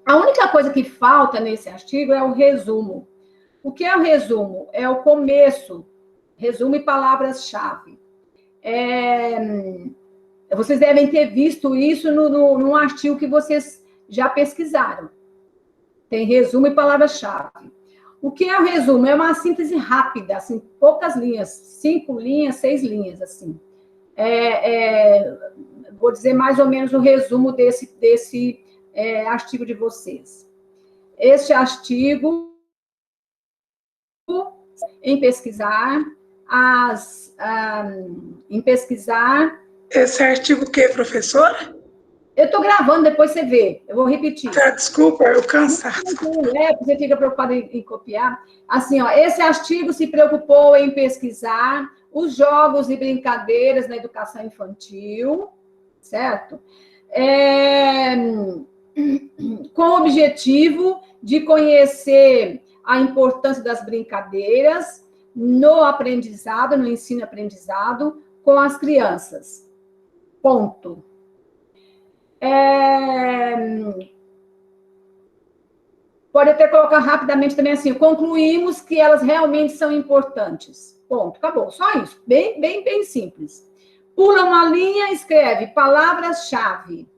C: A única coisa que falta nesse artigo é o resumo. O que é o resumo? É o começo, resumo e palavras-chave. Vocês devem ter visto isso num artigo que vocês já pesquisaram. Tem resumo e palavras-chave. O que é o resumo? É uma síntese rápida, assim, poucas linhas, 5 linhas, 6 linhas, assim. Vou dizer mais ou menos o resumo desse artigo de vocês. Este artigo, em pesquisar,
A: Esse artigo o quê, professora?
C: Eu estou gravando, depois você vê. Eu vou repetir.
A: Desculpa, eu cansado.
C: Você fica preocupado em copiar. Assim, ó, esse artigo se preocupou em pesquisar os jogos e brincadeiras na educação infantil, certo? Com o objetivo de conhecer a importância das brincadeiras no aprendizado, no ensino-aprendizado com as crianças. Ponto. Pode até colocar rapidamente também assim, concluímos que elas realmente são importantes. Ponto, acabou, só isso, bem simples. Pula uma linha, escreve palavras-chave.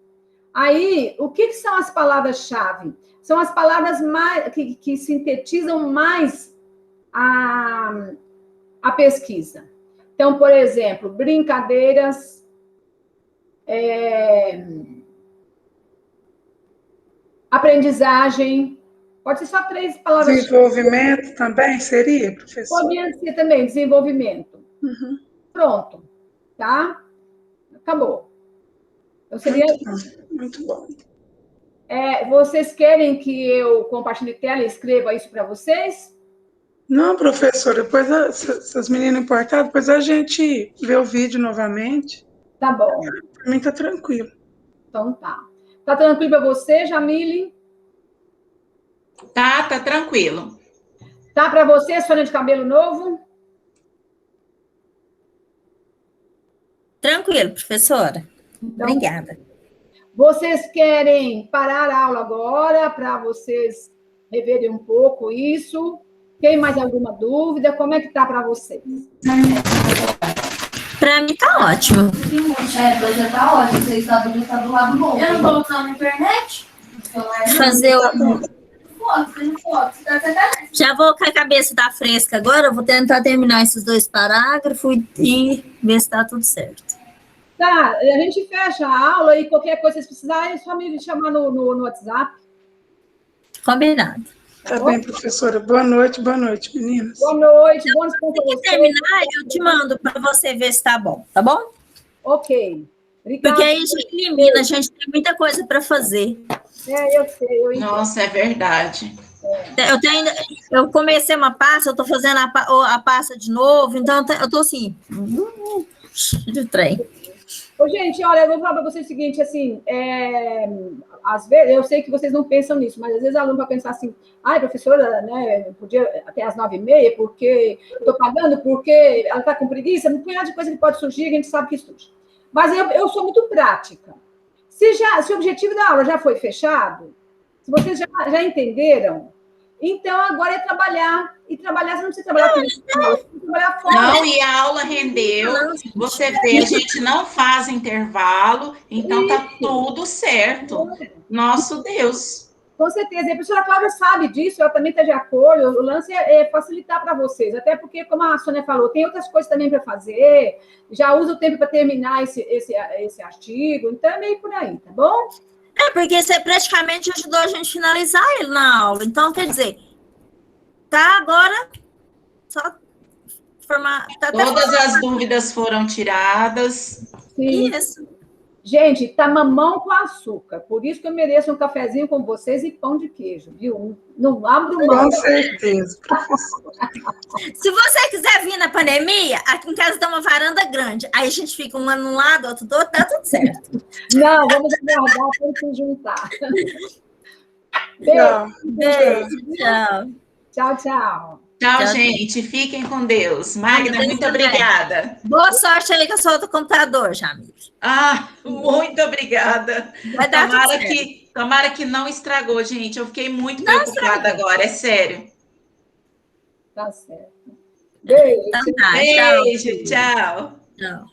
C: Aí, o que são as palavras-chave? São as palavras mais, que sintetizam mais a pesquisa. Então, por exemplo, brincadeiras, aprendizagem, pode ser só 3 palavras.
A: Desenvolvimento também seria, professor?
C: Poderia ser também, desenvolvimento.
A: Uhum.
C: Pronto, tá? Acabou. Então, seria...
A: Muito bom.
C: Vocês querem que eu compartilhe tela e escreva isso para vocês?
A: Não, professora, depois, se as meninas importarem, depois a gente vê o vídeo novamente.
C: Tá bom.
A: Para mim tá tranquilo.
C: Então tá. Tá tranquilo para você, Jamile?
B: Tá tranquilo.
C: Tá para você, Sônia de cabelo novo?
E: Tranquilo, professora.
C: Então,
E: Obrigada.
C: vocês querem parar a aula agora para vocês reverem um pouco isso? Tem mais alguma dúvida? Como é que tá para vocês?
E: Para mim tá ótimo.
F: Pra já tá ótimo. Você está do lado bom. Eu não vou colocar na internet.
E: Fazer o...
F: Foto.
E: Já vou com a cabeça da fresca agora, eu vou tentar terminar esses 2 parágrafos e ver se tá tudo certo.
C: Tá, a gente fecha a aula e qualquer coisa que vocês precisarem, é só me chamar no WhatsApp.
E: Combinado.
A: Tá bem, professora. Boa noite, meninas.
C: Boa noite, bom descanso para
E: Se
C: vocês.
E: terminar, eu te mando para você ver se tá bom, tá bom?
C: Ok. Obrigada.
E: Porque aí a gente elimina, a gente tem muita coisa para fazer.
C: Eu sei, eu entendo.
B: Nossa, é verdade.
E: Eu comecei uma pasta, eu tô fazendo a pasta de novo, então eu tô assim, de trem.
C: Ô, gente, olha, eu vou falar para vocês o seguinte, assim, às vezes, eu sei que vocês não pensam nisso, mas às vezes a aluna vai pensar assim, ai, professora, né, podia até às 9h30, porque eu estou pagando, porque ela está com preguiça, um punhado de coisa que pode surgir, a gente sabe que surge. Mas eu sou muito prática. Se o objetivo da aula já foi fechado, se vocês já entenderam, então agora é trabalhar. E trabalhar, você não precisa trabalhar com isso, você precisa trabalhar fora.
B: Não, e a aula rendeu. Você vê, a gente não faz intervalo, então tá tudo certo. Nosso Deus.
C: Com certeza. E a professora Cláudia sabe disso, ela também está de acordo. O lance é facilitar para vocês. Até porque, como a Sônia falou, tem outras coisas também para fazer. Já usa o tempo para terminar esse artigo. Então, é meio por aí, tá bom?
E: Porque você praticamente ajudou a gente a finalizar ele na aula. Então, quer dizer, tá agora só formar.
B: Todas as dúvidas foram tiradas.
C: Sim.
E: Isso.
C: Gente, tá mamão com açúcar. Por isso que eu mereço um cafezinho com vocês e pão de queijo, viu? Não abro mão.
A: Com certeza, professora.
E: Se você quiser vir na pandemia, aqui em casa tem uma varanda grande. Aí a gente fica um num lado, outro do outro, tá tudo certo.
C: Não, vamos aguardar para se juntar.
A: Tchau.
E: Beijo, tchau.
C: Tchau, tchau.
B: Tchau, gente. Fiquem com Deus. Magda, muito obrigada.
E: Boa sorte aí com a sua do computador, Jamile.
B: Muito obrigada.
E: Vai dar tudo certo.
B: Tomara que não estragou, gente. Eu fiquei muito preocupada agora, é sério.
C: Tá certo. Beijo.
E: Então tá,
B: Beijo, tchau.
E: Tchau.